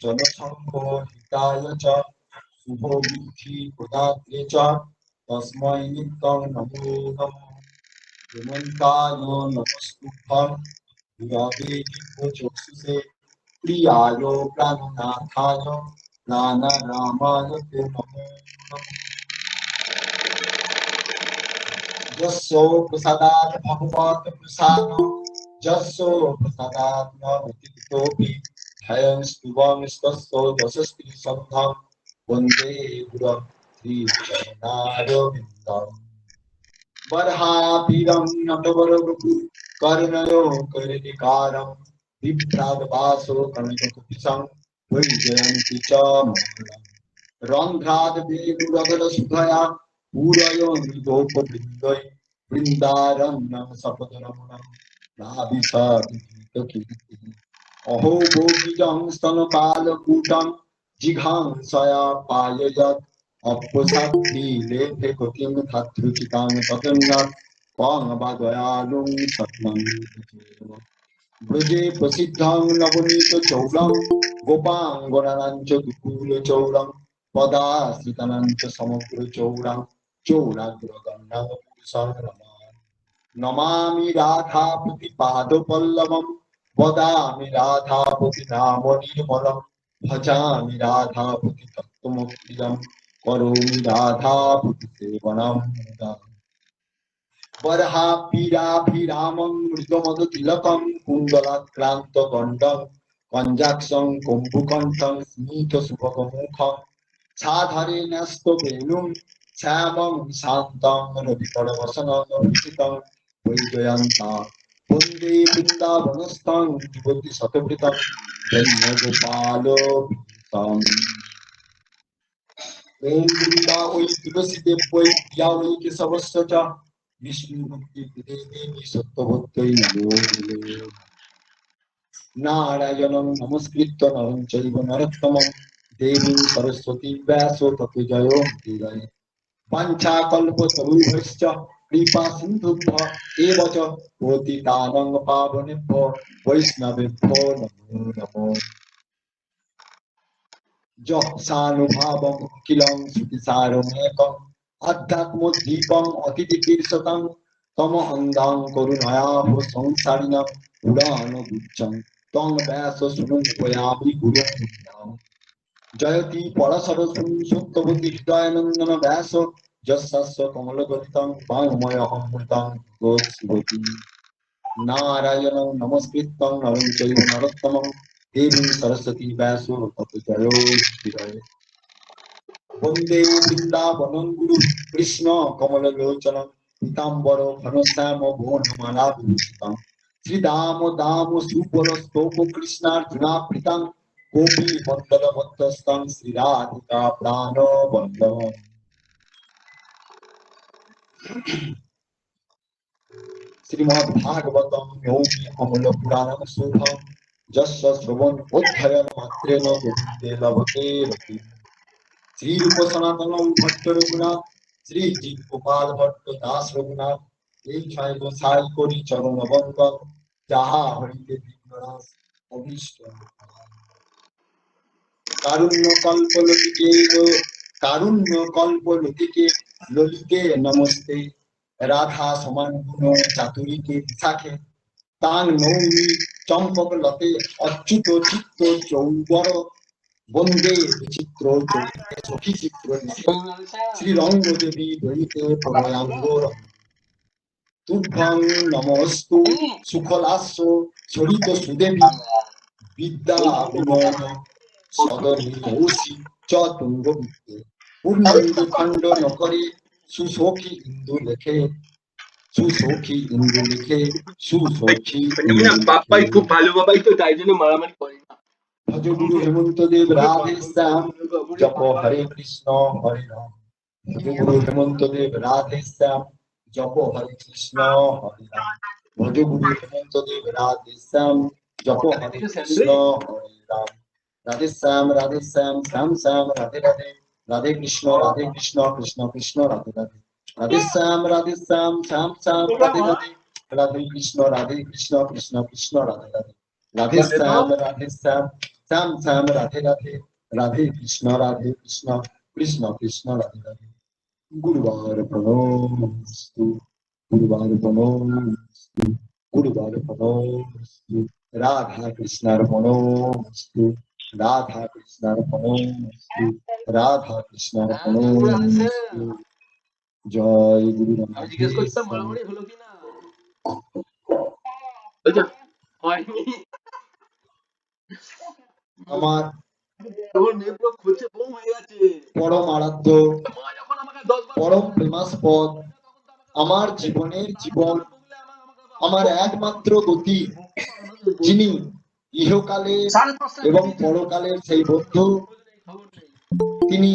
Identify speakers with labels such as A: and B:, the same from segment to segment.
A: जनसंघ हिताय च शुभबुद्धि प्रदात्रे च तस्मै नित्यं नमो नमः हेमन्ताय नमस्तुभ्यं गुरवे दिव्यचक्षुषे प्रियाय प्राणनाथाय प्राणरामाय ते नमो नमः यस्यो प्रसादात् भगवत् प्रसादं यस्यो प्रसादात् नमोऽपि भयं स्तुवंस्तस्य यशस्वी सन्धं वन्दे गुरं श्रीचरणारविन्दम् बर्हापीडं नटवरवपु कर्णयो कर्णिकारं बिभ्राटवासो कनककुपिशं वैजयन्ति च मङ्गलम् रन्ध्राद्वेदुरगरसुधया पूरयो मृगोपवृन्दै वृन्दारण्यं सपदरमणं नाभिशति गीतकीर्तिः अहो भोगिजं स्तनपालकूटं जिघांसया पाययत् अप्पसाद्धिलेभे गतिं धातृचितां तदन्नात् त्वां वा दयालुं शरणं ब्रजे प्रसिद्धं नवनीतचौरं गोपाङ्गनाञ्च दुकूलचौरं पदाश्रितानाञ्च समग्रचौरं चौराग्रगण्डं पुरुषं रमामि नमामि राधापति पादपल्लवं वदामि राधापति नाम निर्मलं भजामि राधापति तत्त्वमप्रियं करोमि राधापति सेवनं मुदा बर्हापीडाभिरामं मृगमदतिलकं कुण्डलाक्रान्तगण्डं कञ्जाक्षं कुम्भुकण्ठं स्मितसुभगमुखं छाधरे न्यस्तवेणुं श्यामं शान्तं रविकरवसनं विजितं वैजयन्ता वन्दे वृन्दावनस्थं युवतिशतवृतं धन्यगोपालभीतम् ॐ वृन्दा वै तुलसीदेव वै प्रिया वै केशवस्य च विष्णुभक्तिदेवी सत्यवत्यै नमो नमः नारायणं नमस्कृत्य नरं चैव नरोत्तमं देवीं सरस्वतीं व्यासो ततो जयो मुदीरये वाञ्छाकल्पतरुभ्यश्च कृपा सिन्धुभ्य एव च पतितानं पावनेभ्यो वैष्णवेभ्यो नमो नमः यः सानुभावम् अखिलं श्रुतिसारमेकम् अध्यात्मोद्दीपम् अतिथितीर्षतं तमहन्तां करुणयाः संसारिणां पुराणगुच्छं तं व्यासशृणुपयामि गुरुं मुनिनाम् जयति परसरसं सुप्तवती हृदयानन्दन व्यास यस्य कमलगलितं वाङ्मयमृतं गोत्सुवती नारायणं नमस्कृतं नरं चैव नरोत्तमं देवीं सरस्वती व्यासो ततो जयो मुदीरये वन्दे वृन्दावनं गुरु कृष्ण कमललोचनं पीताम्बर घनश्याम भुवनमालाभूषितं श्रीदाम दाम सुबल स्तोम कृष्णार्जुनाप्रितं गोपी मण्डलमध्यस्थं श्रीराधिका प्राणवल्लभम् श्रीमद्भागवतं योगी अमूलपुराणं शुभं यस्य श्रवणोद्धयनमात्रेण गोविन्दे लभते रतिम् श्री रूप सनातन भट्ट रघुनाथ श्री जी गोपाल भट्ट दास रघुनाथ এই ছয় গোসাই করি চরণ বন্দন যাহা হইতে বিঘ্ননাশ অভীষ্ট কারুণ্য কল্পলতিকে কারুণ্য কল্পলতিকে ললিতে নমস্তে রাধা সমান গুণ চাতুরীকে বিশাখে তাং নৌমি চম্পক লতে অচ্যুত চিত্ত চৌবর বন্দে বিচিত্র চরিত্রে সখী চিত্র শ্রীরঙ্গদেবী দয়িতে প্রণয়াঙ্গর তুভ্যং নমস্তু সুখলাস্য চরিত সুদেবী বিদ্যা বিনয় সদনীয়সি চ তুঙ্গ বিদ্যে পূর্ণাঙ্গ খণ্ড নকরে সুসখী ইন্দু লেখে সুসখী ইন্দু লিখে সুসখী ইন্দু
B: বাপ্পাই
A: লিখে
B: খুব ভালো বাবাই তো তাই জন্য মারামারি করে না।
A: ভজ গুরু হেমন্ত দেব রাধে শ্যাম জপ হরে কৃষ্ণ হরে রাম ভজ গুরু হেমন্ত দেব রাধে শ্যাম জপ হরে কৃষ্ণ হরে রাম ভজ গুরু হেমন্ত দেব রাধে শ্যাম জপ হরে কৃষ্ণ হরে রাম রাধে শ্যাম শ্যাম শ্যাম রাধে রাধে রাধে কৃষ্ণ কৃষ্ণ কৃষ্ণ রাধে রাধে রাধে শ্যাম শ্যাম শ্যাম রাধে রাধে রাধে কৃষ্ণ কৃষ্ণ কৃষ্ণ রাধে রাধে রাধে শ্যাম শ্যাম শ্যাম রাধে রাধে, রাধে কৃষ্ণ কৃষ্ণ কৃষ্ণ রাধে রাধে। গুরুবার প্রণমস্তু, গুরুবার প্রণমস্তু, গুরুবার প্রণমস্তু। রাধা কৃষ্ণার প্রণমস্তু, রাধা কৃষ্ণার প্রণমস্তু, রাধা কৃষ্ণার প্রণমস্তু। জয় গুরু
B: আমি জিজ্ঞেস
A: রাধে
B: করছিলাম
A: শ্যাম।
B: মারামারি হলো কিনা। বলছে, হয়নি।
A: আমার
B: তোর মেয়ে পুরো খুঁজছে বউ হয়ে গেছে।
A: পরম আরাধ্য,
B: মা যখন আমাকে 10 বার
A: পরম প্রেমাস্পদ, আমার জীবনের জীবন, আমার একমাত্র গতি, যিনি ইহকালে এবং পরকালের সেই বন্ধু, তিনি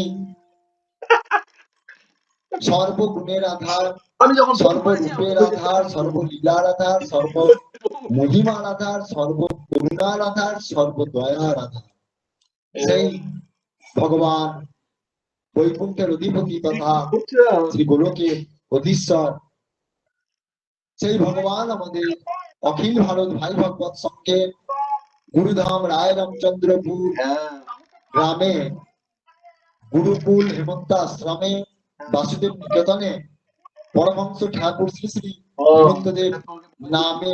A: সর্বগুণের আধার,
B: আমি যখন ফোন করেছি
A: সর্বরূপের আধার, সর্বলীলার আধার, সর্ব মহিমার আধার, সর্বকরুণার আধার, সর্বদয়ার আধার, সেই ভগবান বৈকুণ্ঠের অধিপতি তথা শ্রী গোলকের অধীশ্বর, সেই ভগবান আমাদের অখিল ভারত ভাই ভগবত সঙ্গে গুরুধাম রায় রামচন্দ্রপুর গ্রামে গুরুকুল হেমন্তাশ্রমে বাসুদেব নিকেতনে পরমহংস ঠাকুর শ্রী শ্রী হেমন্তদেব নামে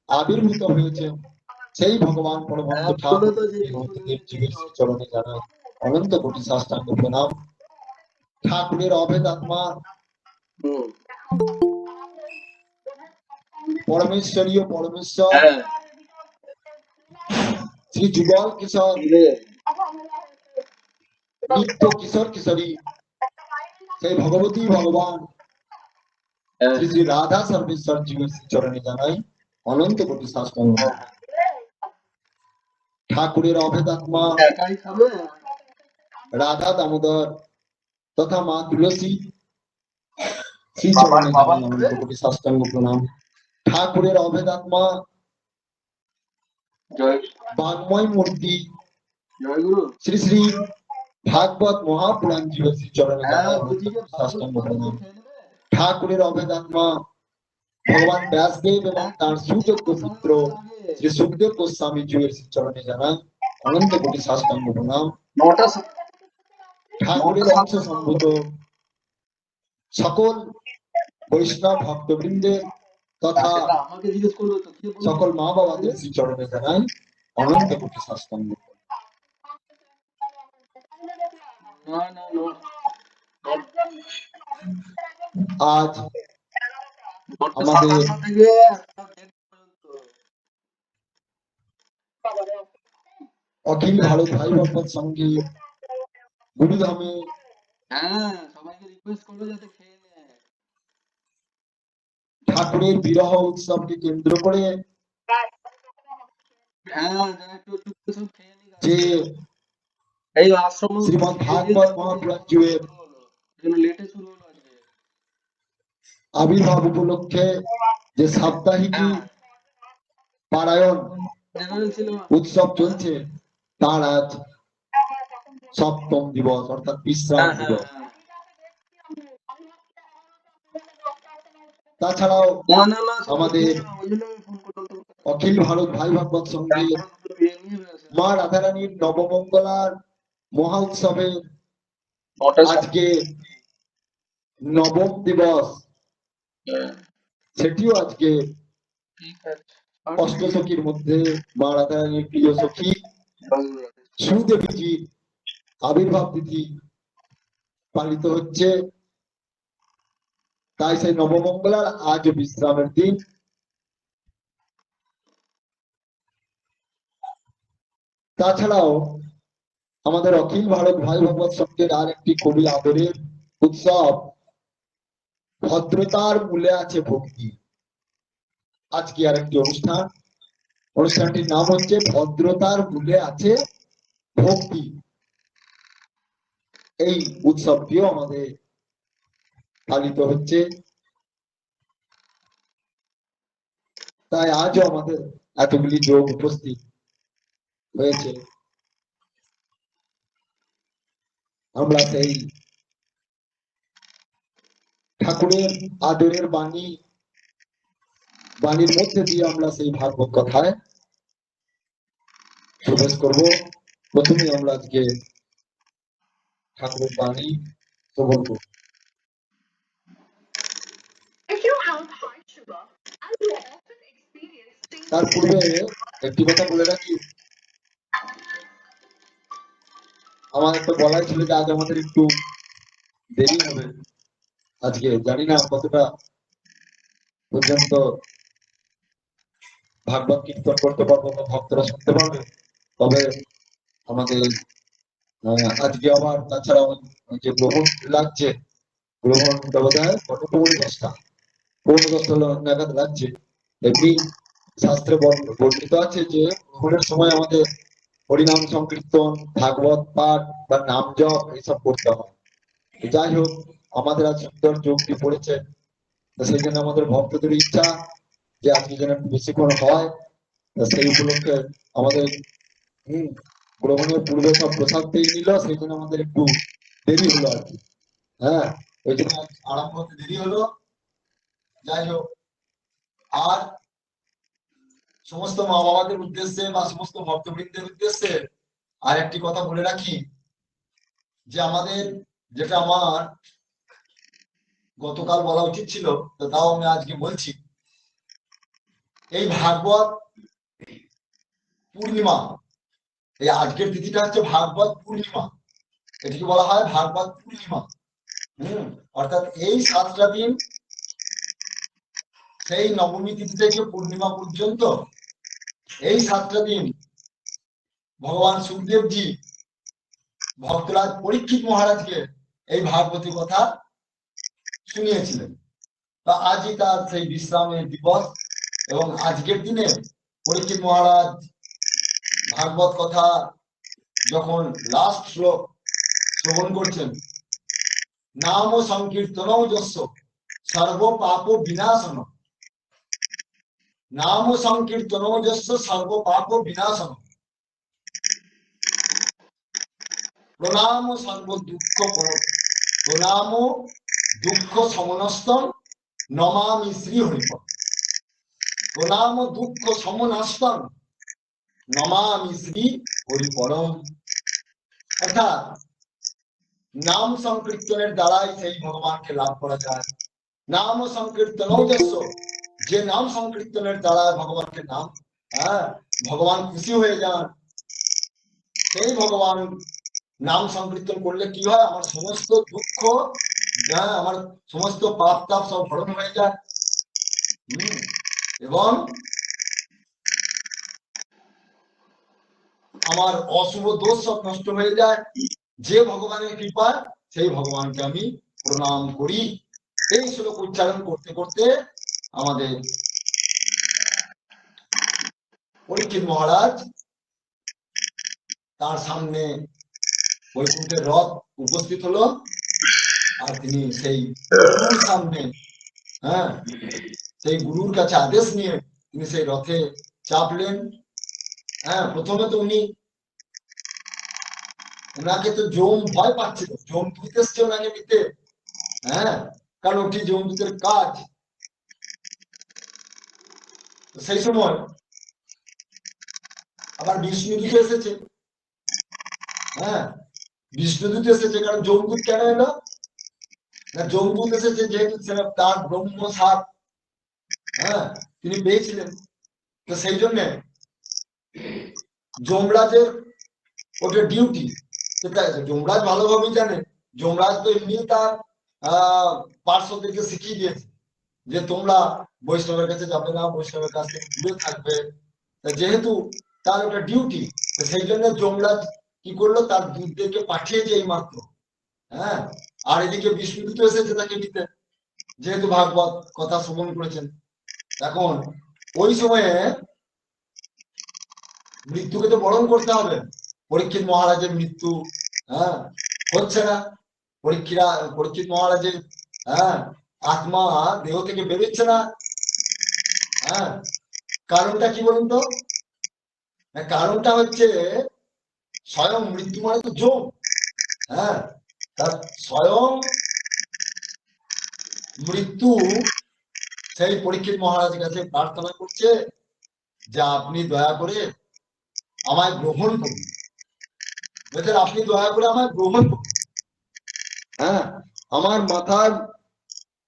A: আবির্ভূত হয়েছেন। সেই ভগবান পরমহংস ঠাকুর হেমন্তদেব জীবের শ্রী চরণে জানায় অনন্ত কোটি সাষ্টাঙ্গ প্রণাম। ঠাকুরের অভেদ আত্মা, পরমেশ্বরীয় পরমেশ্বর শ্রী যুগল কিশোর, নিত্য কিশোর কিশোরী, সেই ভগবতী ভগবান শ্রী শ্রী রাধা সর্বেশ্বর জীবের শ্রী চরণে জানাই অনন্ত কোটি সাষ্টাঙ্গ। ঠাকুরের অভেদ আত্মা রাধা দামোদর তথা মা তুলসী শ্রী চরণে জানাই অনন্ত কোটি সাষ্টাঙ্গ প্রণাম। ঠাকুরের অভেদ আত্মা বাংময় মূর্তি শ্রী শ্রী ভাগবত মহাপুরাণ জীবের শ্রী চরণে জানাই অনন্ত কোটি সাষ্টাঙ্গ প্রণাম। ঠাকুরের অভেদ আত্মা ভগবান ব্যাসদেব এবং তার সুযোগ্য পুত্র শ্রী সুখদেব গোস্বামী জীবের শ্রী চরণে জানাই অনন্ত কোটি সাষ্টাঙ্গ প্রণাম। ঠাকুরের অংশ সম্ভূত সকল বৈষ্ণব ভক্তবৃন্দের তথা সকল মা বাবাদের শ্রী চরণে জানাই অনন্ত কোটি সাষ্টাঙ্গ। আজ আমাদের অখিল ভারত ভাই ভগবত সঙ্গে গুরুধামে ঠাকুরের বিরহ উৎসবকে কেন্দ্র করে যে শ্রীমদ ভাগবত মহাপুরাণ জীবের আবির্ভাব উপলক্ষে যে সাপ্তাহিকী পারায়ণ উৎসব চলছে, তার আজ সপ্তম দিবস অর্থাৎ বিশ্রাম দিবস। তাছাড়াও আমাদের অখিল ভারত ভাই ভাগবত সঙ্গে মা রাধারানীর নবমঙ্গলার মহা উৎসবে আজকে নবম দিবস, সেটিও আজকে অষ্টসখীর মধ্যে মা রাধারানীর প্রিয় সখী সুদেবীজির আবির্ভাব তিথি পালিত হচ্ছে। তাই সেই নবমঙ্গলার আজ বিশ্রামের দিন। তাছাড়াও আমাদের অখিল ভারত ভাই ভগবত সঙ্গের আর একটি খুবই আদরের উৎসব ভদ্রতার মূলে আছে ভক্তি। আজকে আর একটি অনুষ্ঠানটির নাম হচ্ছে ভদ্রতার মূলে আছে ভক্তি। এই উৎসবটিও আমাদের পালিত হচ্ছে। তাই আজও আমাদের এতগুলি যোগ উপস্থিত হয়েছে। আমরা সেই ঠাকুরের আদরের বাণীর মধ্যে দিয়ে আমরা সেই ভাগবত কথায় প্রবেশ করব। প্রথমেই আমরা আজকে ঠাকুরের বাণী শ্রবণ করব। তার পূর্বে একটি কথা বলে রাখি, আমার একটা বলাই ছিল যে আজ আমাদের একটু দেরি হবে। আজকে জানি না কতটা পর্যন্ত ভাগবত কীর্তন করতে পারবো বা ভক্তরা শুনতে পারবে। তবে আমাদের আজকে আবার তাছাড়া যে গ্রহণ লাগছে, গ্রহণটা বোধ হয় পৌনে দশটা নাগাদ লাগছে। এমনি শাস্ত্রে বর্ণিত আছে যে গ্রহণের সময় আমাদের হরিনাম সংকীর্তন, ভাগবত পাঠ বা নাম জপ এইসব করতে হয়। যাই হোক, আমাদের আজ সুন্দর যোগটি পড়েছে, সেই জন্য আমাদের ভক্তদের ইচ্ছা যে আজকে যেন একটু বেশিক্ষণ হয়। সেই উপলক্ষে আমাদের গ্রহণের পূর্বে সব প্রসাদ পেয়ে নিল, সেই জন্য আমাদের একটু দেরি হলো আর কি। হ্যাঁ, ওই জন্য আরম্ভ হতে দেরি হলো। যাই হোক, আর সমস্ত মা বাবাদের উদ্দেশ্যে বা সমস্ত ভক্তবৃন্দের উদ্দেশ্যে আর একটি কথা বলে রাখি, যে আমাদের যেটা আমার গতকাল বলা উচিত ছিল, তো তাও আমি আজকে বলছি। এই ভাগবত পূর্ণিমা, এই আজকের তিথিটা হচ্ছে ভাগবত পূর্ণিমা, এটিকে বলা হয় ভাগবত পূর্ণিমা। অর্থাৎ এই 7টা দিন, সেই নবমী তিথি থেকে পূর্ণিমা পর্যন্ত এই 7টা দিন ভগবান সুখদেবজি ভক্তরাজ পরীক্ষিত মহারাজকে এই ভাগবতী কথা শুনিয়েছিলেন। তা আজই তার সেই বিশ্রামের দিবস, এবং আজকের দিনে পরীক্ষিত মহারাজ ভাগবত কথা যখন লাস্ট শ্লোক শ্রবণ করছেন, নাম ও সংকীর্তন যস্য সর্ব পাপ বিনাশন, নাম ও সংকীর্তন যস্য সর্ব পাপ বিনাশন, প্রণাম সর্ব দুঃখ প্রণাম দুঃখ সমনস্তম নমামি শ্রী হরিপদ, প্রণাম দুঃখ সমনস্তম নমামি শ্রী হরিপরম। অর্থাৎ নাম সংকীর্তনের দ্বারাই সেই ভগবানকে লাভ করা যায়। নাম সংকীর্তন যস্য, যে নাম সংকীর্তনের দ্বারা ভগবানকে ভগবান খুশি হয়ে যান, সেই ভগবান নাম সংকীর্তন করলে কি হয়, আমার সমস্ত দুঃখ, আমার সমস্ত পাপ তাপ সব হরণ হয়ে যায়, এবং আমার অশুভ দোষ সব নষ্ট হয়ে যায়। যে ভগবানের কৃপা, সেই ভগবানকে আমি প্রণাম করি। এই শ্লোক উচ্চারণ করতে করতে আমাদের পরীক্ষিত মহারাজ তার সামনে বৈকুণ্ঠের রথ উপস্থিত হলো, আর তিনি সেই গুরুর সামনে, সেই গুরুর কাছে আদেশ নিয়ে তিনি সেই রথে চাপলেন। প্রথমে তো ওনাকে তো যম ভয় পাচ্ছিল, যমদূত এসছে ওনাকে নিতে, কারণ ওটি যমদূতের কাজ। সেই সময় আবার বিষ্ণুদূত এসেছে, বিষ্ণুদূত এসেছে, কারণ যমদূত কেন এলো না, যমদূত এসেছে যেহেতু তার ব্রহ্ম সাপ তিনি পেয়েছিলেন, তো সেই জন্য যমরাজের ওটা ডিউটি। যমরাজ ভালোভাবেই জানে, যমরাজ তো এমনি তার পার্শ্বদেরকে শিখিয়ে দিয়েছে যে তোমরা বৈষ্ণবের কাছে যাবে না, বৈষ্ণবের কাছ থেকে দূরে থাকবে। যেহেতু তার ওটা ডিউটি, সেই জন্য যমরাজ কি করলো, তার দূতদেরকে পাঠিয়েছে এই মাত্র। আর এদিকে বিষ্ণুদূত এসেছে তাকে নিতে, যেহেতু ভাগবত কথা শ্রবণ করেছেন। এখন ওই সময়ে মৃত্যুকে তো বরণ করতে হবে। পরীক্ষিত মহারাজের মৃত্যু হচ্ছে না, পরীক্ষিত মহারাজের আত্মা দেহ থেকে বেরোচ্ছে না। কারণটা কি বলুন তো? কারণটা হচ্ছে স্বয়ং মৃত্যু মানে তো যম, তার স্বয়ং মৃত্যু সেই পরীক্ষিত মহারাজের কাছে প্রার্থনা করছে যে আপনি দয়া করে আমায় গ্রহণ করুন। বলছেন আপনি দয়া করে আমায় গ্রহণ করুন। হ্যাঁ, আমার মাথায়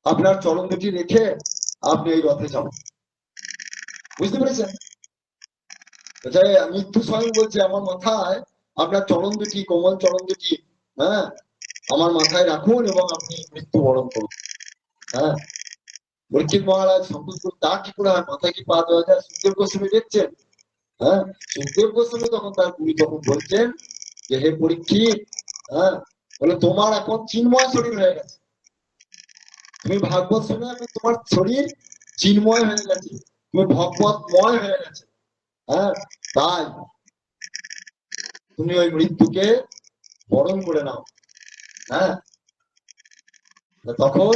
A: আপনার চরণ দুটি রেখে আপনি এই রথে যাবেন। বুঝতে পেরেছেন? মৃত্যু স্বয়ং বলছে আমার মাথায় আপনার চরণ দুটি, কোমল চরণ দুটি, হ্যাঁ, আমার মাথায় রাখুন এবং আপনি মৃত্যু বরণ করুন। হ্যাঁ, পরীক্ষিত মহারাজ সম্পদ করে তা কি করে হয়, মাথায় কি পা দেওয়া যায়? সুখদেব গোস্বামী দেখছেন। হ্যাঁ, সুখদেব গোস্বামী তখন তার গুরু তখন বলছেন যে হে পরীক্ষিত, হ্যাঁ, বলে তোমার এখন চিন্ময় শরীর হয়ে গেছে। তুমি ভাগবত শুনে এখন তোমার শরীর চিন্ময় হয়ে গেছে, তুমি ভগবতময় হয়ে গেছে। হ্যাঁ, তাই তুমি ওই মৃত্যুকে বরণ করে নাও। হ্যাঁ, তখন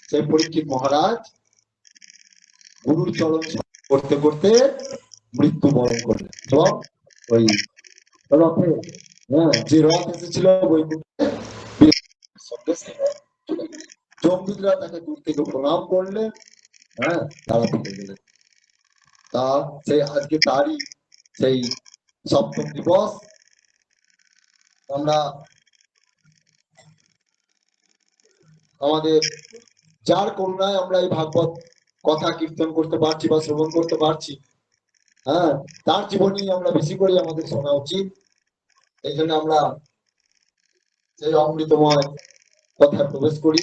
A: সেই পরীক্ষিত মহারাজ গুরুর চরণ করতে করতে মৃত্যু বরণ করলেন। এবং ওই রথে, হ্যাঁ, যে রথ এসেছিল বৈকুণ্ঠে, জম্বিদরা তাকে দূর থেকে প্রণাম করলেন। হ্যাঁ, তারা ফিরে গেলেন। তা সেই আজকে তারই সেই সপ্তম দিবস। আমরা আমাদের যার করুণায় আমরা এই ভাগবত কথা কীর্তন করতে পারছি বা শ্রবণ করতে পারছি, হ্যাঁ, তার জীবনী আমরা বেশি করে আমাদের শোনা উচিত। এই জন্য আমরা সেই অমৃতময় কথায় প্রবেশ করি।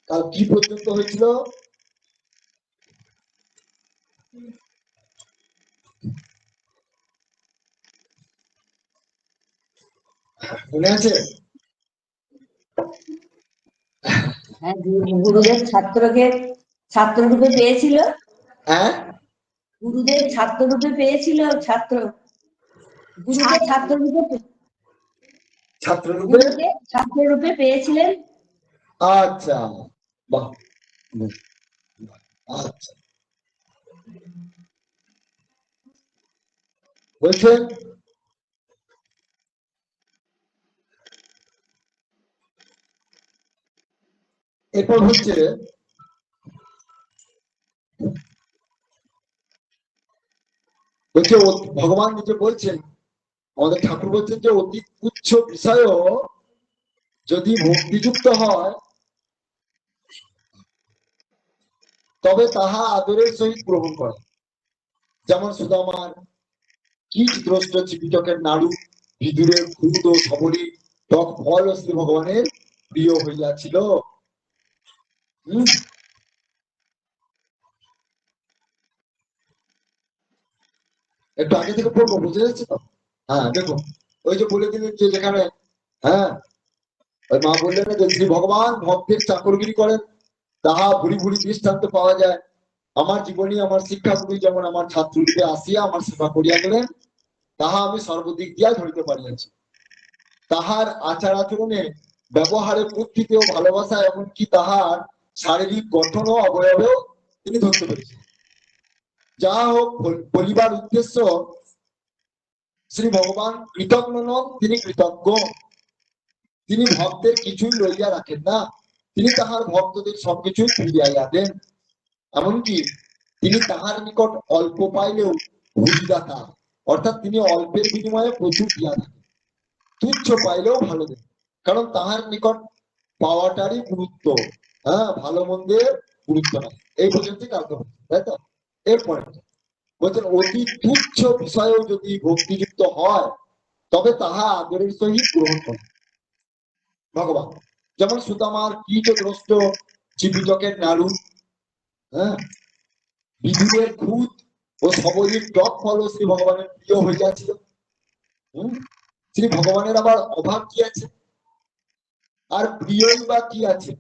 A: কাল কি পর্যন্ত হয়েছিল? মনে আছে?
C: হ্যাঁ, গুরুদেব ছাত্ররূপে পেয়েছিল।
A: হ্যাঁ,
C: গুরুদেব ছাত্ররূপে পেয়েছিল। গুরুকে ছাত্ররূপে পেয়েছিলেন।
A: আচ্ছা, বাহ, আচ্ছা, বলছেন এরপর হচ্ছে ভগবান নিজে বলছেন, আমাদের ঠাকুর বলছেন যে অতি তুচ্ছ বিষয় যদি ভক্তিযুক্ত হয় তবে তাহা আদরের সহিত গ্রহণ করে। যেমন সুদামার কীট দ্রষ্ট চিপিটকের নাড়ু, বিদুরের ক্ষুদ ও সবরী টক ফল শ্রী ভগবানের প্রিয় হইয়াছিল। একটু আগে থেকে পড়বো, বুঝে যাচ্ছে তো? হ্যাঁ, দেখুন, ওই যে বলে দিলেন যে যেখানে, হ্যাঁ, ওই মা বললেন যে শ্রী ভগবান ভক্তের চাকরগিরি করেন, তাহা ভুরি ভুরি দৃষ্টান্ত পাওয়া যায়। আমার জীবনী আমার শিক্ষাগুলি যেমন আমার ছাত্ররূপে আসিয়া আমার সেবা করিয়া গেলেন, তাহা আমি সর্বদিক দিয়া ধরিতে পারিয়াছি। তাহার আচার আচরণে, ব্যবহারে, বুদ্ধিতে ও ভালোবাসা, এমনকি তাহার শারীরিক গঠন ও অবয়বেও তিনি ধরতে পেরেছেন। যাহা হোক, বলিবার উদ্দেশ্য শ্রী ভগবান কৃতজ্ঞ নন, তিনি কৃতজ্ঞ। তিনি ভক্তের কিছুই লইয়া রাখেন না, তিনি তাহার ভক্তদের সবকিছুই ফিরিয়াইয়া দেন। এমনকি তিনি তাহার নিকট অল্প পাইলেও ভুজিদাতা, অর্থাৎ তিনি অল্পের বিনিময়ে প্রচুর দিয়া থাকেন। তুচ্ছ পাইলেও ভালো দেন, কারণ তাহার নিকট পাওয়াটারই গুরুত্ব, হ্যাঁ, ভালো মন্দের গুরুত্ব নাই। এই পর্যন্ত কালকে হচ্ছে, তাই তো? এরপরে বলছেন অতি তুচ্ছ বিষয়েও যদি ভক্তিযুক্ত হয় তবে তাহা আদরের সহিত গ্রহণ করে ভগবান। যেমন সুদামার কীটগ্রস্ত চিপিটকের নাড়ু, হ্যাঁ, বিদুরের খুদ ও সবরীর টক ফল শ্রী ভগবানের প্রিয় হইয়াছিল। শ্রী ভগবানের আবার অভাব কি আছে? আর প্রিয়ই বা কি আছে?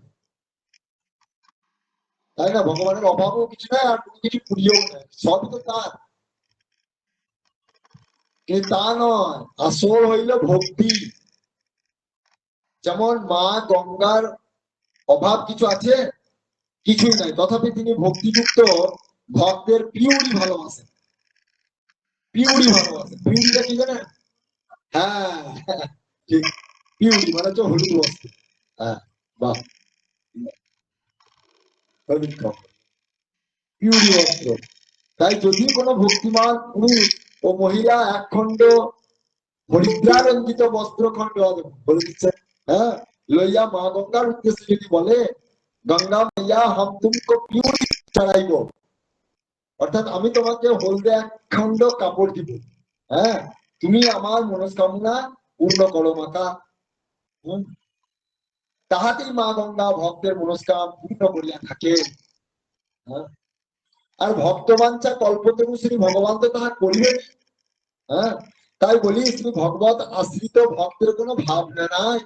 A: তাই না? ভগবানের অভাবও কিছু নাই, আর কোনো কিছু প্রিয়ও নাই, সবই তো তার। কিন্তু তা নয়, আসল হইল ভক্তি। যেমন মা গঙ্গার অভাব কিছু আছে? কিছুই নাই, তথাপি তিনি ভক্তিযুক্ত ভক্তের পিউরি ভালোবাসেন। পিউরি ভালোবাসেন, পিউরিটা কি জানেন? হ্যাঁ, ঠিক, পিউরি মানে হচ্ছে হলুদ বস্তু। হ্যাঁ, বাহ, ব্যতিক্রম, পিউরি অস্ত্র। তাই যদি কোনো ভক্তিমান পুরুষ ও মহিলা একখণ্ড হরিদ্রারঞ্জিত বস্ত্রখণ্ড বলে দিচ্ছে, হ্যাঁ, লইয়া মা গঙ্গার উদ্দেশ্যে যদি বলে, গঙ্গা মাইয়া হাম তুমকো পিউরি চড়াইব, অর্থাৎ আমি তোমাকে হলদে একখণ্ড কাপড় দিব, হ্যাঁ, তুমি আমার মনস্কামনা পূর্ণ করো মাতা। তাহাতেই মা গঙ্গা ভক্তের মনস্কাম পূর্ণ করিয়া থাকে। হ্যাঁ, আর ভক্তবাঞ্ছা কল্পতরু শ্রী ভগবান তো তাহা করিবেন। হ্যাঁ, তাই বলি শ্রী ভগবত আশ্রিত ভক্তের কোনো ভাবনা নাই।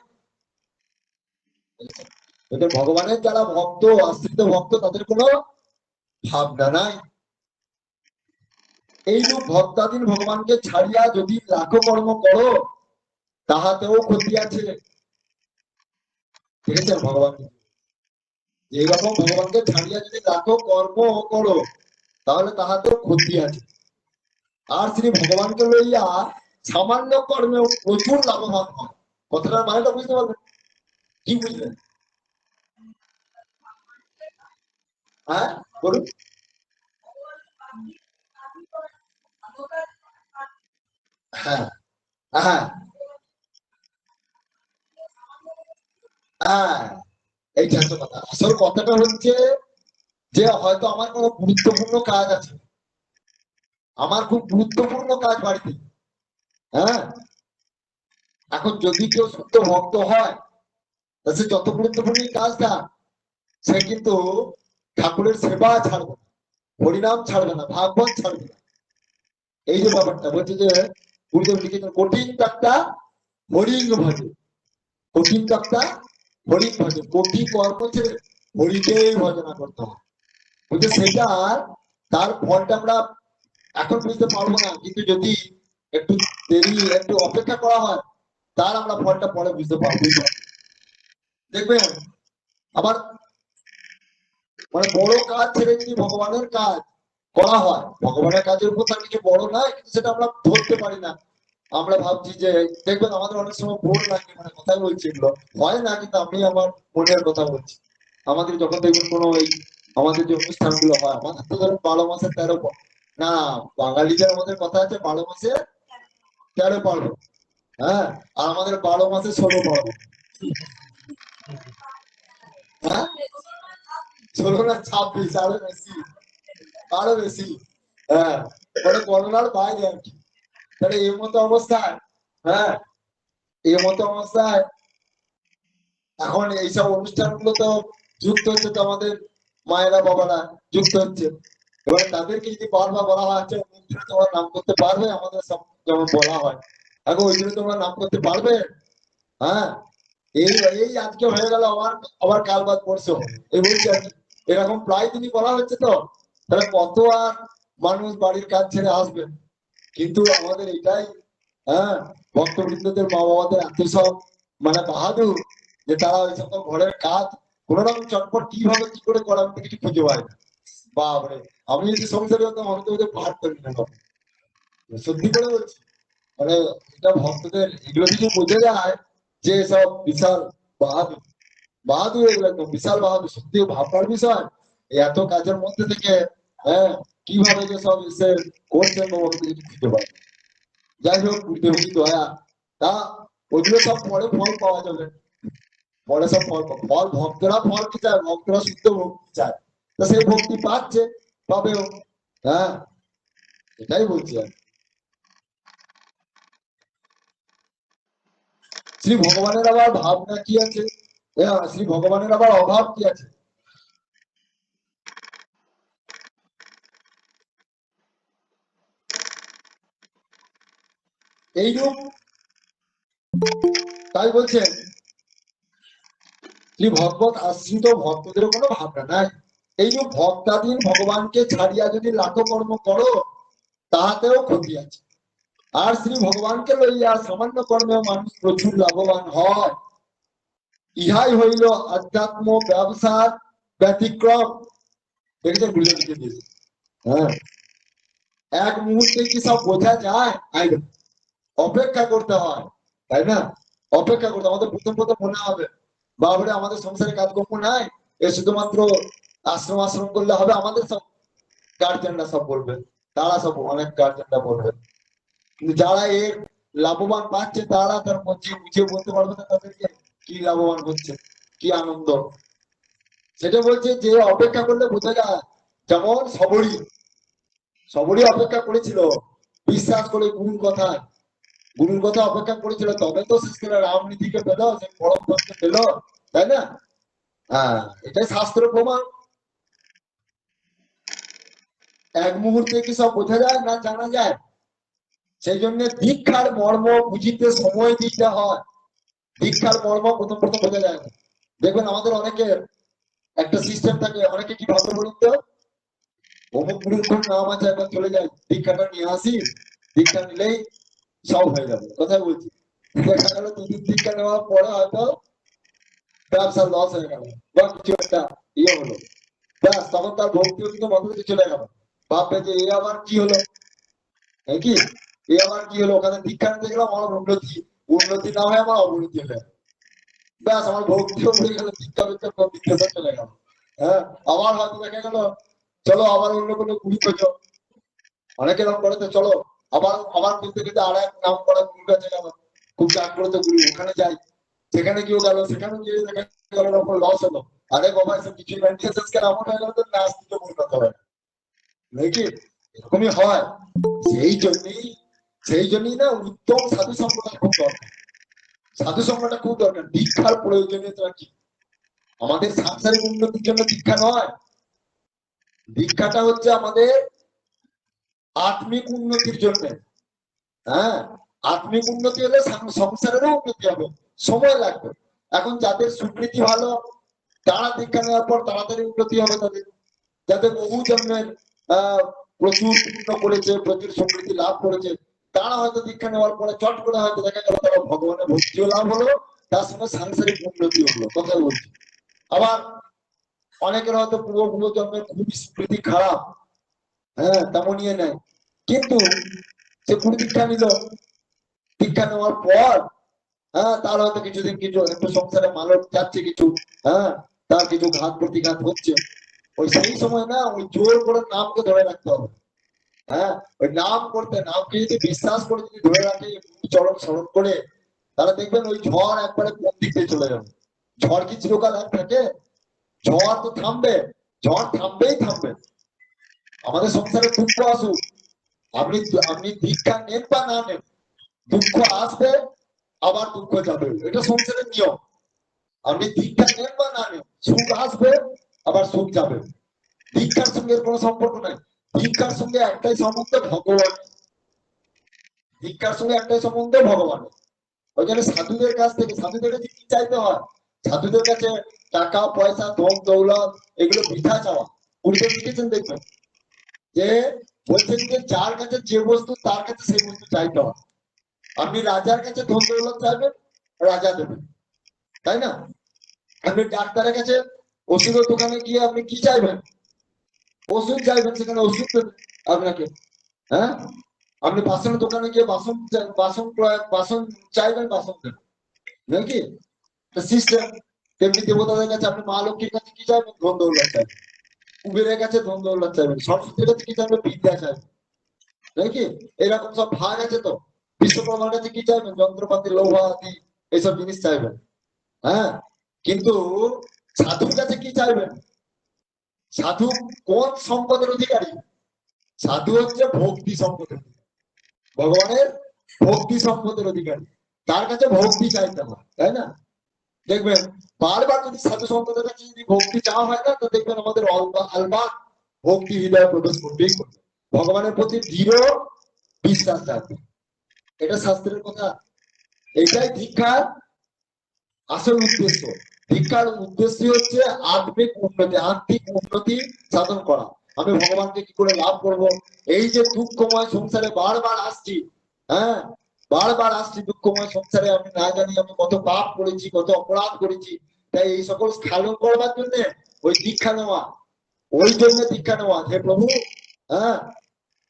A: এদের ভগবানের যারা ভক্ত, আশ্রিত ভক্ত, তাদের কোনো ভাবনা নাই। এইরূপ ভক্তাধীন ভগবানকে ছাড়িয়া যদি লাখো কর্ম করো, তাহাতেও ক্ষতি আছে। ঠিক আছে, ভগবান এইরকম ভগবানকে ছাড়িয়া যদি লাখো কর্ম করো, তাহলে তাহাতেও ক্ষতি আছে। আর শ্রী ভগবানকে লইয়া সামান্য কর্মেও প্রচুর লাভবান হয়। কথাটার মানেটা বুঝতে পারবেন? কি বুঝলেন? হ্যাঁ, বলুন। হ্যাঁ, হ্যাঁ, হ্যাঁ, এইটা হচ্ছে কথা। আসল কথাটা হচ্ছে যে হয়তো আমার কোনো গুরুত্বপূর্ণ কাজ আছে, আমার খুব গুরুত্বপূর্ণ কাজ বাড়িতে। হ্যাঁ, এখন যদি কেউ শুদ্ধ ভক্ত হয়, তা সে যত গুরুত্বপূর্ণ কাজ না, সে কিন্তু ঠাকুরের সেবা ছাড়বে না, হরিনাম ছাড়বে না, ভাগবত ছাড়বে না। এই যে ব্যাপারটা বলছে যে গুরুদেব লিখেছেন, কঠিন ডাক্তা হরিং ভজে, কঠিন ডাক্তা হরিং ভজে, কঠিন কর্ম ছেড়ে হরিকেই ভজনা করতে হয়। কিন্তু সেটা তার ফলটা আমরা এখন বুঝতে পারবো না, কিন্তু যদি একটু দেরি, একটু অপেক্ষা করা হয়, তার আমরা ফলটা পরে বুঝতে পারবো। দেখবেন আবার মানে বড় কাজ ছেড়ে যদি ভগবানের কাজ করা হয়, ভগবানের কাজের উপর তার কিছু বড় নাই, কিন্তু সেটা আমরা ধরতে পারি না। আমরা ভাবছি যে, দেখবেন আমাদের অনেক সময় ভোর লাগে, মানে কথাই বলছি, এগুলো হয় না, কিন্তু আমি আমার মনের কথা বলছি। আমাদের যখন দেখবেন কোনো এই আমাদের যে অনুষ্ঠানগুলো হয়, আমাদের তো ধরুন 12 মাসে 13 না, বাঙালিদের আমাদের কথা আছে 12 মাসে 13 পার্বণ। হ্যাঁ, আর আমাদের 12 মাসে 16 পার্বণ। হ্যাঁ, 16 না 26, আরো বেশি, আরো বেশি। হ্যাঁ, মানে করোনার বাইরে আর কি। তাহলে এই মতো অবস্থায়, হ্যাঁ, এই মতো অবস্থায় এখন এইসব অনুষ্ঠানগুলো তো যুক্ত হচ্ছে, তো আমাদের মায়েরা বাবারা যুক্ত হচ্ছে। এবার তাদেরকে যদি বারবার বলা হয়, আচ্ছা ওই দিনে তোমরা নাম করতে পারবে, আমাদের সব যেমন বলা হয়, এখন ওই দিনে তোমরা নাম করতে পারবে। হ্যাঁ, এই এই আজকে হয়ে গেল, আবার আবার কাল বাদ পরশু এই বলছে আর কি। এরকম প্রায় দিনই বলা হচ্ছে। তো তাহলে কত আর মানুষ বাড়ির কাজ ছেড়ে আসবে। কিন্তু আমাদের এটাই, হ্যাঁ, ভক্তবৃন্দদের মা বাবাদের এত সব মানে বাহাদুর, যে তারা ওই সকল ঘরের কাজ কোন রকম চটপট কিভাবে কি করে করা, আমি কিছু খুঁজে পাই না। বাপরে, আমি যদি সংসারে হতাম, আমি তো ওদের পার করি না। সত্যি করে বলছি, মানে এটা ভক্তদের এগুলো কিছু বোঝা যায় যে সব বিশাল বাহাদুর, বাহাদুর এগুলো একদম বিশাল বাহাদুর। সত্যি ভাববার বিষয়, এই এত কাজের মধ্যে থেকে, হ্যাঁ, কিভাবে যে সব এসে করছেন, আমি কিছু খুঁজে পাই না। যাই হোক, গুরুদেবের দয়া, তা ওগুলো সব পরে ফল পাওয়া যাবে, পরে সব ফল ফল ভক্তরা ফল কি চায়, ভক্তরা শুদ্ধ ভক্তি চায়, তা সেই ভক্তি পাচ্ছে, পাবেও। হ্যাঁ, এটাই বলছি আর। শ্রী ভগবানের আবার ভাবনা কি আছে, হ্যাঁ, শ্রী ভগবানের আবার অভাব কি আছে? এইরূপ, তাই বলছেন শ্রী ভগবত আশ্রিত ভক্তদের কোনো ভাবনা নাই। এইরূপ ভক্তাধীন ভগবানকে ছাড়িয়া যদি লাখো কর্ম করো, তাহাতেও ক্ষতি আছে। আর শ্রী ভগবানকে লইয়া সামান্য কর্মেও মানুষ প্রচুর লাভবান হয়। ইহাই হইল আধ্যাত্ম ব্যবসার ব্যতিক্রম। দেখেছেন, বুঝে লিখে দিয়েছে। হ্যাঁ, এক মুহূর্তে কি সব বোঝা যায়? অপেক্ষা করতে হয়, তাই না? অপেক্ষা করতে আমাদের প্রথম প্রথম মনে হবে, বাবরে আমাদের সংসারে কাজকর্ম নাই, এ শুধুমাত্র আশ্রম আশ্রম করলে হবে? আমাদের সব গার্জেনরা সব বলবে, তারা সব অনেক গার্জেনরা বলবে, কিন্তু যারা এর লাভবান পাচ্ছে তারা তার মধ্যে বুঝিয়ে বলতে পারবে না তাদেরকে কি লাভবান হচ্ছে, কি আনন্দ। সেটা বলছে যে অপেক্ষা করলে বোঝা যায়। যেমন সবরী সবরী অপেক্ষা করেছিল বিশ্বাস করে গুরুর কথায়, গুরুর কথা অপেক্ষা করেছিল, তবে তো শেষ করে রামনীতিকে পেল, সে পরম পদকে পেল, তাই না? হ্যাঁ, এটাই শাস্ত্র প্রমাণ। এক মুহূর্তে কি সব বোঝা যায় না জানা যায়? সেই জন্য দীক্ষার মর্ম বুঝিতে সময় দিতে হয়। দীক্ষার মর্ম প্রথম প্রথম বোঝা যায় না। দেখবেন আমাদের অনেকের একটা সিস্টেম থাকে, অনেকে কি ভাবে বলুন তো, অমুক গুরুর নাম আছে, একবার চলে যায় দীক্ষাটা নিয়ে আসি, দীক্ষা নিলেই সব হয়ে যাবে। কোথায় বলছি, দেখা গেল দুদিন দীক্ষা নেওয়ার পরে হয়তো ব্যবসা লস হয়ে গেল বা কিছু একটা ইয়ে হলো, ব্যাস তখন তার ভক্তিও কিন্তু বন্ধ থেকে চলে গেল। ভাববে যে এ আবার কি হলো, কি এ আবার কি হলো, ওখানে দীক্ষা নিতে গেলাম আমার উন্নতি, উন্নতি না হয় আমার অবনতি হয়ে গেল, ব্যাস আমার ভক্তিও হয়ে গেল, দীক্ষা বিক্ষা বিদ্বেষে চলে গেল। হ্যাঁ, আবার হয়তো দেখা গেল চলো আবার অন্য কোনো গুরু খোঁজো, অনেকে নাম করে, তো চলো আবার আবার বলতে গেলে আর এক নাম করা গুরু কাছে গেল, খুব জাগ্রত গুরু, ওখানে যাই, সেখানে কেউ গেল, সেখানে গিয়ে দেখা গেল লস হলো। আরে বাবা এসব কিছু মেনটেন্স এমন হয়ে গেল তো নাচ দিতে পরিণত হবে নাকি, এরকমই হয়। সেই জন্যই সেই জন্যই না উত্তম সাধু সঙ্গটা খুব দরকার। সাধু সঙ্গটা খুব দরকার। দীক্ষার প্রয়োজনীয়তা কি? আমাদের সাংসারিক উন্নতির জন্য দীক্ষা নয়, দীক্ষাটা হচ্ছে আমাদের আত্মিক উন্নতির জন্য। হ্যাঁ, আত্মিক উন্নতি হলে সংসারেরও উন্নতি হবে, সময় লাগবে। এখন যাদের সুকৃতি ভালো তারা দীক্ষা নেওয়ার পর তাড়াতাড়ি উন্নতি হবে তাদের, যাদের বহু জন্মের আহ প্রচুর পূর্ণ করেছে, প্রচুর সুকৃতি লাভ করেছে, তারা হয়তো দীক্ষা নেওয়ার পরে চট করে হয়তো দেখা গেল তারা ভগবানের ভক্তিও লাভ হলো, তার সঙ্গে সাংসারিক উন্নতি হলো। কথা বলছি। আবার অনেকের হয়তো পূর্ব জন্মের খুবই স্মৃতি খারাপ, হ্যাঁ তেমন নিয়ে নেয়, কিন্তু সে গুরু দীক্ষা নিল, দীক্ষা নেওয়ার পর হ্যাঁ তার হয়তো কিছুদিন কিছু একটু সংসারে মালক যাচ্ছে কিছু, হ্যাঁ তার কিছু ঘাত প্রতিঘাত হচ্ছে, ওই সেই সময় না ওই জোর করে নামকে ধরে রাখতে হবে। হ্যাঁ, ওই নাম করতে, নামকে যদি বিশ্বাস করে যদি ধরে রাখে, চরণ স্মরণ করে, তাহলে দেখবেন ওই ঝড় একবারে কোন দিকে চলে যাবে। ঝড় কি চিরকাল এক থাকে? ঝড় তো থামবে, ঝড় থামবেই থামবে। আমাদের সংসারে দুঃখ আসুক, আপনি আপনি দীক্ষা নেন বা না নেন, দুঃখ আসবে আবার দুঃখ যাবে, এটা সংসারের নিয়ম। আপনি দীক্ষা নেন বা না নেন, সুখ আসবে আবার সুখ যাবে। দীক্ষার সঙ্গে কোনো সম্পর্ক নাই, দীক্ষার সঙ্গে একটাই সম্বন্ধ, ভগবান। দীক্ষার সঙ্গে একটাই সম্বন্ধ, ভগবান। ওই জন্য সাধুদের কাছ থেকে, সাধুদের কাছে কি চাইতে হয়? সাধুদের কাছে টাকা পয়সা ধন দৌলত এগুলো বৃথা চাওয়া। গুরুদেব লিখেছেন দেখবেন যে বলছেন যে যার কাছে যে বস্তু তার কাছে সেই বস্তু চাইতে হয়। আপনি রাজার কাছে ধন দৌলত চাইবেন, রাজা দেবেন, তাই না? আপনি ডাক্তারের কাছে ওষুধের দোকানে গিয়ে আপনি কি চাইবেন? ওষুধ চাইবেন, সেখানে ওষুধ দেবে আপনাকে। হ্যাঁ, আপনি বাসনের দোকানে গিয়ে বাসন বাসন বাসন চাইবেন, বাসন দেবেন নাকি সিস্টেম। তেমনি দেবতাদের কাছে আপনি মা লক্ষ্মীর কাছে কি চাইবেন? ধন দৌলত চাইবেন। কুবেরের কাছে ধন দৌলত চাইবেন, সরস্বতীর কাছে কি চাইবেন? বিদ্যা চাইবেন নাকি। এরকম সব ভাগ আছে তো। বিশ্বকর্মার কাছে কি চাইবেন? যন্ত্রপাতি লৌহ আদি এইসব জিনিস চাইবেন। হ্যাঁ, কিন্তু সাধুর কাছে কি চাইবেন? সাধু কোন সম্পদের অধিকারী? সাধু হচ্ছে ভক্তি সম্পদের অধিকারী, ভগবানের ভক্তি সম্পদের অধিকারী। তার কাছে ভক্তি চাইতে হয়, তাই না? দেখবেন বারবার যদি সাধু সন্তদের কাছে যদি ভক্তি চাওয়া হয় না, তো দেখবেন আমাদের আলবা ভক্তি হৃদয়ে প্রবেশ করবেই করবে, ভগবানের প্রতি দৃঢ় বিশ্বাস রাখবে। এটা শাস্ত্রের কথা। এটাই দীক্ষার আসল উদ্দেশ্য। দীক্ষার উদ্দেশ্য হচ্ছে আত্মিক উন্নতি, আত্মিক উন্নতি সাধন করা। আমি ভগবানকে কি করে লাভ করব? এই যে দুঃখময় সংসারে বারবার আসছি, হ্যাঁ বারবার আসছি দুঃখময় সংসারে, আমি না জানি আমি কত পাপ করেছি, কত অপরাধ করেছি, তাই এই সকল স্খালন করবার জন্য ওই দীক্ষা নেওয়া, ওই জন্য দীক্ষা নেওয়া হে প্রভু, হ্যাঁ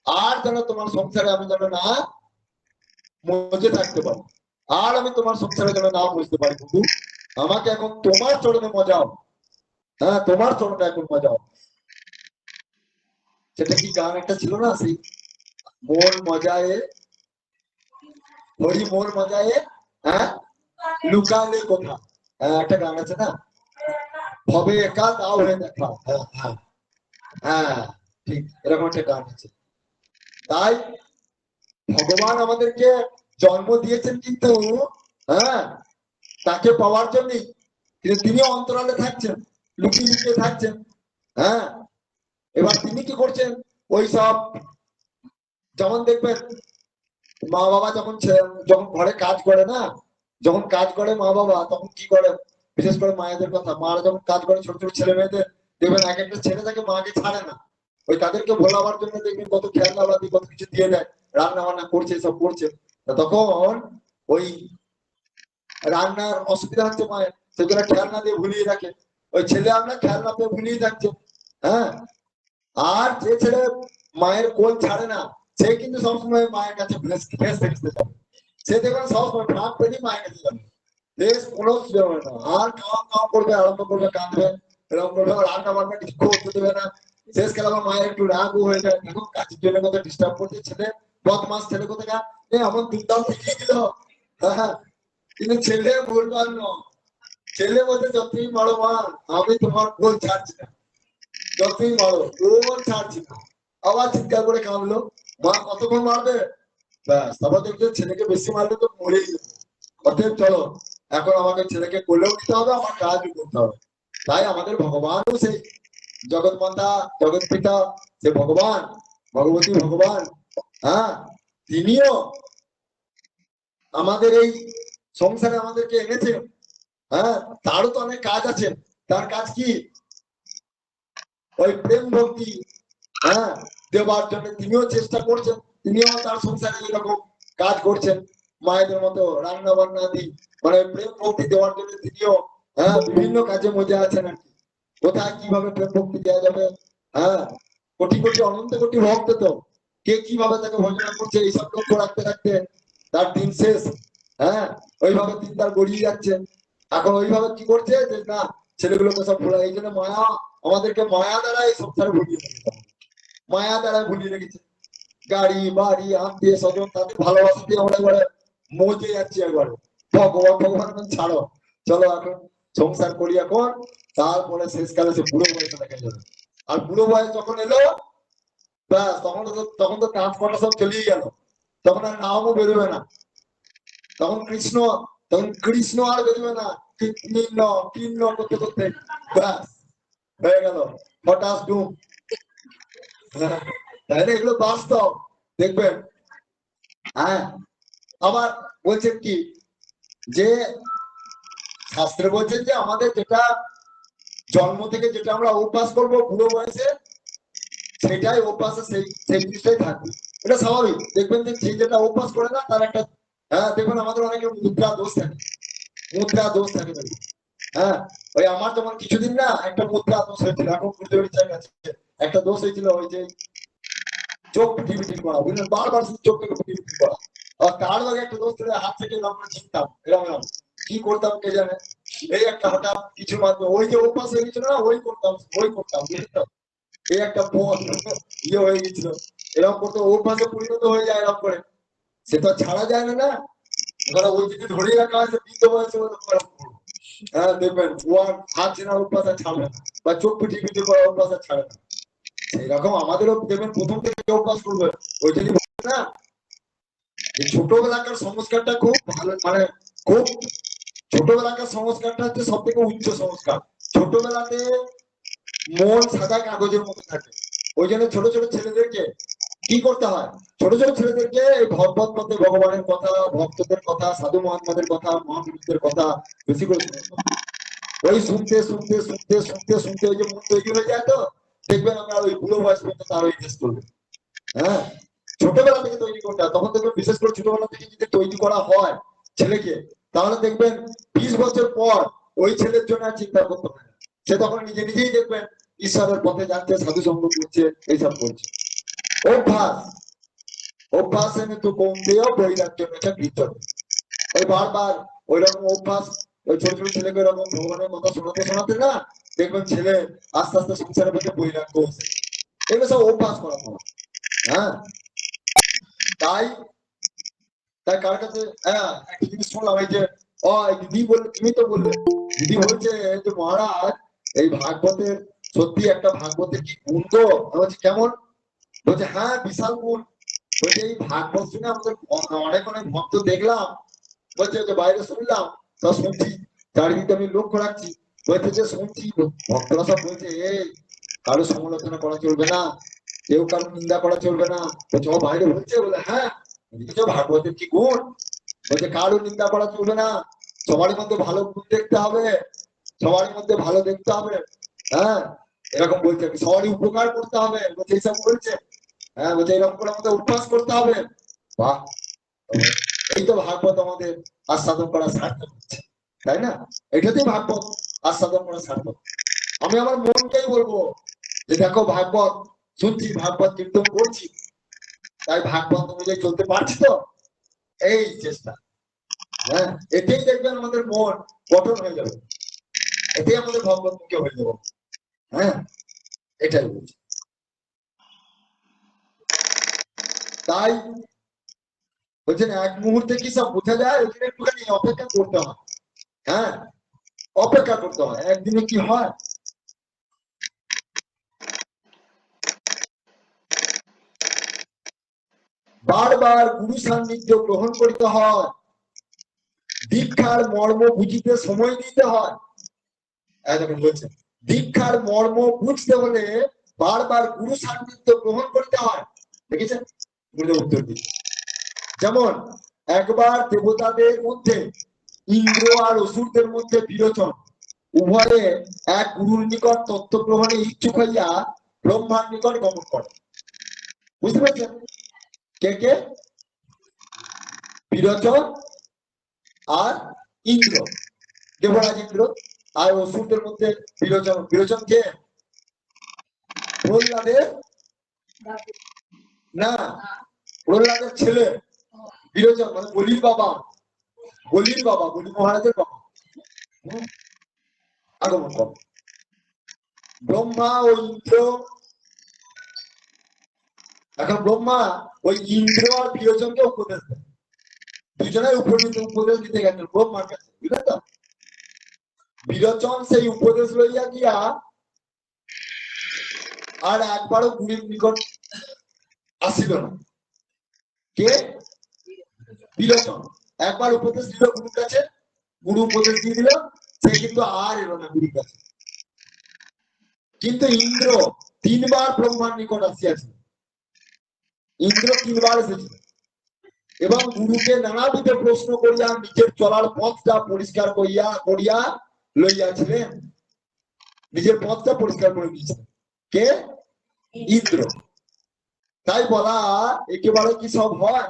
A: আর যেন তোমার সংসারে আমি যেন না মজে থাকতে পারি, আর আমি তোমার সংসারে যেন না বুঝতে পারি প্রভু, আমাকে এখন তোমার চরণে মজাও। হ্যাঁ, তোমার চরণে এখন মজা হবে। সেটা কি গান একটা ছিল না, সেই মোর মজায়, হরি মোর মজায়, হ্যাঁ লুকালে কোথা, হ্যাঁ একটা গান আছে না, হবে একা তাও হয়ে দেখা, হ্যাঁ হ্যাঁ হ্যাঁ, ঠিক এরকম একটা গান আছে। তাই ভগবান আমাদেরকে জন্ম দিয়েছেন কিন্তু, হ্যাঁ তাকে পাওয়ার জন্যই, কিন্তু তিনি অন্তরালে থাকছেন, লুকিয়ে লুকিয়ে থাকছেন। হ্যাঁ, এবার তিনি কি করছেন, ওই সব, যেমন দেখবেন মা বাবা যখন যখন ঘরে কাজ করে না, যখন কাজ করে মা বাবা তখন কি করে, বিশেষ করে মায়েদের কথা, মারা যখন কাজ করে ছোট ছোট ছেলে মেয়েদের, দেখবেন এক একটা ছেলে থাকে মাকে ছাড়ে না, ওই তাদেরকে ভোলাবার জন্য দেখবেন কত খেলনাবাদি কত কিছু দিয়ে দেয়, রান্না বান্না করছে সব করছে, তখন ওই রান্নার অসুবিধা হচ্ছে মায়ের, সেগুলো খেলনা দিয়ে ভুলিয়ে রাখে, ওই ছেলে আমরা খেলনা পেয়ে ভুলিয়ে থাকছে। হ্যাঁ, আর যে ছেলে মায়ের কোল ছাড়ে না, সে কিন্তু সবসময় মায়ের কাছে ভেসতে যাবে, সে দেখবেন সবসময় ফাঁক পেলেই মায়ের কাছে যাবে, বেশ কোনো সুযোগ হবে না, আর খাওয়া খাওয়া করবে, আরম্ভ করবে, কাঁদবে, এরকম করবে, রান্না বান্না কিছু করতে দেবে না, শেষ খেলা আমার মায়ের একটু রাগও হয়ে যায়, এখন কাজের জন্য কোথাও ডিস্টার্ব করছে ছেলে, বদমাস ছেলে কোথায় আমার দুর্দান্ত শিখিয়ে দিল। হ্যাঁ, কিন্তু ছেলে বলবার নয়, ছেলে বলতে যতই বড় মা, আমি তোমার কোল ছাড়ছি না, যতই মারো কোল ছাড়ছি না, আবার চিৎকার করে কাঁদলো, মা কতক্ষণ মারবে, ব্যাস তারপর দেখবে ছেলেকে বেশি মারলে তো মরেই যাবে, অতএব চলো এখন আমাকে ছেলেকে কোলেও নিতে হবে, আমার কাজও করতে হবে। তাই আমাদের ভগবানও সেই জগৎ মাতা জগৎ পিতা, সে ভগবান ভগবতী ভগবান, হ্যাঁ তিনিও আমাদের এই সংসারে আমাদেরকে এনেছেন। হ্যাঁ, তারও তো অনেক কাজ আছে, তার কাজ কি, ওই প্রেম ভক্তি, হ্যাঁ দেবার জন্য তিনিও চেষ্টা করছেন, তিনিও তার সংসারে এরকম কাজ করছেন, মায়েদের মতো রান্না বান্না দিই, মানে প্রেম ভক্তি দেওয়ার জন্য তিনিও, হ্যাঁ বিভিন্ন কাজে মজা আছেন আর কি, কোথায় কিভাবে প্রেম ভক্তি দেওয়া যাবে। হ্যাঁ, কোটি কোটি অনন্ত কোটি ভক্ত তো, কে কিভাবে তাকে ভজনা করছে এইসব লক্ষ্য রাখতে রাখতে তার দিন শেষ। হ্যাঁ, ওইভাবে দিন তার গড়িয়ে যাচ্ছে, এখন ওইভাবে কি করছে যে না, ছেলেগুলোকে সব ভোলা, এই জন্য মায়া আমাদেরকে মায়া দ্বারা এই সংসারে ভুলিয়ে রেখেছে, মায়া দ্বারা ভুলিয়ে রেখেছে, গাড়ি বাড়ি আত্মীয় স্বজন তাদের ভালোবাসাতে আমরা একবারে মজে যাচ্ছি, একবারে ভগবান ভগবান ছাড়ো, চলো এখন সংসার করি এখন, তারপরে শেষকালে সে বুড়ো বয়সে দেখা যাবে, আর বুড়ো বয়স যখন এলো ব্যাস তখন তো কাজ করা সব চলেই গেল, তখন আর নামও বেরোবে না, তখন কৃষ্ণ আর বেরোবে না, কৃষ্ণ কৃষ্ণ করতে করতে ব্যাস হয়ে গেল হঠাৎ ডুম। তাই না, এগুলো বাস্তব, দেখবেন। হ্যাঁ, আবার বলছেন কি, যে শাস্ত্রে বলছেন যে আমাদের যেটা জন্ম থেকে যেটা আমরা অভ্যাস করবো বুড়ো বয়সে, সেটাই অভ্যাসে সেই সেই জিনিসটাই থাকবে, এটা স্বাভাবিক। দেখবেন যে যেটা অভ্যাস করে না তার একটা, হ্যাঁ দেখবেন আমাদের অনেকের মুদ্রা দোষ থাকে, মুদ্রা দোষ থাকে দেখবেন। হ্যাঁ, ওই আমার যেমন কিছুদিন না একটা মুদ্রা দোষ হয়েছিল, এখন বুঝতে পেরেছি একটা দোষ হয়েছিল, ওই যে চোখ পিটি করা, বুঝলেন, বারবার চোখ থেকে পিটি করা, আর তার আগে একটা দোষ ছিল হাত থেকে আমরা চিনতাম এরকম কি করতাম কে জানে, এই একটা হঠাৎ কিছু মাধ্যমে ওই যে অভ্যাস হয়ে গেছিল না, ওই করতাম বুঝতাম, এই একটা পথ ইয়ে হয়ে গেছিল, এরকম করতে অভ্যাসে পরিণত হয়ে যায়, এরকম করে সে তো ছাড়া যায় না। না, এবার ওই যদি ধরে রাখা আছে বৃদ্ধ বয়সে, হ্যাঁ দেখবেন ওয়ার হাত চেনার অভ্যাস আর ছাড়বে না, বা চোখ পিটি করার অভ্যাস আর ছাড়বে না, সেরকম আমাদেরও দেখবেন প্রথম থেকে অভ্যাস করবে, ওই যদি না ছোটবেলাকার সংস্কারটা খুব ভালো, মানে খুব ছোটবেলাকার সংস্কারটা হচ্ছে সব থেকে উচ্চ সংস্কার। ছোটবেলাতে মন সাদা কাগজের মতো থাকে, ওই জন্য ছোট ছোট ছেলেদেরকে কি করতে হয়, ছোট ছোট ছেলেদেরকে এই ভগবত পথে ভগবানের কথা, ভক্তদের কথা, সাধু মহাত্মাদের কথা, মহাপুরুষদের কথা বেশি করে ওই শুনতে শুনতে শুনতে শুনতে শুনতে ওই যে মন তৈরি হয়ে যায়, তো দেখবেন আমরা ওই বুড়ো বয়স পর্যন্ত তার ওই টেস্ট করবে। হ্যাঁ, ছোটবেলা থেকে তৈরি করতে হয়, তখন দেখবেন বিশেষ করে ছোটবেলা থেকে যদি তৈরি করা হয় ছেলেকে, তাহলে দেখবেন 20 বছর পর ওই ছেলের জন্য আর চিন্তা করতে হয় না, সে তখন নিজে নিজেই দেখবেন ঈশ্বরের পথে যাচ্ছে, সাধু সঙ্গ করছে, এইসব করছে। অভ্যাস অভ্যাস এনে তো কম দিয়েও বৈরাগ্য মেটা ভিতরে, ওই বারবার ওই রকম অভ্যাস ওই ছোট ছোট ছেলেকে এরকম ভগবানের কথা শোনাতে শোনাতে না দেখবেন ছেলে আস্তে আস্তে সংসারের মধ্যে বৈরাগ্য হচ্ছে। এগুলো সব অভ্যাস করা হয়। হ্যাঁ, তাই তাই কার কাছে একটা জিনিস শুনলাম, এই যে দিদি বললে, তুমি তো বললে, দিদি বলছে যে মহারাজ এই ভাগবতের সত্যি একটা ভাগবতের কি গুণ তো? আমি বলছি কেমন? বলছে হ্যাঁ বিশাল গুণ। বলছে এই ভাগবত শুনে আমাদের অনেক অনেক ভক্ত দেখলাম, বলছে যে বাইরে শুনলাম, তা শুনছি, চারিদিকে আমি লক্ষ্য রাখছি, বলছে যে শুনছি ভক্তরা সব বলছে এই কারো সমালোচনা করা চলবে না, কেউ কারো নিন্দা করা চলবে না। বলছে ও বাইরে বলছে? বলে হ্যাঁ, দেখেছো ভাগবতের কি গুণ? বলছে কারো নিন্দা করা চলবে না, সবারই মধ্যে ভালো গুণ দেখতে হবে, সবারই মধ্যে ভালো দেখতে হবে। হ্যাঁ, এরকম বলছে, সবারই উপকার করতে হবে, বলছে এইসব বলছে। হ্যাঁ, বলছে এরকম করে আমাদের অভ্যাস করতে হবে। বাহ, এই তো ভাগবত আমাদের আস্বাদন করা সার্থক হচ্ছে, তাই না? এটাতেই ভাগবত আস্বাদন করা সার্থক। আমি আমার মনকেই বলবো যে দেখো ভাগবত শুনছি, ভাগবত কীর্তন করছি, তাই ভাগবত অনুযায়ী চলতে পারছি তো, এই চেষ্টা। হ্যাঁ, এতেই দেখবেন আমাদের মন গঠন হয়ে যাবে, এতেই আমাদের ভগবত মুখে হয়ে যাবে। হ্যাঁ, এটাই বলছি। তাই বলছেন এক মুহূর্তে কি সব বোঝা যায়, ওই জন্য একটুখানি অপেক্ষা করতে হয়। হ্যাঁ, অপেক্ষা করতে হয়, একদিনে কি হয়? বারবার গুরু সান্নিধ্য গ্রহণ করতে হয়, দীক্ষার মর্ম বুঝিতে সময় দিতে হয়। এরকম বলছেন, দীক্ষার মর্ম বুঝতে হলে বারবার গুরু সান্নিধ্য গ্রহণ করতে হয়। দেখেছেন? গুরুদেব উত্তর দিচ্ছে, যেমন একবার দেবতাদের মধ্যে ইন্দ্র আর অসুরদের মধ্যে বিরোচন, উভয়ে এক গুরুর নিকট তত্ত্ব গ্রহণে ইচ্ছুক হইয়া ব্রহ্মার নিকট গমন করে। বুঝতে পারছেন? কে কে? বিরোচন আর ইন্দ্র, দেবরাজ ইন্দ্র। আর অসুরদের মধ্যে বিরোচন। বিরোচন কে? প্রহ্লাদের, না, প্রহ্লাদের ছেলে বিরোচন, মানে বলির বাবা, বলির বাবা, বলি মহারাজের বাবা আগমন করে। ব্রহ্মা ও ইন্দ্র, এখন ব্রহ্মা ওই ইন্দ্র আর বিরোচনকে উপদেশ দেয়, দুজনের উপদেশ দিতে গেছেন ব্রহ্মার কাছে, বুঝলেন তো? বিরোচন সেই উপদেশ লইয়া গিয়া আর একবারও গুরুর নিকট আসিল না। কে? বিরোচন। একবার উপদেশ দিল গুরুর কাছে, গুরু উপদেশ দিয়ে দিল, সে কিন্তু আর এলো না গুরুর কাছে। কিন্তু ইন্দ্র 3 বার ব্রহ্মার নিকট আসিয়াছে, ইন্দ্র 3 বার এসেছে এবং গুরুকে নানাবিধ প্রশ্ন করিয়া নিজের চলার পথটা পরিষ্কার করিয়া লইয়াছিলেন, নিজের পথটা পরিষ্কার করে দিয়েছিলেন। কে? ইন্দ্র। তাই বলা একেবারে কি সব হয়?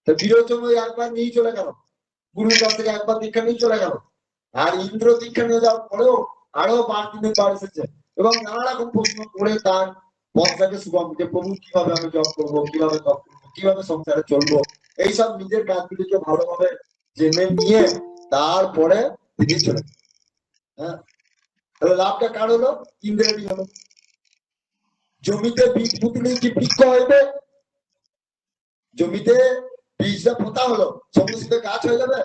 A: বিরোচন একবার নিয়ে চলে গেল, গুরুর কাছ থেকে একবার দীক্ষা নিয়ে চলে গেল, আর ইন্দ্র দীক্ষা নিয়ে যাওয়ার পরেও আরো 12 বার এসেছে এবং নানা রকম প্রশ্ন করে তার পথটাকে সুগম, যে প্রভু কিভাবে আমি জব করবো, কিভাবে জব করবো, কিভাবে সংসারে চলবো, এইসব নিজের কাজগুলিকে ভালোভাবে জেনে নিয়ে তারপরে তিনি চলে। হ্যাঁ, তাহলে লাভটা কার হলো? ইন্দ্রেরই হলো। জমিতে বীজ পুঁতলে কি বৃক্ষ হইবে? জমিতে বীজটা পোতা হলো, সঙ্গে সঙ্গে গাছ হয়ে যাবে?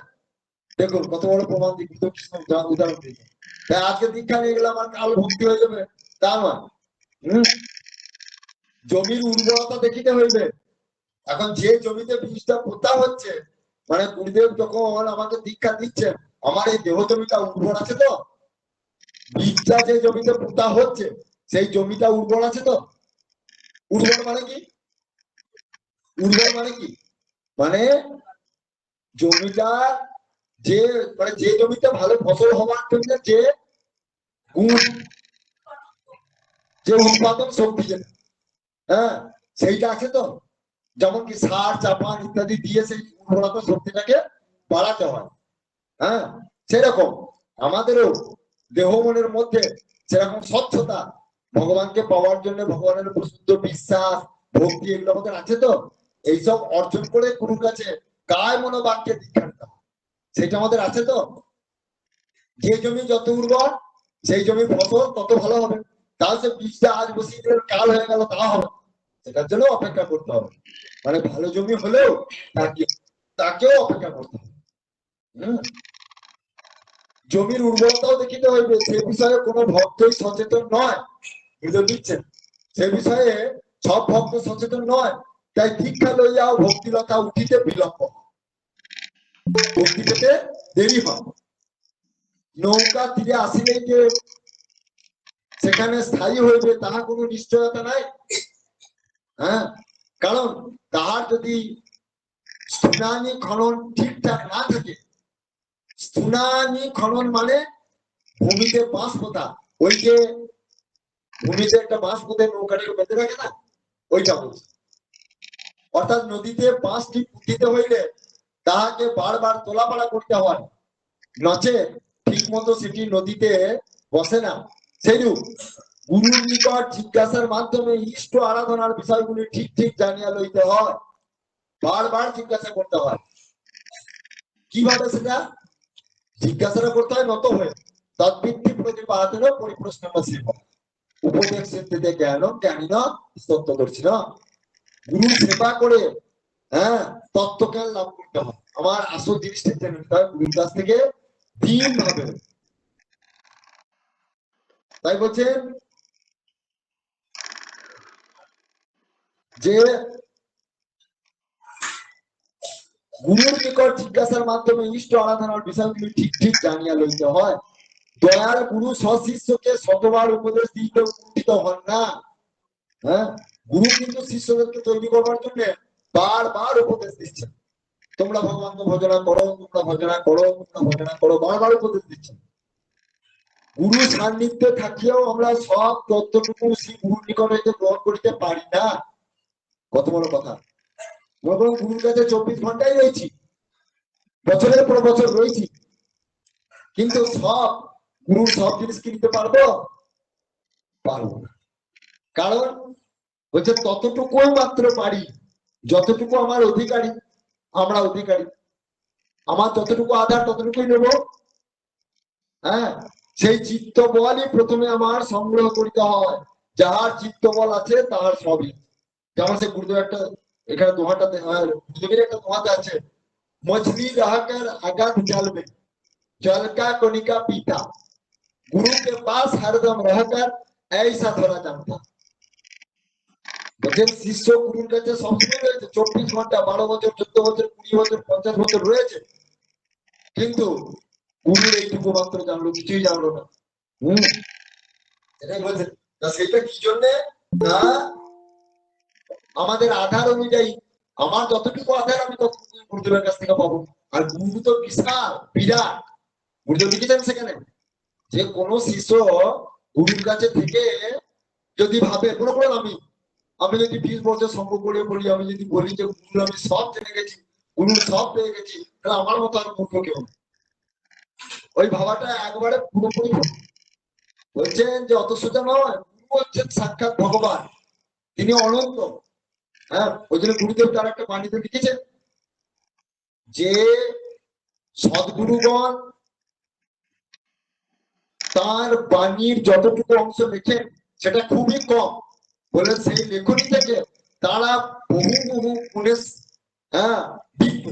A: দেখুন কত বড় প্রমাণ দীক্ষিত কৃষ্ণ উদাহরণ দিয়েছে। তাই আজকে দীক্ষা নিয়ে গেলে আমার কাল ভক্তি হয়ে যাবে তা নয়। জমির উর্বরতা দেখিতে হইবে। এখন যে জমিতে বীজটা পোতা হচ্ছে, মানে গুরুদেব যখন আমাকে দীক্ষা দিচ্ছেন, আমার এই দেহ জমিটা উর্বর আছে তো? বীজটা যে জমিতে পোতা হচ্ছে সেই জমিটা উর্বর আছে তো? উর্বর মানে কি? উর্বর মানে কি? মানে জমিটা যে, মানে যে জমিতে ভালো ফসল হওয়ার জন্য যে গুণ, যে উৎপাদন শক্তি, হ্যাঁ, সেইটা আছে তো? যেমন কি সার চাপান ইত্যাদি দিয়ে সেই উর্বরতা শক্তিটাকে বাড়াতে হয়। হ্যাঁ, সেরকম আমাদেরও দেহ মনের মধ্যে সেরকম স্বচ্ছতা, ভগবানকে পাওয়ার জন্য ভগবানের প্রশুদ্ধ বিশ্বাস, ভক্তি, এগুলো আমাদের আছে তো? এইসব অর্জন করে গুরুর কাছে কায় মনোবাক্যে দীক্ষা নিতে হয়, সেটা আমাদের আছে তো? যে জমি যত উর্বর সেই জমির ফসল তত ভালো হবে। তাও সে বীজটা আজ বসিয়ে দিলে কাল হয়ে গেল তা হবে, সেটার জন্য অপেক্ষা করতে হবে। মানে ভালো জমি হলেও তাকেও অপেক্ষা করতে হবে। জমির উর্বরতাও দেখিতে হইবে, সে বিষয়ে কোনো ভক্তই সচেতন নয়, বুঝতে দিচ্ছেন? সে বিষয়ে সব ভক্ত সচেতন নয়, তাই দীক্ষা লইয়াও ভক্তিলতা উঠিতে বিলম্ব, ভক্তি পেতে দেরি হয়। নৌকা তীরে আসিলেই যে সেখানে স্থায়ী হইবে তাহা কোনো নিশ্চয়তা নাই। হ্যাঁ, কারণ তাহার যদি সুনানি খনন ঠিকঠাক না থাকে, সুনানি খনন মানে ভূমিতে বাঁশ পোতা, ওই যে ভূমিতে একটা বাঁশ পুঁতে নৌকাটাকে বেঁধে রাখে না, ওইটা বলছে। অর্থাৎ নদীতে বাঁশটি পুঁতিতে হইলে তাহাকে বারবার তোলাপাড়া করতে হয়, নচে ঠিক মতো সেটি নদীতে বসে না। সেইরূপ গুরুর নিকট জিজ্ঞাসার মাধ্যমে ইষ্ট আরাধনার বিষয়গুলি ঠিক ঠিক জানিয়া লইতে হয়, বারবার জিজ্ঞাসা করতে হয়। কিভাবে সেটা জিজ্ঞাসাটা করতে হয়? নত হয়ে তদ্ভিত্তি প্রতিপাদন পরিপ্রশ্ন উপদেশ সিদ্ধিতে জ্ঞান জ্ঞানী না তত্ত্বদর্শী না। গুরু সেবা করে তত্ত্বজ্ঞান লাভ করতে হয়। আমার আসল জিনিসটা জেনে নিতে হয় গুরুর কাছ থেকে দিন ভাবে। তাই বলছেন যে গুরুর নিকট জিজ্ঞাসার মাধ্যমে ইষ্ট আরাধনার বিষয়গুলি ঠিক ঠিক জানিয়া লইতে হয়। দয়ার গুরু সশিষ্যকে শতবার উপদেশ দিতে কুণ্ঠিত হন না। হ্যাঁ, গুরু কিন্তু শিষ্যদেরকে তৈরি করবার জন্য বারবার উপদেশ দিচ্ছেন, তোমরা ভগবানকে ভজনা করো, তোমরা ভজনা করো, তোমরা ভজনা করো, বারবার উপদেশ দিচ্ছেন। গুরু সান্নিধ্যে থাকিয়াও আমরা সব তত্ত্বটুকু সেই গুরুর নিকট হইতে গ্রহণ করিতে পারি না। কত বড় কথা! গুরুর কাছে 24 ঘন্টাই রয়েছি, বছরের পর বছর রয়েছি, কিন্তু সব গুরুর সব জিনিস কিনতে পারবো? পারবো না। কারণ হচ্ছে ততটুকুই মাত্র পারি যতটুকু আমার অধিকারী, আমরা অধিকারী। আমার যতটুকু আধার ততটুকুই নেব। হ্যাঁ, সেই চিত্ত বলই প্রথমে আমার সংগ্রহ করিতে হয়। যাহার চিত্ত বল আছে তাহার সবই। যেমন সে গুরুদেব একটা এখানে দোহাটা গুরুদেবের একটা দোহাতে আছে, मछली रहकर अगध जल में जल का कणिका पीता, गुरु के पास हरदम रहकर ऐसा धरा जानता। বলছেন শিষ্য গুরুর কাছে সবসময় রয়েছে, 24 ঘন্টা, 12 বছর, 14 বছর, 20 বছর, 50 বছর রয়েছে, কিন্তু গুরুর এইটুকু মাত্র জানলো, কিছুই জানলো না। এটাই বলছেন। সেটা কি জন্য না, আমাদের আধার অনুযায়ী আমার যতটুকু আধার আমি ততটুকু গুরুদেবের কাছ থেকে পাবো। আর গুরু তো বিশাল বিরাট, গুরুদেব লিখেছেন সেখানে যে কোন শিষ্য গুরুর কাছে থেকে যদি ভাবে মনে করেন আমি যদি 20 বছর সঙ্গ করে বলি, আমি যদি বলি যে গুরু আমি সব জেনে গেছি, গুরুর সব পেয়ে গেছি, তাহলে আমার মতো আর মূর্খ কেউ। ওই ভাবাটা একবারে পুরোপুরি বলছেন যে অত সোজা নয়। গুরু হচ্ছেন সাক্ষাৎ ভগবান, তিনি অনন্ত। হ্যাঁ, ওই জন্য গুরুদেব তার একটা বাণীতে লিখেছেন যে সদ্গুরুগণ তার বাণীর যতটুকু অংশ লেখেন সেটা খুবই কম, বলে সেই লেখনী থেকে তারা বহু বহু গুণে বিজ্ঞ।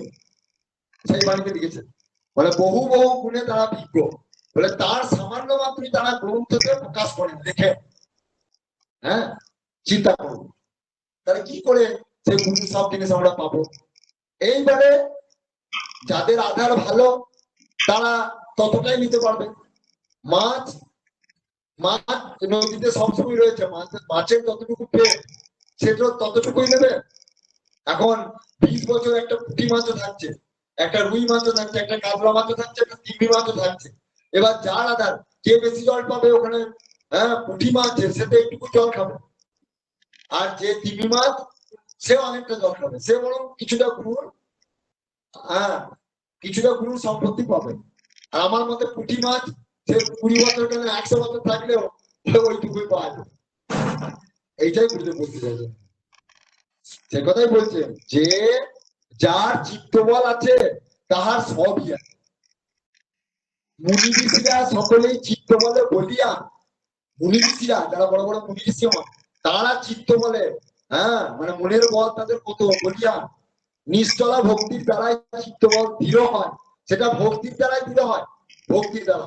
A: সেই বাণীতে লিখেছেন বলে বহু বহু গুণে তারা বিজ্ঞ, বলে তার সামান্য মাত্রই তারা গ্রন্থকে প্রকাশ করেন, লেখেন। হ্যাঁ, চিন্তা করুন তারা কি করে সেই গুরু সব জিনিস আমরা পাবো। এইবারে যাদের আধার ভালো তারা ততটাই নিতে পারবে। মাছ মাছ নদীতে সবসময় রয়েছে, মাছের যতটুকু পেয়ে সেটা ততটুকুই নেবে। এখন 20 বছর একটা পুঁটি মাছও থাকছে, একটা রুই মাছও থাকছে, একটা কাতলা মাছও থাকছে, একটা চিংড়ি মাছও থাকছে। এবার যার আধার, যে বেশি জল পাবে ওখানে পুঁটি মাছ সে তো একটু জল খাবে, আর যে তিমি মাছ সে অনেকটা জল খাবে, সে বরং কিছুটা গুরুর সম্পত্তি পাবে। আর আমার মতে পুঁটি মাছ সে 20 বছর কেন 100 বছর থাকলেও ওইটুকুই পাওয়া যাবে। এইটাই বুঝতে বলতে চাইছেন, সে কথাই বলছেন যে যার চিত্তবল আছে তাহার সবই আছে। মুনি ঋষিরা সকলেই চিত্ত বলে বলিয়া, মুনি ঋষিরা যারা বড় বড় মুনি ঋষি হন তারা চিত্ত বলে, হ্যাঁ মানে মনের বল তাদের কত বলিয়া, নিষ্ঠলা ভক্তির দ্বারাই চিত্ত বল দৃঢ় হয়, সেটা ভক্তির দ্বারাই দৃঢ় হয়, ভক্তির দ্বারা।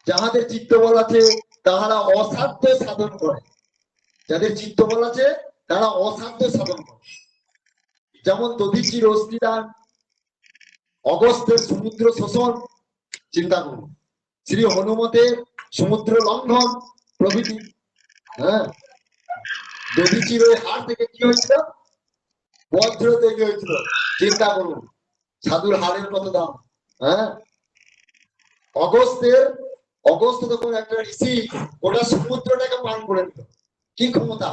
A: যাহাদের চিত্ত বল আছে তাহারা অসাধ্য সাধন করে, যাদের চিত্ত বল আছে তারা অসাধ্য সাধন করে। যেমন দধিচির অস্থিদান, অগস্ত্যের সমুদ্র শোষণ, চিন্তা করুন, শ্রী হনুমতের সমুদ্র লঙ্ঘন প্রভৃতি। হ্যাঁ, দধিচির ওই হাড় থেকে কি হয়েছিল? বজ্র তৈরি হয়েছিল। চিন্তা করুন, সাধুর হাড়ের কত দাম। হ্যাঁ, অগস্ত্য তখন একটা ঋষি ওটা সমুদ্রটাকে পান করে নিল, কি ক্ষমতা।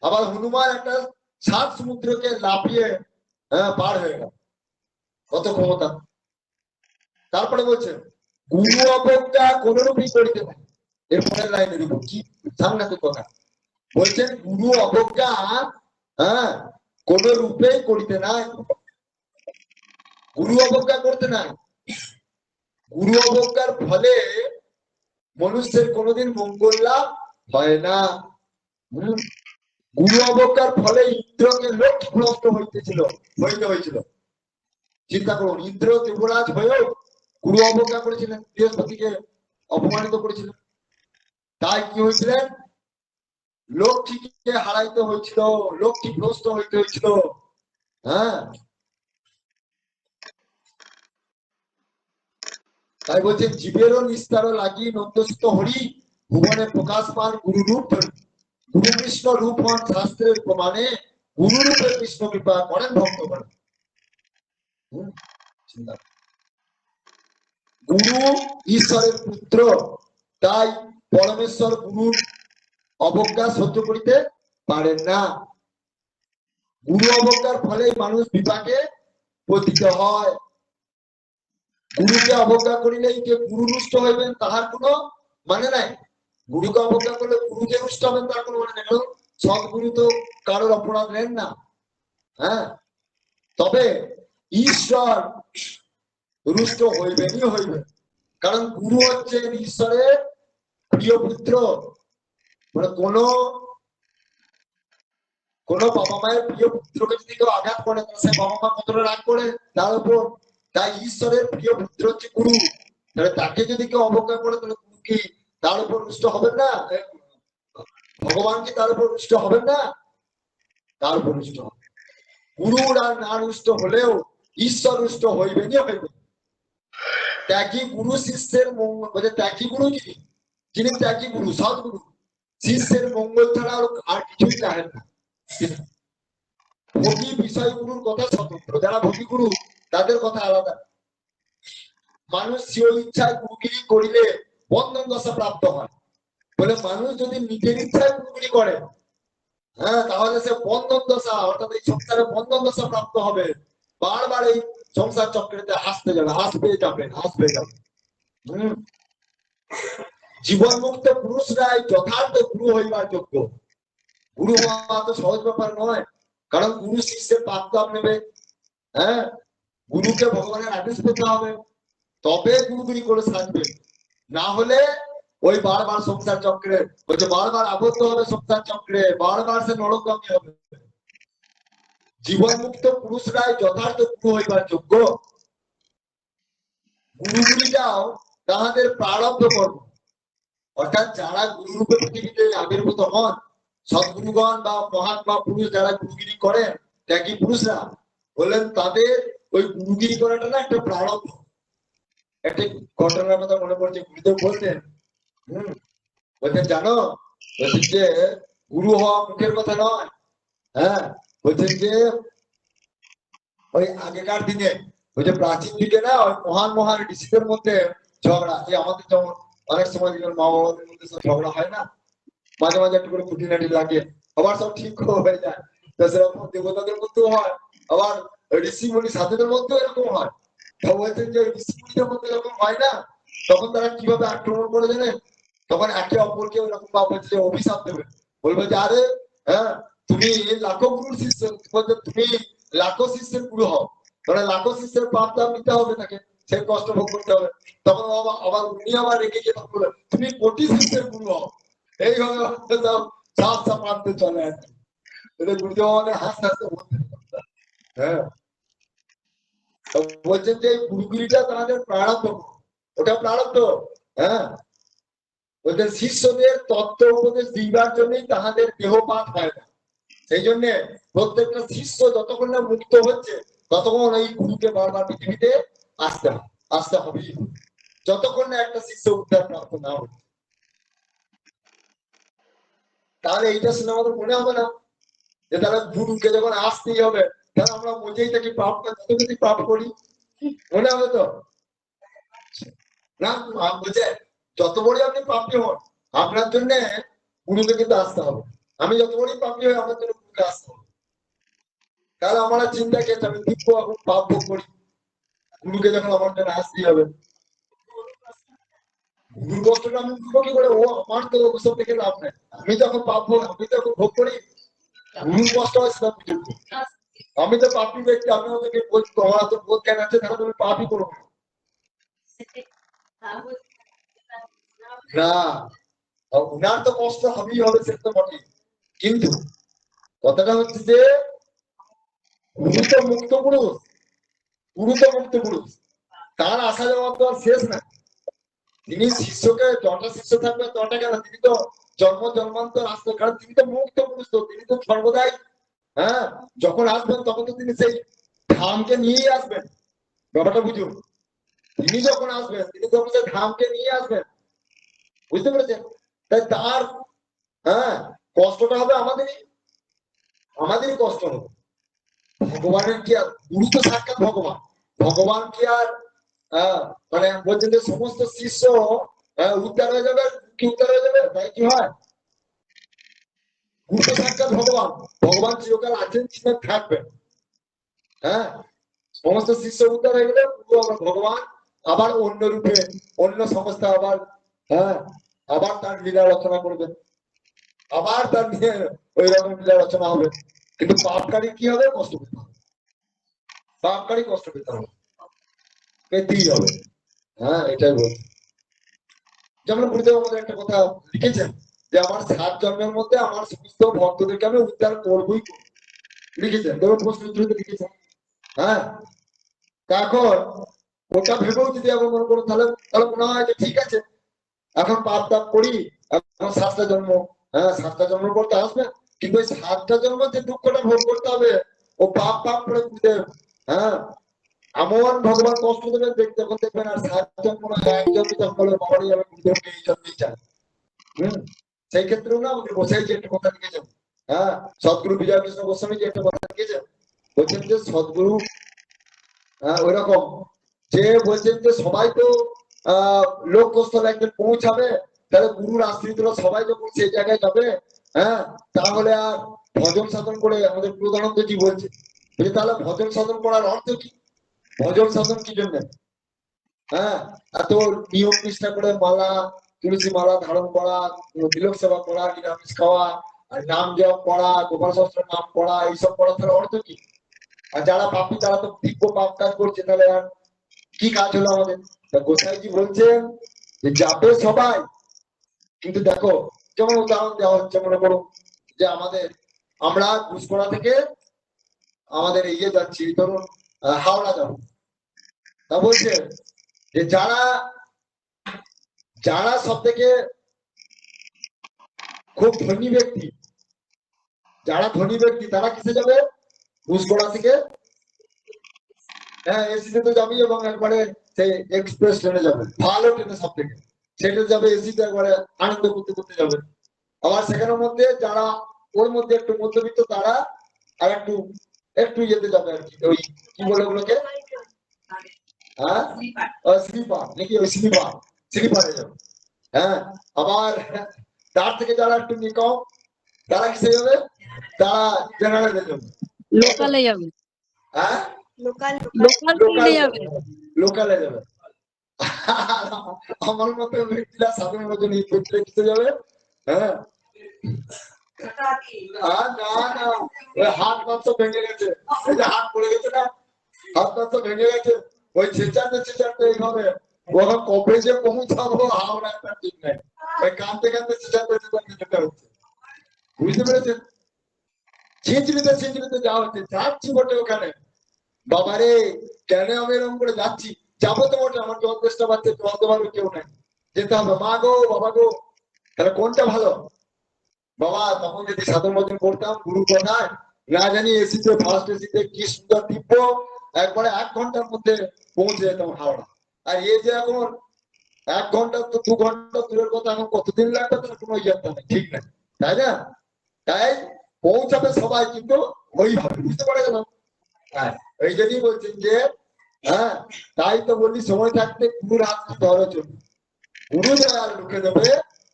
A: আবার হনুমান একটা 7 সমুদ্রকে লাফিয়ে পার হয়ে গেল, কত ক্ষমতা। তারপরে বলছে গুরু অবজ্ঞা কোনরূপই করিতে নাই। এর পরের লাইনে দিব কি সাংঘাতিক কথা বলছেন, গুরু অবজ্ঞা কোন রূপে করিতে নাই, গুরু অবজ্ঞা করতে নাই। গুরু অবজ্ঞার ফলে মনুষ্যের কোনোদিন মঙ্গল লাভ হয় না। গুরু অবজ্ঞার ফলে ইন্দ্রকে লক্ষ্যভ্রষ্ট হইতে হয়েছিল। চিন্তা করুন, ইন্দ্র দেবরাজ হয়েও গুরু অবজ্ঞা করেছিলেন, বৃহস্পতিকে অপমানিত করেছিলেন। তাই কি হয়েছিলেন? লক্ষ্মীকে হারাইতে হয়েছিল, লক্ষ্মীভ্রষ্ট হইতে হয়েছিল। হ্যাঁ, তাই বলছেন জীবেরও নিস্তার লাগি নন্দসুত হরি, ভুবনে প্রকাশ পান গুরু রূপ ধরি। গুরু কৃষ্ণ রূপ হন শাস্ত্রের প্রমাণে, গুরু রূপে কৃষ্ণ কৃপা করেন ভক্ত করে। গুরু ঈশ্বরের পুত্র, তাই পরমেশ্বর গুরুর অবজ্ঞা সহ্য করিতে পারেন না। গুরু অবজ্ঞার ফলে মানুষ বিপাকে পতিত হয়। গুরুকে অবজ্ঞা করিলেই যে গুরু রুষ্ট হইবেন তাহার কোনো মানে নাই। গুরুকে অবজ্ঞা করলে গুরু যে রুষ্ট হবেন তার কোনো মানে নেই। সদ্গুরু তো কারোর অপরাধ নেন না। হ্যাঁ, তবে ঈশ্বর রুষ্ট হইবেনই হইবেন, কারণ গুরু হচ্ছেন ঈশ্বরের প্রিয় পুত্র। মানে কোন বাবা মায়ের প্রিয় পুত্রকে যদি কেউ আঘাত করে সে বাবা মা কতটা রাগ করে তার উপর। তাই ঈশ্বরের প্রিয় পুত্র হচ্ছে গুরু, তাহলে তাকে যদি কেউ অবজ্ঞা করে তাহলে গুরু কি তার উপর রুষ্ট হবেন না? ভগবান কি তার উপর রুষ্ট হবেন না? তার উপর রুষ্ট হবে। গুরুর আর না রুষ্ট হলেও ঈশ্বর রুষ্ট হইবেনই হইবেন। ত্যাগী গুরু শিষ্যের মঙ্গল, ত্যাগী গুরু যিনি ত্যাগী গুরু সদ্গুরু, শিষ্যের মঙ্গল ছাড়া আর কিছুই চাহেন না। ভোগী বিষয় গুরুর কথা স্বতন্ত্র, যারা ভোগী গুরু তাদের কথা আলাদা। মানুষ স্বীয় ইচ্ছায় গুরুগিরি করিলে বন্ধন দশা প্রাপ্ত হয়। বলে মানুষ যদি নিজের ইচ্ছায় গুরুগিরি করে, হ্যাঁ, তাহলে সে বন্ধন দশা, অর্থাৎ এই সংসারে বন্ধন দশা প্রাপ্ত হবে। বারবার এই সংসার চক্রেতে আসবে যাবে। জীবন মুক্ত পুরুষরাই যথার্থ গুরু হইবার যোগ্য। গুরু হওয়া তো সহজ ব্যাপার নয়, কারণ গুরু শিষ্যের পাত্তাপ নেবে। হ্যাঁ, গুরুকে ভগবানের আদেশ পেতে হবে, তবে গুরুগিরি করে সাজবে। না হলে ওই বারবার সংসার চক্রে বারবার আবদ্ধ হবে, সংসার চক্রে বারবার সে নরকগামী হবে। জীবন মুক্ত পুরুষরাই যথার্থ গুরু হইবার যোগ্য। গুরুগুলিটাও তাহাদের প্রারব্ধ কর্ম, অর্থাৎ যারা গুরুরূপে পৃথিবীতে আবির্ভূত হন, সদ্গুরুগণ বা মহাত্মা পুরুষ যারা গুরুগিরি করেন, ত্যাগী পুরুষরা বললেন তাদের ওই গুরুগিরি করাটা না একটা প্রারব্ধ। একটা ঘটনার কথা মনে পড়ছে, গুরুদেব বলতেন বলছেন জানো, বলছেন যে গুরু হওয়া মুখের কথা নয়। হ্যাঁ, বলছেন যে ওই আগেকার দিনে ওই যে প্রাচীন যুগে না ওই মহান ঋষিদের মধ্যে ঝগড়া, যে আমাদের যেমন অনেক সময় মা বাবাদের মধ্যে সব ঝগড়া হয় না, মাঝে মাঝে একটু করে খুঁটিনাটি লাগে, আবার সব ঠিক হয়ে যায়। তো সেরকম দেবতাদের মধ্যেও হয়, আবার ঋষি মুনি সাধুদের মধ্যেও এরকম হয়। তো বলছেন যে ঋষি মুনিদের মধ্যে এরকম হয় না, তখন তারা কিভাবে আক্রমণ করে জানেন? তখন একে অপরকে ওরকম বলছে অভিশাপ দেবে, বলবে যে আরে হ্যাঁ তুমি লাখো গুরুর শিষ্য, তুমি লাখো শিষ্যের গুরু হও, মানে লাখো শিষ্যের পাপ দাম নিতে হবে তাকে। সেই কষ্ট ভোগ করতে হবে। তখন আবার উনি আবার রেখে গিয়ে তখন বললেন, তুমি কোটি শিষ্যের গুরু হও। এইভাবে সব সাপ সাপাতে চলে আর কি। এটা গুরুদেব আমাদের হাসতে হাসতে বলতেন। হ্যাঁ, বলছেন যে গুরুগিরিটা তাদের প্রারব্ধ, ওটা প্রারব্ধ। হ্যাঁ, বলছেন শিষ্যদের তত্ত্ব উপদেশ দিবার জন্যই তাহাদের দেহপাত হয় না। সেই জন্য প্রত্যেকটা শিষ্য যতক্ষণ না মুক্ত হচ্ছে ততক্ষণ এই গুরুকে বারবার পৃথিবীতে আসতে হবে, যতক্ষণ না একটা শিষ্য উদ্ধার প্রাপ্ত না হবে। তাহলে এইটা শুনে আমাদের মনে হবে না যে তাহলে গুরুকে যখন আসতেই হবে তাহলে আমরা মজেই থাকি, পাপ যত বেশি পাপ করি, মনে হবে তো না? বুঝে যত বড়ই আপনি পাপি হন আপনার জন্য গুরুকে কিন্তু আসতে হবে। আমি যত বড়ই পাপি হই আমার জন্য গুরুকে আসতে হবে। তাহলে আমার চিন্তা কে আমি দুঃখ এখন পাপ ভোগ করি, গুরুকে যখন আমার জন্য আসতেই হবে। গুরুর কষ্টটা আমি বুঝবো কি করে? ও আমার তো ওসব থেকে লাভ নেই। আমি যখন পাপ ভোগ আমি যখন ভোগ করি গুরুর কষ্ট হয় সেটা বুঝবো। আমি তো পাপি ব্যক্তি, আমি ওদেরকে বলছি তোমার তো বোধ জ্ঞান আছে, তাহলে তুমি পাপই করবো না। উনার তো কষ্ট হবেই হবে, সেটা তো বটেই। কিন্তু কথাটা হচ্ছে যে গুরু তো মুক্ত পুরুষ, গুরু তো মুক্ত পুরুষ, তার আসা যাওয়ার তো আর শেষ না। তিনি শিষ্যকে যটা শিষ্য থাকবে তটা কেন, তিনি তো জন্ম জন্মান্তর আসতো, কারণ তিনি তো মুক্ত পুরুষ, তো তিনি তো সর্বদাই হ্যাঁ যখন আসবেন তখন তো তিনি সেই ধামকে নিয়েই আসবেন। ব্যাপারটা বুঝুন, তিনি যখন আসবেন তিনি তখন সেই ধামকে নিয়ে আসবেন, বুঝতে পেরেছেন? তাই তার হ্যাঁ কষ্টটা হবে আমাদেরই কষ্ট হবে। ভগবানের কি আর, গুরু তো সাক্ষাৎ ভগবান, ভগবান কি আর মানে বলছেন যে সমস্ত শিষ্য উদ্ধার হয়ে যাবে, কি উদ্ধার হয়ে যাবে? তাই কি হয়? গুরু তো সাক্ষাৎ ভগবান, ভগবান চিরকাল আছেন, ছিলেন, থাকবেন। হ্যাঁ, সমস্ত শিষ্য উদ্ধার হয়ে গেলে গুরু আবার ভগবান আবার অন্য রূপে অন্য সমস্ত আবার হ্যাঁ আবার তার লীলা রচনা করবেন, আবার তার নিয়ে ওই রকম লীলা রচনা হবে। কিন্তু পাপকারী কি হবে? কষ্ট পেতে হবে, পাপকারী কষ্ট পেতে হবে, পেতেই হবে। হ্যাঁ, এটাই বলছি। যেমন গুরুদেব আমাদের একটা কথা লিখেছেন যে আমার 7 জন্মের মধ্যে আমার সমস্ত ভক্তদেরকে আমি উদ্ধার করবই, লিখেছেন, ধরুন প্রশ্ন উত্তরে লিখেছেন। হ্যাঁ, এখন ওটা ভেবেও যদি আমরা মনে করো তাহলে তাহলে মনে হয় যে ঠিক আছে, এখন পাপ তাপ করি, এখন 7টা জন্ম, হ্যাঁ 7টা জন্ম করতে আসবে, কিন্তু ওই 7টা জন্ম যে দুঃখটা ভোগ করতে হবে ও পাপ পাপ করে গুরুদেব হ্যাঁ এমন ভগবান কষ্ট দেবেন, দেখতে যখন দেখবেন আর 7 জন্ম না একজনই জন্ম হলে বাবারই যাবে, গুরুদেবকে এই জন্মেই চান। সেই ক্ষেত্রেও না আমাদের গোসাই যে একটা কথা লিখেছেন, হ্যাঁ সদ্গুরু বিজয় কৃষ্ণ গোস্বামী যে একটা কথা লিখেছেন, বলছেন যে সদ্গুরু ওই রকম যে বলছেন যে সবাই তো লক্ষ্যস্থলে একদিন পৌঁছাবে, তাহলে গুরুর আশ্রিতরা সবাই যখন সেই জায়গায় যাবে, হ্যাঁ তাহলে আর ভজন সাধন করে আমাদের প্রধানন্দজি বলছে যে তাহলে ভজন সাধন করার অর্থ কি? ভজন সাধন কি জন্য? হ্যাঁ, এত নিয়ম নিষ্ঠা করে মালা তুলসী মালা ধারণ করা, তিলক সেবা করা, নিরামিষ খাওয়া, আর নাম জপ পড়া, গোপাল শাস্ত্রের নাম পড়া, এইসব করার তাহলে অর্থ কি? আর যারা পাপি তারা তো দিব্য পাপ কাজ করছে, তাহলে আর কি কাজ হলো আমাদের? গোসাইজি বলছেন যে যাবে সবাই, কিন্তু দেখো যেমন উদাহরণ দেওয়া হচ্ছে, মনে করো যে আমরা ঘুষকোড়া থেকে আমাদের ইয়ে যাচ্ছি, ধরুন হাওড়া যাবো, তা বলছে যে যারা যারা সব থেকে খুব ধনী ব্যক্তি, যারা ধনী ব্যক্তি তারা কিসে যাবে? ঘুষকোড়া থেকে হ্যাঁ এসিতে তো যাবি, এবং একবারে সেই এক্সপ্রেস ট্রেনে যাবে, ভালো ট্রেনে সব থেকে, সেটা যাবে এসিতে, একবারে আনন্দ করতে করতে যাবে। আবার সেখানের মধ্যে যারা ওর মধ্যে একটু মধ্যবিত্ত তারা আর একটু একটু ইয়েতে যাবে আর কি, ওই কি বলে ওগুলোকে হ্যাঁ স্লিপার নাকি, ওই স্লিপারে যাবে। হ্যাঁ, আবার তার থেকে যারা একটু নিকম তারা কিসে যাবে? তারা জেনারেলে যাবে,
D: লোকালে যাবে,
A: হ্যাঁ
D: লোকাল
A: লোকাল
D: যাবে।
A: লোকালে যাবে। আমার মতো ব্যক্তিরা সাধারণ মতন এই ক্ষেত্রে কিসে যাবে? হ্যাঁ না না, ওই হাত মাত্র ভেঙে গেছে, এই যে হাত পড়ে গেছে না, হাত মাত্র ভেঙে গেছে, ওই চেঁচাতে এইভাবে ওরা কবে যে পৌঁছাবো হাওড়া একটা ঠিক নাই, ওই কাঁদতে চেঁচাতে যেতে হচ্ছে, বুঝতে পেরেছেন? ছিঁচড়িতে যাওয়া হচ্ছে, যাচ্ছি বটে ওখানে, বাবারে কেন আমি এরকম করে যাচ্ছি, যাবো তো বটে, আমার জল চেষ্টা পাচ্ছে, জল দেওয়ার কেউ নাই, যেতে হবে, মা গো বাবা গো, তাহলে কোনটা ভালো? বাবা তখন যদি সাধন ভজন করতাম গুরু কথায়, না জানি এসিতে ফার্স্ট এসিতে কি সুন্দর দিব্য, একবারে 1 ঘন্টার মধ্যে পৌঁছে যেতাম হাওড়া। আর এই যে এখন 1 ঘন্টা তো 2 ঘন্টা দূরের কথা, এখন কতদিন লাগবে তার কোনো ইয়ে নেই, ঠিক না, তাই না? তাই পৌঁছাবে সবাই, কিন্তু ওইভাবে, বুঝতে পারে গেল? হ্যাঁ, এই জন্যই বলছেন যে, হ্যাঁ তাই তো বলি সময় থাকতে গুরুর হাত ধরো চলবে, গুরু দয়াল রুখে দেবে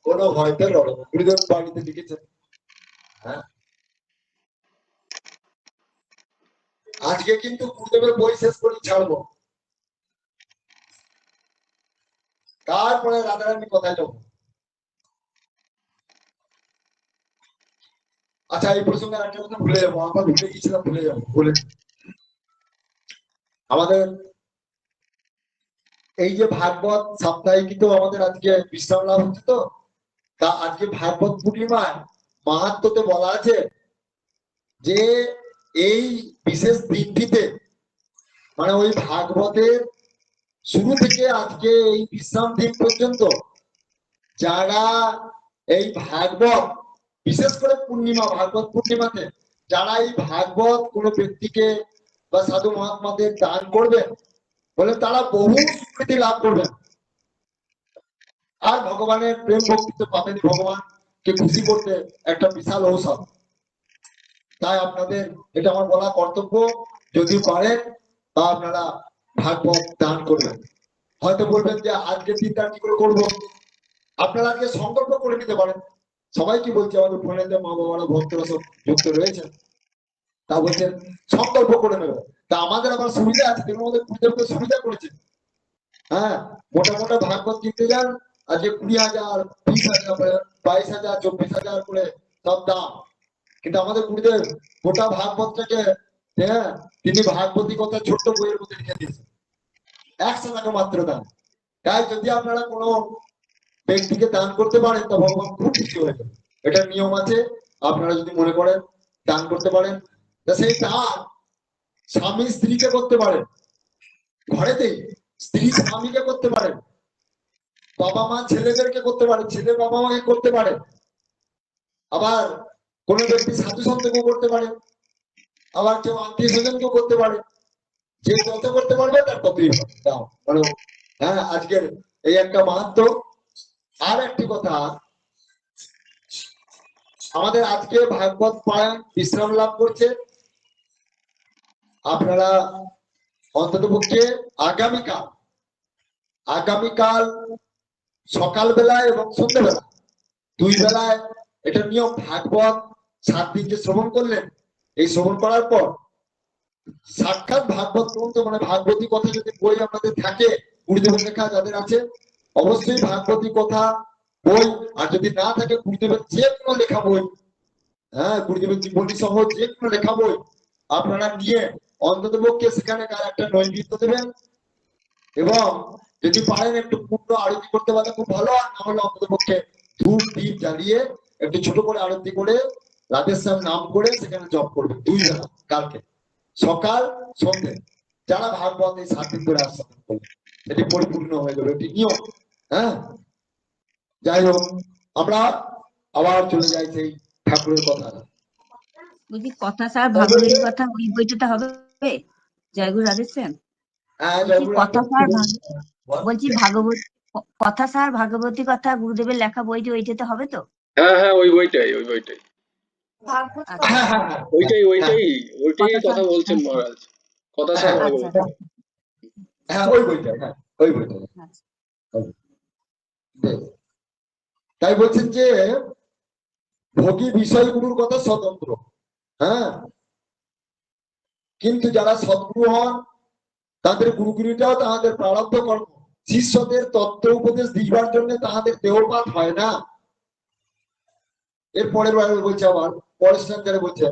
A: কোনো ভয়তে লড়বে, গুরুদেব বাড়িতে লিখেছেন। হ্যাঁ, আজকে কিন্তু গুরুদেবের বই শেষ করে ছাড়বো, তারপরে রাধারানী কথায় যাবো। আচ্ছা এই প্রসঙ্গে একটা কথা ভুলে যাবো, আমরা ভুলে গেছিলাম, ভুলে যাবো বলে, আমাদের এই যে ভাগবত সাপ্তাহিক তো আমাদের আজকে বিশ্রাম লাভ হচ্ছে, তো তা আজকে ভাগবত পূর্ণিমার মাহাত্ম্যতে বলা আছে যে এই বিশেষ দিনটিতে, মানে ওই ভাগবতের শুরু থেকে আজকে এই বিশ্রাম দিন পর্যন্ত, যারা এই ভাগবত, বিশেষ করে পূর্ণিমা, ভাগবত পূর্ণিমাতে যারা এই ভাগবত কোনো ব্যক্তিকে বা সাধু মহাত্মাদের দান করবেন, বলে তারা বহু স্বীকৃতি লাভ করবেন, আর ভগবানের প্রেম ভক্তিতে পাবেন, ভগবানকে খুশি করতে একটা বিশাল ঔষধ। তাই আপনাদের এটা আমার বলা কর্তব্য, যদি পারেন তা আপনারা ভাগবত দান করবেন। হয়তো বলবেন যে আজকের দিনটা কি করে করবো, আপনারা আজকে সংকল্প করে নিতে পারেন। সবাই কি বলছে, আমাদের ফোনেতে মা বাবারা ভক্তরা সব যুক্ত রয়েছে, তা বলছেন সংকল্প করে নেবে। তা আমাদের আবার সুবিধা আছে, কিন্তু আমাদের গুরুদেবকে সুবিধা করেছে। হ্যাঁ, মোটা মোটা ভাগবত কিনতে যান, আজকে 20,000, 20,000, 22,000, 24,000 করে সব দাম, কিন্তু আমাদের গুরুদেব গোটা ভাগবতটাকে, হ্যাঁ তিনি ভাগবতী কথা ছোট্ট বইয়ের মধ্যে লিখে দিয়েছেন, 100 টাকা মাত্র দাম। তাই যদি আপনারা কোনো ব্যক্তিকে দান করতে পারেন তা ভগবান খুব খুশি হয়ে যাবে, এটা নিয়ম আছে। আপনারা যদি মনে করেন দান করতে পারেন, তা সেই দান স্বামী স্ত্রীকে করতে পারেন, ঘরেতেই স্ত্রী স্বামীকে করতে পারেন, বাবা মা ছেলেদেরকে করতে পারে, ছেলে বাবা মাকে করতে পারে, আবার কোন ব্যক্তি সাধু সন্তকেও করতে পারে, আবার কেউ আত্মীয় স্বজনকেও করতে পারে, যে যত করতে পারবে তার ততই দাও বলো। হ্যাঁ, আজকের এই একটা মাহাত্ম। আর একটি কথা, আমাদের আজকে ভাগবত পারায়ণ বিশ্রাম লাভ করছে, আপনারা অন্তত পক্ষে আগামীকাল সকালবেলায় এবং সন্ধ্যেবেলা 2 বেলায় এটা নিয়ম, ভাগবত 7 দিন যে শ্রবণ করলেন, এই শ্রবণ করার পর সাক্ষাৎ ভাগবত গ্রন্থ, মানে ভাগবতী কথা যদি বই আপনাদের থাকে, গুরুদেবের লেখা যাদের আছে, অবশ্যই ভাগবতী কথা বই, আর যদি না থাকে গুরুদেবের যে কোনো লেখা বই, হ্যাঁ গুরুদেবের জীবনী সহ যে কোনো লেখা বই আপনারা নিয়ে অন্তত পক্ষে সেখানে একটা নৈবেদ্য দেবেন, এবং যদি পারেন একটু পূর্ণ আরতি করতে পারলে খুব ভালো, আর না হলে অন্তত পক্ষে ধূপ দীপ জ্বালিয়ে একটু ছোট করে আরতি করে রাধেশ্যাম নাম করে সেখানে জপ করবেন 2 বেলা, কালকে সকাল সন্ধ্যে, যারা ভাগবত এই 7 দিন ধরে আস্বাদন করবেন, এটি পরিপূর্ণ হয়ে যাবে, এটি নিয়ম। হ্যাঁ, যাই হোক, আমরা আবার চলে যাই সেই ঠাকুরের কথা।
C: বলছি কথা স্যার, ভাগবতীর কথা ওই বইটাতে হবে? জয়গুরু রাধেশ্যাম।
A: হ্যাঁ,
C: বলছি কথা স্যার, বলছি ভাগবত কথা স্যার, ভাগবতী কথা গুরুদেবের লেখা বইটি ওইটাতে হবে তো?
B: হ্যাঁ হ্যাঁ, ওই বইটাই
A: হ্যাঁ হ্যাঁ হ্যাঁ,
B: ওইটাই কথা বলছেন মহারাজ, কথা স্যার ভাগবত।
C: আচ্ছা
A: হ্যাঁ ওই বইটা, হ্যাঁ ওই বইটা।
C: আচ্ছা।
A: তাই বলছেন যে ভোগী বিষয়গুলোর কথা স্বতন্ত্র, হ্যাঁ, কিন্তু যারা সদ্গুরু হন তাদের গুরুগিরিটাও তাহাদের প্রারব্ধ কর্ম, শিষ্যদের তত্ত্ব উপদেশ দিবার জন্য তাহাদের দেহপাত হয় না। এর পরের বার বলছে, আবার পরের স্ট্যান্ডারে বলছে,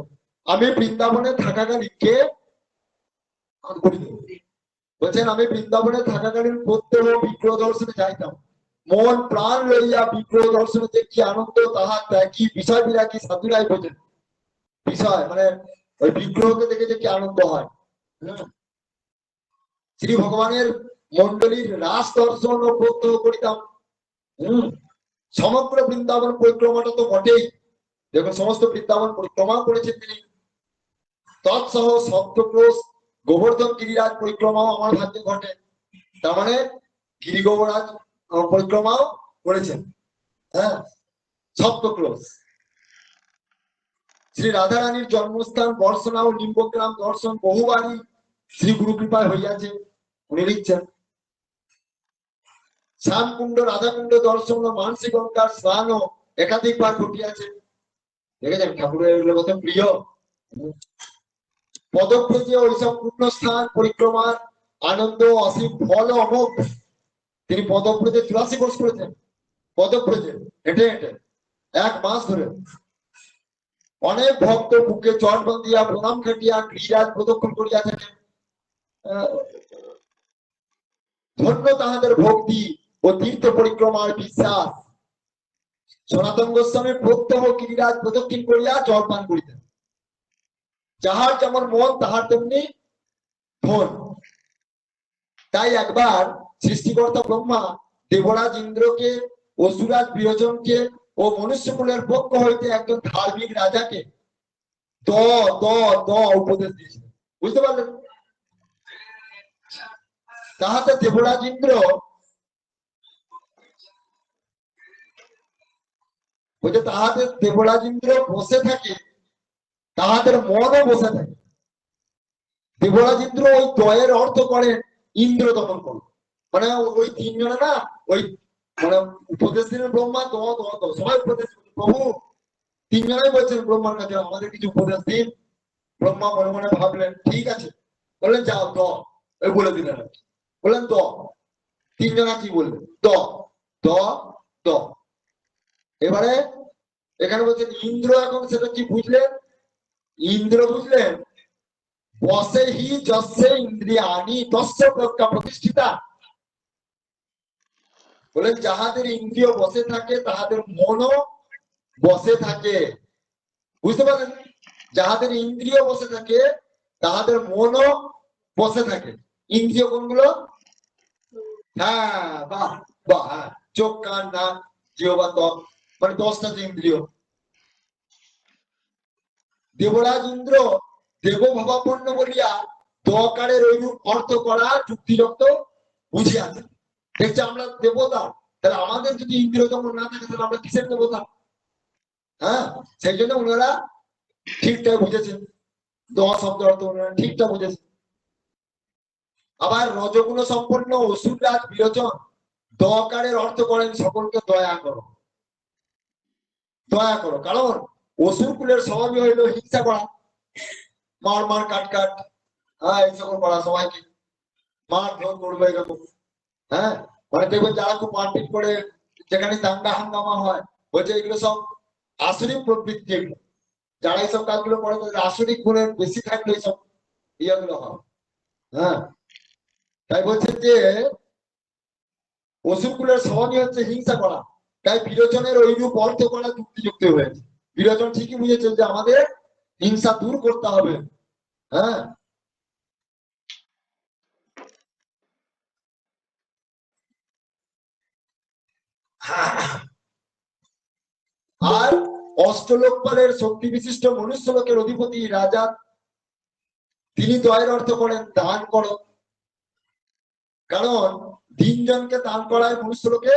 A: আমি বৃন্দাবনে থাকাকালীন কে বলছেন আমি বৃন্দাবনে থাকাকালীন প্রত্যহ বিগ্রহ দর্শনে যাইতাম, মন প্রাণ লইয়া বিগ্রহ দর্শনে কি আনন্দ তাহা কি বিষয় বিরাগী সাধুরাই বোঝেন। বিষয় মানে ওই বিগ্রহকে দেখে যে কি আনন্দ হয়। শ্রী ভগবানের মন্ডলীর রাস দর্শন ও প্রত্যহ করিতাম। সমগ্র বৃন্দাবন পরিক্রমাটা তো বটেই, দেখুন সমস্ত বৃন্দাবন পরিক্রমা করেছেন তিনি। তৎসহ সপ্তক্রোশ গোবর্ধন গিরিরাজ পরিক্রমাও আমার ভাগ্যে ঘটে, তার মানে গিরি গোবরাজ পরিক্রমাও করেছেন। হ্যাঁ, সপ্তক্রোশ। শ্রী রাধারানীর জন্মস্থান বর্ষনা ও নিম্বগ্রাম দর্শন বহুবারই শ্রী গুরু কৃপায় হইয়াছে, উনি লিখছেন। শ্যামকুণ্ড রাধাকুণ্ড দর্শন ও মানসী গঙ্গার স্নানও একাধিকবার ঘটিয়াছে। দেখেছেন ঠাকুরের এগুলো কত প্রিয়। পদব্রজে ওইসব পূর্ণ স্থান পরিক্রমার আনন্দ অসীম ফল অমোঘ। তিনি পদব্রজে 84 কোর্স করেছেন, পদব্রজে হেঁটে হেঁটে 1 মাস ধরে। অনেক ভক্ত বুকে চট বাঁধিয়া প্রণাম খাটিয়া গিরিরাজ প্রদক্ষিণ করিয়া থাকেন। ধন্য তাহাদের ভক্তি ও তীর্থ পরিক্রমার বিশ্বাস। সনাতন গোস্বামী প্রত্যহ গিরিরাজ প্রদক্ষিণ করিয়া জল পান করিতেন। যাহার যেমন মন তাহার তেমনি ধন। তাই একবার সৃষ্টিকর্তা ব্রহ্মা দেবরাজ ইন্দ্রকে, অসুরাজ বিরোচনকে ও মনুষ্যকুলের পক্ষ হইতে একজন ধার্মিক রাজাকে দ দ দ উপদেশ দিয়েছিলেন। বুঝতে পারলেন? তাহাতে দেবরাজ ইন্দ্র তাহাদের দেবরাজ ইন্দ্র বসে থাকে, তাহাদের মনও বসে থাকে। দেবরাজ ইন্দ্র ওই দয়ের অর্থ করেন ইন্দ্র দমন করো, মানে ওই 3 জনে না ওই মানে উপদেশ দিলেন ব্রহ্মা, দ দ দ সবাই উপদেশ। প্রভু 3 জনাই বলছেন ব্রহ্মার কাছে আমাদের কিছু উপদেশ দিন। ব্রহ্মা মনে মনে ভাবলেন ঠিক আছে, বললেন যাও দ, ওই বলে দিলেন। বললেন দ, 3 জনা কি বললেন? দ দ দ। এবারে এখানে বলছেন ইন্দ্র এখন সেটা কি বুঝলেন? ইন্দ্র বুঝলেন বসে হি যস্যে ইন্দ্রিয়ানি তস্য প্রজ্ঞা প্রতিষ্ঠিতা। বলেন যাহাদের ইন্দ্রিয় বসে থাকে তাহাদের মনও বসে থাকে। বুঝতে পারলেন? যাহাদের ইন্দ্রিয় বসে থাকে তাহাদের মনও বসে থাকে। ইন্দ্রিয় কোনগুলো? হ্যাঁ, বাহ বাহ, হ্যাঁ, চোখ কান নাক জিহ্বা ত্বক, মানে 10টা ইন্দ্রিয়। দেবরাজ ইন্দ্র দেবভাবাপন্ন বলিয়া দকারের ঐরূপ অর্থ করা যুক্তিযুক্ত বুঝিয়াছেন। দেখছে আমরা দেবতা, তাহলে আমাদের যদি ইন্দ্রিয় যেমন না থাকে তাহলে আমরা কিসের দেবতা? হ্যাঁ, সেই জন্য ওনারা ঠিকঠাক বুঝেছেন, দ শব্দ অর্থ ওনারা ঠিকঠাক বুঝেছেন। আবার রজগুণ সম্পন্ন অসুররাজ বিরোচন দকারের অর্থ করেন সকলকে দয়া করো, দয়া করো। কারণ অসুর কুলের স্বভাবই হইল হিংসা করা, মার মার কাট কাট, হ্যাঁ এই সকল করা, সবাইকে মার ধর করবে এরকম। হ্যাঁ, মানে দেখবেন যারা খুব মারপিট করে, যেখানে দাঙ্গা হাঙ্গামা হয়, বলছে এগুলো সব আসরিক প্রবৃত্তি। এগুলো যারা এইসব কাজগুলো করে তাদের আসরিক গুণের বেশি থাকলে এইসব ইয়েগুলো হয়। হ্যাঁ, তাই বলছেন যে অসুর কুলের স্বভাবই হচ্ছে হিংসা করা, তাই বিরোচনের ঐরূপ অর্থ করা যুক্তিযুক্ত হয়েছে। বিরোচন ঠিকই বুঝেছেন যে আমাদের হিংসা দূর করতে হবে। হ্যাঁ, আর অষ্টলোকপালের শক্তি বিশিষ্ট মনুষ্য লোকের অধিপতি রাজা, তিনি দয়ের অর্থ করেন দান করো। কারণ 3 জনকে দান করায় মনুষ্য লোকে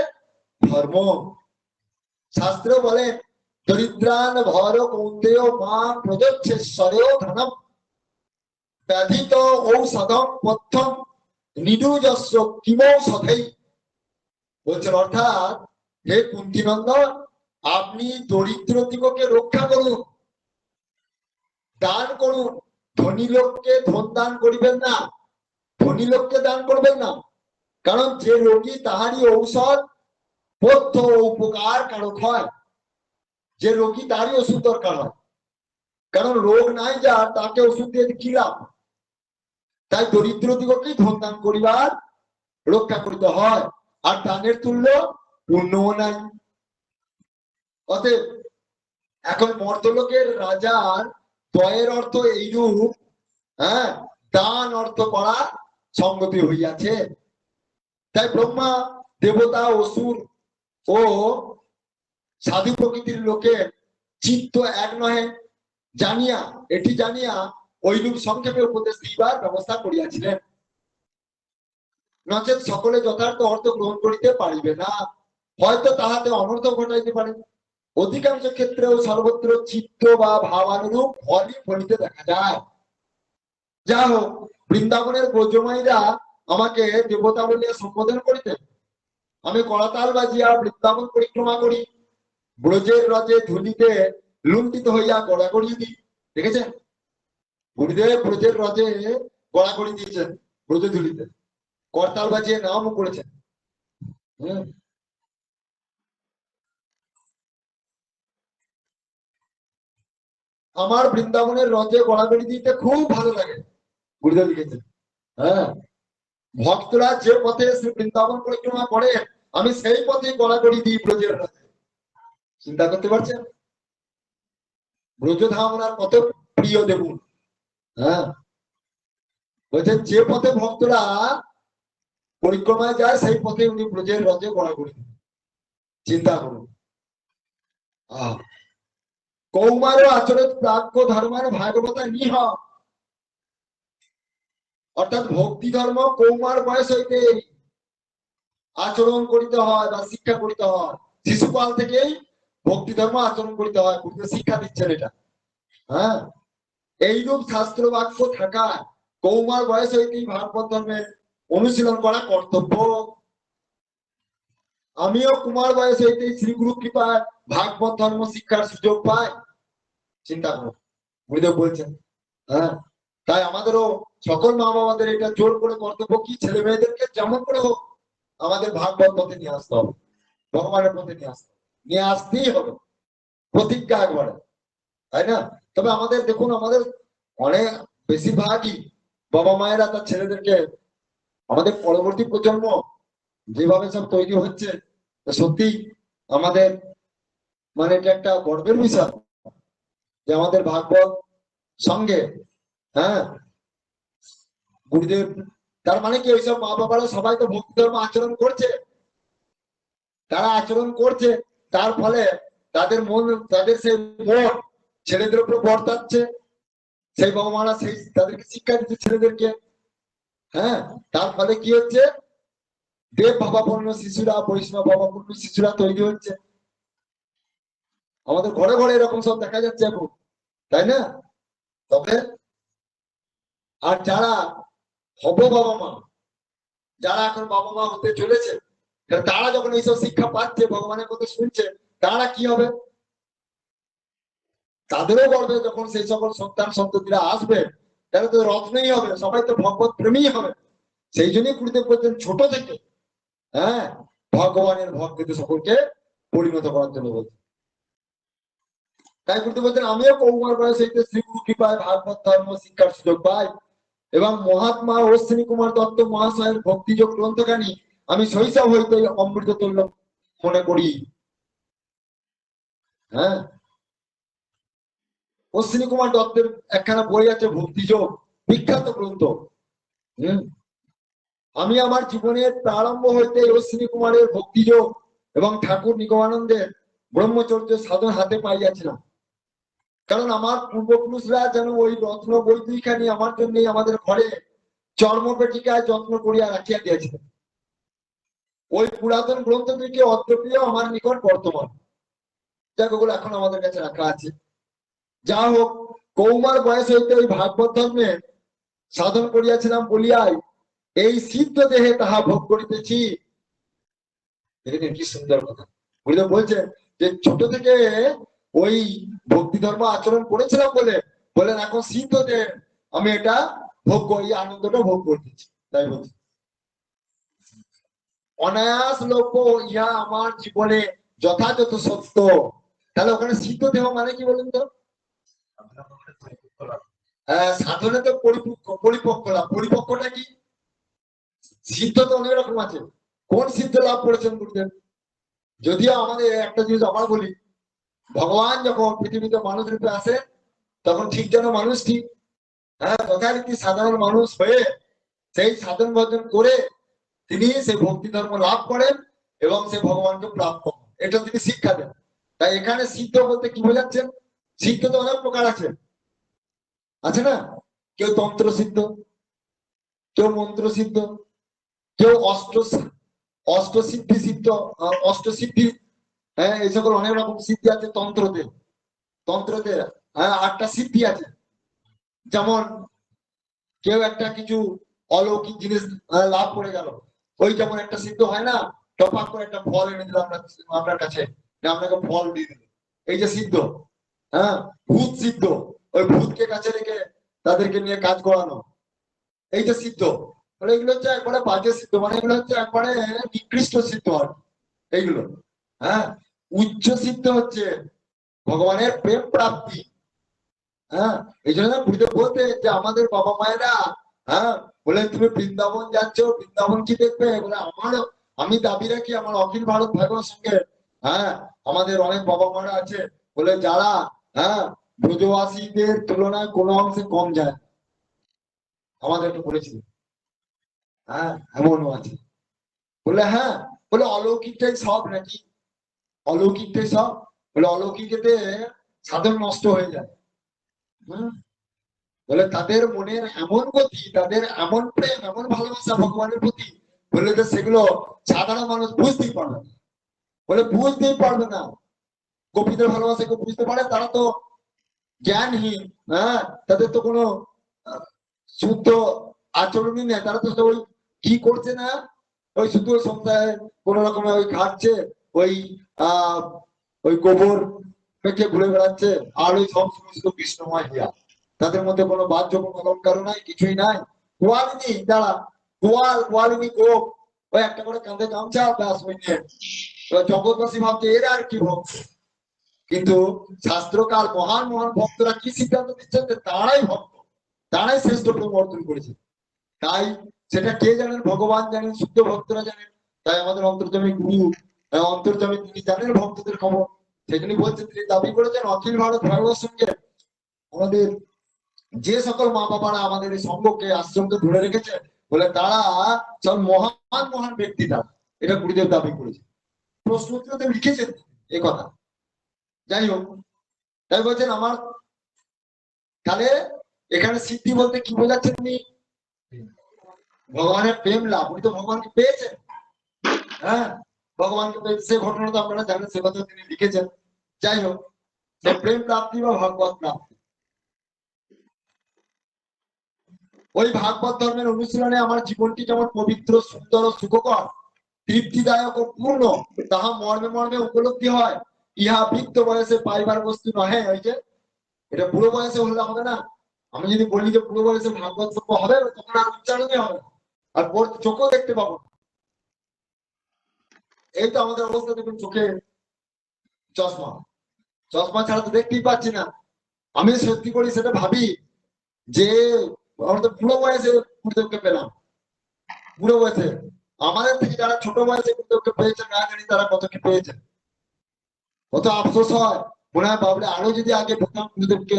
A: ধর্ম। শাস্ত্র বলেন দরিদ্রান ভর কৌন্তেয় মা প্রদচ্ছেশ্বরেও ধনম ব্যাধিত ঔষধম পথ্যম নিরুজস্ব কিমৌষধেই। বলছেন অর্থাৎ হে কুন্তিনন্দন, আপনি দরিদ্র দিগকে রক্ষা করুন, দান করুন। ধনী লোককে ধন দান করিবেন না, ধনী লোককে দান করবেন না। কারণ যে রোগী তাহারই ঔষধ পথ্য উপকার কারক হয়, যে রোগী তারই ওষুধ দরকার হয়। কারণ রোগ নাই যার, তাকে ওষুধ দিয়ে কি লাভ? তাই দরিদ্র দিগকে ধন দান করিবার রক্ষা করিতে হয়, আর দানের তুল্য পুণ্যও নাই। অতএব এখন মর্তলোকের রাজার দয়ের অর্থ এইরূপ, হ্যাঁ, দান অর্থ করা সঙ্গতি হইয়াছে। তাই ব্রহ্মা, দেবতা, অসুর ও সাধু প্রকৃতির লোকের চিত্ত এক নহে জানিয়া, এটি জানিয়া ঐরূপ সংক্ষেপে উপদেশ দিবার ব্যবস্থা করিয়াছিলেন। নচেত সকলে যথার্থ অর্থ গ্রহণ করিতে পারিবে না, হয়তো তাহাতে অনর্থ ঘটাইতে পারে। অধিকাংশ ক্ষেত্রেও সর্বত্র চিত্ত বা ভাবানুরূপ ফলই ফলিতে দেখা যায়। যা হোক, বৃন্দাবনের ব্রজমাইরা আমাকে দেবতা বলিয়া সম্বোধন করিতে আমি করতাল বাজিয়া বৃন্দাবন পরিক্রমা করি, ব্রজের রজে ধুলিতে লুণ্ঠিত হইয়া গড়াগড়ি দিই। দেখেছেন, গুরুদেব ব্রজের রজে গড়াগড়ি দিয়েছেন, ব্রজে ধুলিতে করতাল বাজিয়ে নামও করেছেন। আমার বৃন্দাবনের রজে গড়াগড়ি দিতে খুব ভালো লাগে, গুরুদেব লিখেছেন। হ্যাঁ, ভক্তরা যে পথে শ্রী বৃন্দাবন পরিক্রমা করে আমি সেই পথে গড়াগড়ি দিই ব্রজের রথে। চিন্তা করতে পারছেন, ব্রজধাম ওনার কত প্রিয় দেবুন। হ্যাঁ, বলছেন যে পথে ভক্তরা পরিক্রমায় যায় সেই পথে উনি ব্রজের রথে গড়াগড়ি দিন। চিন্তা করুন। কৌমার আচরণ প্রাজ্ঞ ধর্মের ভাগবতা নিহ, অর্থাৎ ভক্তি ধর্ম কৌমার বয়স হইতে আচরণ করিতে হয় বা শিক্ষা করিতে হয়। শিশুকাল থেকেই ভক্তি ধর্ম আচরণ করিতে হয়, শিক্ষা দিচ্ছেন এটা। হ্যাঁ, এইরূপ শাস্ত্র বাক্য থাকা কৌমার বয়স হইতেই ভাগবত ধর্মের অনুশীলন করা কর্তব্য। আমিও কুমার বয়স হইতেই শ্রী গুরু কৃপায় ভাগবত ধর্ম শিক্ষার সুযোগ পাই। চিন্তা করো, গুরুদেব বলছেন। হ্যাঁ, তাই আমাদেরও সকল মা বাবাদের এটা জোর করে কর্তব্য কি, ছেলে মেয়েদেরকে যেমন করে হোক আমাদের ভাগবত পথে নিয়ে আসতে হবে, ভগবানের পথে নিয়ে আসতেই হবে, প্রতিজ্ঞা একবারে, তাই না? তবে আমাদের দেখুন, আমাদের অনেক বেশিরভাগই বাবা মায়েরা তার ছেলেদেরকে, আমাদের পরবর্তী প্রজন্ম যেভাবে সব তৈরি হচ্ছে, সত্যি আমাদের মানে এটা একটা গর্বের বিষয় যে আমাদের ভাগবত সঙ্গে, হ্যাঁ, গুরুদেব, তার মানে কি ওইসব মা বাবারা সবাই তো ভক্তি ধর্ম আচরণ করছে, তারা আচরণ করছে, তার ফলে তাদের সেই মন ছেলেদের উপর বর্তাচ্ছে, সেই বাবা মারা সেই তাদেরকে শিক্ষা দিচ্ছে ছেলেদেরকে। হ্যাঁ, তার ফলে কি হচ্ছে, দেব ভাবাপন্ন শিশুরা, বৈষ্ণব ভাবাপন্ন শিশুরা তৈরি হচ্ছে। আমাদের ঘরে ঘরে এরকম সব দেখা যাচ্ছে এখন, তাই না? তবে আর যারা হব বাবা মা, যারা এখন বাবা মা হতে চলেছে, তারা যখন এইসব শিক্ষা পাচ্ছে, ভগবানের কথা শুনছে, তারা কি হবে, তাদেরও গর্বে যখন সেই সকল সন্তান সন্ততিরা আসবে, তারা তো রত্নই হবে, সবাই তো ভগবত প্রেমী হবে। সেই জন্যই গুরুদেব বলছেন ছোট থেকে, হ্যাঁ, ভগবানের ভক্তদের সকলকে পরিণত করার জন্য বলছেন। তাই গুরুদেব বলছেন আমিও কৌমার বয়স হইতে শ্রী গুরু কৃপায় ভাগবত ধর্ম শিক্ষার সুযোগ পাই, এবং মহাত্মা অশ্বিনী কুমার দত্ত মহাশয়ের ভক্তিযোগ গ্রন্থখানি আমি শৈশব হইতে অমৃত তুল্য মনে করি। হ্যাঁ, অশ্বিনী কুমার দত্তের একখানা বই আছে ভক্তিযোগ, বিখ্যাত গ্রন্থ। আমি আমার জীবনের প্রারম্ভ হইতে অশ্বিনী কুমারের ভক্তিযোগ এবং ঠাকুর নিগমানন্দের ব্রহ্মচর্য সাধন হাতে পাইয়াছিলাম। কারণ আমার পূর্বপুরুষরা যেন ওই রত্ন বই দুইখানি আমার জন্য আমাদের ঘরে চর্মপেটিকায় যত্ন করিয়া রাখিয়া দিয়েছিলেন। ওই পুরাতন গ্রন্থ দুইটি অদ্যপীয় আমার নিকট বর্তমান, যাগুলো এখন আমাদের কাছে রাখা আছে। যা হোক, কৌমার বয়স হইতে ওই ভাগবত ধর্মে সাধন করিয়াছিলাম বলিয়াই এই সিদ্ধ দেহে তাহা ভোগ করিতেছি। কি সুন্দর কথা গুরুদেব বলছেন, যে ছোট থেকে ওই ভক্তি ধর্ম আচরণ করেছিলাম বলেন এখন সিদ্ধ দেহে আমি এটা ভোগ করি, আনন্দটা ভোগ করতেছি। তাই বলছি অনায়াস লভ্য ইহা আমার জীবনে যথাযথ সত্য। তাহলে ওখানে সিদ্ধ দেহ মানে কি বলুন তো? সাধনে তো পরিপক্কটা কি? সিদ্ধ তো অনেক রকম আছে। কোন সিদ্ধ লাভ করেছেন গুরুদেব? যদিও আমাদের একটা জিনিস আবার বলি, ভগবান যখন পৃথিবীতে মানুষ রূপে আসে তখন ঠিক যেন মানুষ ঠিক যথারীতি সাধারণ মানুষ হয়ে সেই সাধন ভজন করে তিনি সেই ভক্তি ধর্ম লাভ করেন এবং সেই ভগবানকে প্রাপ্ত হন, এটা তিনি শিক্ষা দেন। তাই এখানে সিদ্ধ বলতে কি বোঝাচ্ছেন? সিদ্ধ তো অনেক প্রকার আছে না? কেউ তন্ত্র সিদ্ধ, কেউ মন্ত্র সিদ্ধ, কেউ অষ্টসিদ্ধি সিদ্ধ, অষ্টসিদ্ধি, এই সকল অনেক রকম সিদ্ধি আছে তন্ত্রতে 8টা সিদ্ধি আছে। যেমন কেউ একটা কিছু অলৌকিক জিনিস লাভ করে গেল, ওই যেমন একটা সিদ্ধ হয় না, টপাক করে একটা ফল এনে দিল আপনার কাছে, আপনাকে ফল দিয়ে দিল, এই যে সিদ্ধ। ভূত সিদ্ধ, ওই ভূতকে কাছে রেখে তাদেরকে নিয়ে কাজ করানো, এই যে সিদ্ধ। মানে এগুলো হচ্ছে একবারে বাজে সিদ্ধ, মানে এগুলো হচ্ছে একবারে নিকৃষ্ট সিদ্ধ আর এইগুলো। উচ্চ সিদ্ধ হচ্ছে ভগবানের প্রেম প্রাপ্তি। এই জন্য গুরুদেব বলতে যে আমাদের বাবা মায়েরা বলে তুমি বৃন্দাবন যাচ্ছ, বৃন্দাবন কি দেখবে? বলে আমি দাবি রাখি আমার অখিল ভারত ভাগবত সঙ্গে আমাদের অনেক বাবা মারা আছে বলে যারা ব্রজবাসীদের তুলনায় কোনো অংশে কম যায়, আমাদের একটু বলেছিল। এমনও আছে বলে বলে অলৌকিকটাই সব নাকি? অলৌকিকটাই সব? বলে অলৌকিকেতে সাধন নষ্ট হয়ে যায়। বলে তাদের মনের এমন গতি, তাদের এমন প্রেম, এমন ভালোবাসা ভগবানের প্রতি, বলে যে সেগুলো সাধারণ মানুষ বুঝতেই পারবে না। বলে বুঝতেই পারবে না। গোপীদের ভালোবাসা কেউ বুঝতে পারে? তারা তো জ্ঞানহীন, তাদের তো কোনো শুদ্ধ আচরণই নেই। তারা তো ওই কি করছে না, ওই শুধু সন্ধ্যায় কোন রকমে ওই ঘাটছে, ওই ওই গোবর মেখে ঘুরে বেড়াচ্ছে, আর ওই সব সমস্ত কৃষ্ণময় হিয়া। তাদের মধ্যে কোনো বাহ্য কোনো অলঙ্কারও নাই, কিছুই নাই। গোয়ালিনী যারা গোয়ালিনী গোপ, ওই একটা করে কাঁধে গামছা, ব্যাস ওই নিয়ে জগৎবাসী ভাবছে এরা আর কি ভক্ত। কিন্তু শাস্ত্রকার মহান মহান ভক্তরা কি সিদ্ধান্ত দিচ্ছেন যে তারাই ভক্ত, তারাই শ্রেষ্ঠ প্রেম অর্জন করেছে। তাই সেটা কে জানেন? ভগবান জানেন, শুদ্ধ ভক্তরা জানেন। তাই আমাদের অন্তর্যামী গুরু, অন্তর্যামী তিনি জানেন ভক্তদের খবর। সেখানে বলছেন, তিনি দাবি করেছেন অখিল ভারত ভাগবত সঙ্গে আমাদের যে সকল মা বাবারা আমাদের এই সঙ্গকে আশ্রমকে ধরে রেখেছে, বলে তারা সব মহান মহান ব্যক্তি। তারা এটা গুরুদেব দাবি করেছে, প্রশ্ন উত্তরে লিখেছেন এ কথা। যাই হোক, তাই বলছেন আমার তাহলে এখানে সিদ্ধি বলতে কি বোঝাচ্ছেন উনি? ভগবানের প্রেম লাভ। উনি তো ভগবানকে পেয়েছেন, ভগবানকে পেয়েছে, সে ঘটনা তো আপনারা জানেন, সে কথা তিনি লিখেছেন। যাই হোক, সে প্রেম প্রাপ্তি বা ভাগবত প্রাপ্তি, ওই ভাগবত ধর্মের অনুশীলনে আমার জীবনটি যেমন পবিত্র, সুন্দর ও সুখকর, তৃপ্তিদায়ক ও পূর্ণ, তাহা মর্মে মর্মে উপলব্ধি হয়। ইহা বৃদ্ধ বয়সে পাইবার বস্তু নহে। ওই যে এটা বুড়ো বয়সে হলে হবে না। আমি যদি বলি যে বুড়ো বয়সে ভাগবত সভ্য হবে, তখন আর উচ্চারণই হবে, আর চোখও দেখতে পাবো। এই তো আমাদের অবস্থা, দেখুন চোখে চশমা, চশমা ছাড়া তো দেখতেই পাচ্ছি না। আমি সত্যি করি সেটা ভাবি যে আমরা তো বুড়ো বয়সে গুরুদেবকে পেলাম, বুড়ো বয়সে। আমাদের থেকে যারা ছোট বয়সে গুরুদেবকে পেয়েছে না জানি তারা কত কি পেয়েছে, কত আফসোস হয়। মনে হয় বাবলে আরো যদি আগে পেতাম গুরুদেবকে,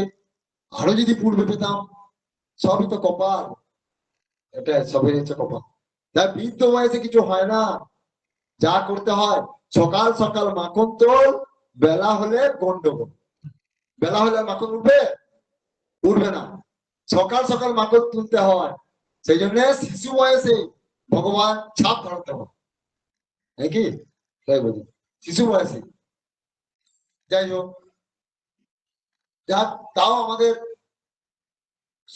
A: আরো যদি পূর্বে পেতাম। সবই তো কপাল, এটা সবই হচ্ছে কপাল। তাই বৃদ্ধ বয়সে কিছু হয় না, যা করতে হয় সকাল সকাল মাখন তোল, বেলা হলে গন্ডগোল। বেলা হলে মাখন উঠবে না, সকাল সকাল মাখন তুলতে হয়। সেই জন্য শিশু বয়সে ভগবান ছাপ ধরতে হয় নাকি, তাই বলি শিশু বয়সে। যাই হোক, তাও আমাদের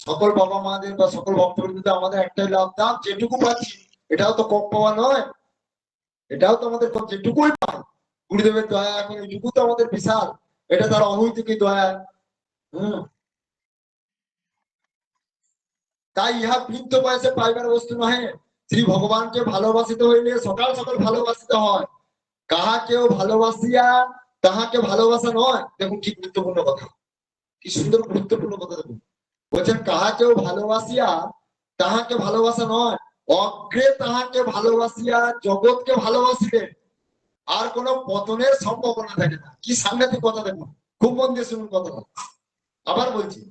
A: সকল বাবা মাদের বা সকল ভক্তবৃন্দদের আমাদের একটাই লাভ, দাম যেটুকু পাচ্ছি এটাও তো কম পাওয়া নয়, এটাও তো আমাদের যেটুকুই পাই গুরুদেবের দয়া, এখন এইটুকু তো আমাদের বিশাল, এটা তার অহৈতুকী দয়া। তাই ইহা বৃদ্ধ বয়সে পাইবার বস্তু নহে। শ্রী ভগবানকে ভালোবাসিতে হইলে সকাল সকাল ভালোবাসিতে হয়। কাহাকেও ভালোবাসিয়া তাহাকে ভালোবাসা নয়। দেখুন কি গুরুত্বপূর্ণ কথা, কি সুন্দর গুরুত্বপূর্ণ কথা। দেখুন বলছেন কাহাকেও ভালোবাসিয়া তাহাকে ভালোবাসা নয়, অগ্রে তাহাকে ভালোবাসিয়া জগৎকে ভালোবাসিলে আর কোনো পতনের সম্ভাবনা থাকে না। কি সাংঘাতিক কথা দেখুন, খুব মন দিয়ে শুনুন কথাটা। আবার বলছি,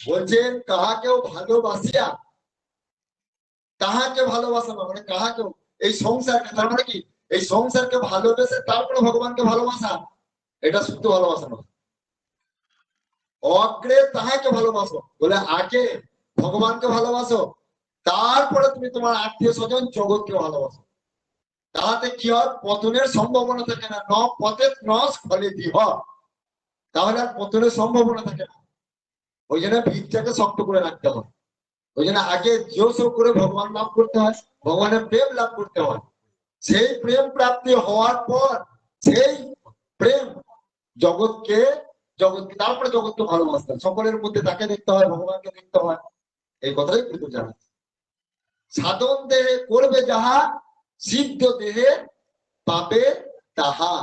A: বলছেন কাহাকেও ভালোবাসিয়া তাহাকে ভালোবাসা না, মানে কাহাকেও, এই সংসারকে, তার মানে কি এই সংসারকে ভালোবেসে তারপরে ভগবানকে ভালোবাসা, এটা শুদ্ধ ভালোবাসা নয়। অগ্রে তাহাকে ভালোবাসো, বলে আগে ভগবানকে ভালোবাসো, তারপরে তুমি তোমার আত্মীয় স্বজন জগৎকে ভালোবাসো। তাহাতে কি হয়, পতনের সম্ভাবনা থাকে না। ন পথে নস ফলে দি হয়, তাহলে আর পতনের সম্ভাবনা থাকে না। ওই জন্য ভিতটাকে শক্ত করে রাখতে হয়। ওই জন্য আগে জোশ করে ভগবান লাভ করতে হয়, ভগবানের প্রেম লাভ করতে হয়। সেই প্রেম প্রাপ্তি হওয়ার পর সেই প্রেম জগৎকে তারপরে জগৎকে ভালোবাসতে হয়। সকলের মধ্যে তাকে দেখতে হয়, ভগবানকে দেখতে হয়। এই কথাই কিন্তু জানা। সাধন দেহে করবে যাহা, সিদ্ধ দেহে পাবে তাহা।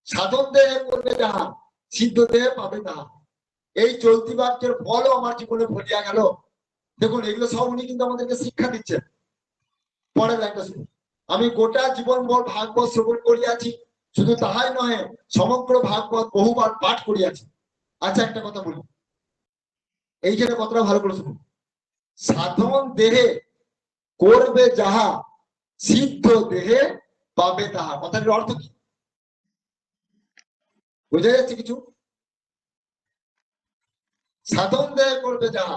A: সাধন দেহে করবে যাহা, সিদ্ধ দেহে পাবে তাহা। এই চলতি বাক্যের ফলও আমার জীবনে ফলিয়া গেল। দেখুন, এগুলো সব উনি কিন্তু আমাদেরকে শিক্ষা দিচ্ছেন। পরের লাইনটা শুনুন, আমি গোটা জীবন ভর ভাগবত শ্রবণ করিয়াছি, শুধু তাহাই নহে সমগ্র ভাগবত বহুবার পাঠ করিয়াছি। আচ্ছা, একটা কথা বলি, এইখানে কথাটা ভালো করে শুনুন। সাধন দেহে করবে যাহা, সিদ্ধ দেহে পাবে তাহা। কথাটির অর্থ কি বোঝা যাচ্ছে কিছু? সাধন দেহে করবে যাহা,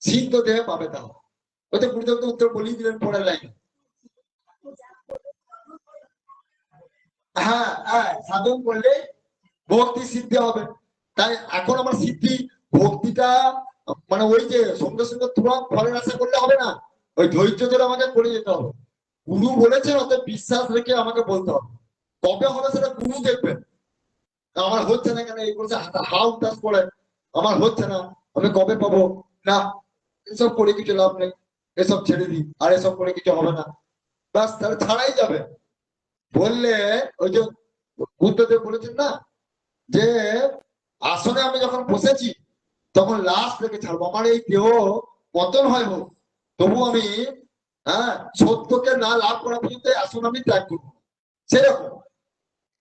A: সিদ্ধ দেহে পাবে তাহা। ওতে গুরুদেব তো উত্তর বলেই দিলেন পরের লাইনে। হ্যাঁ হ্যাঁ, সাধন করলে ভক্তি সিদ্ধি হবে। তাই এখন আমার সিদ্ধি ভক্তিটা মানে ওই যে সঙ্গে সঙ্গে তুরন্ত ফলের আশা করলে হবে না, ওই ধৈর্য ধরে আমাকে করে যেতে হবে। গুরু বলেছেন, অতএব বিশ্বাস রেখে আমাকে বলতে হবে। কবে হবে সেটা গুরু দেখবেন। আমার হচ্ছে না কেন, এই বলছে হাউ টাস করে আমার হচ্ছে না, আমি কবে পাবো না, এসব করে কিছু লাভ নেই, এসব ছেড়ে দিই, আর এসব করে কিছু হবে না, বাস তাহলে ছাড়াই যাবে। বললে ওই যে বুদ্ধদেব বলেছেন না, যে আসনে আমি যখন বসেছি তখন লাশ থেকে ছাড়বো, আমার এই দেহ পতন হয় হোক, তবু আমি সত্যকে না লাভ করা পর্যন্ত আসন আমি ত্যাগ করবো। সেরকম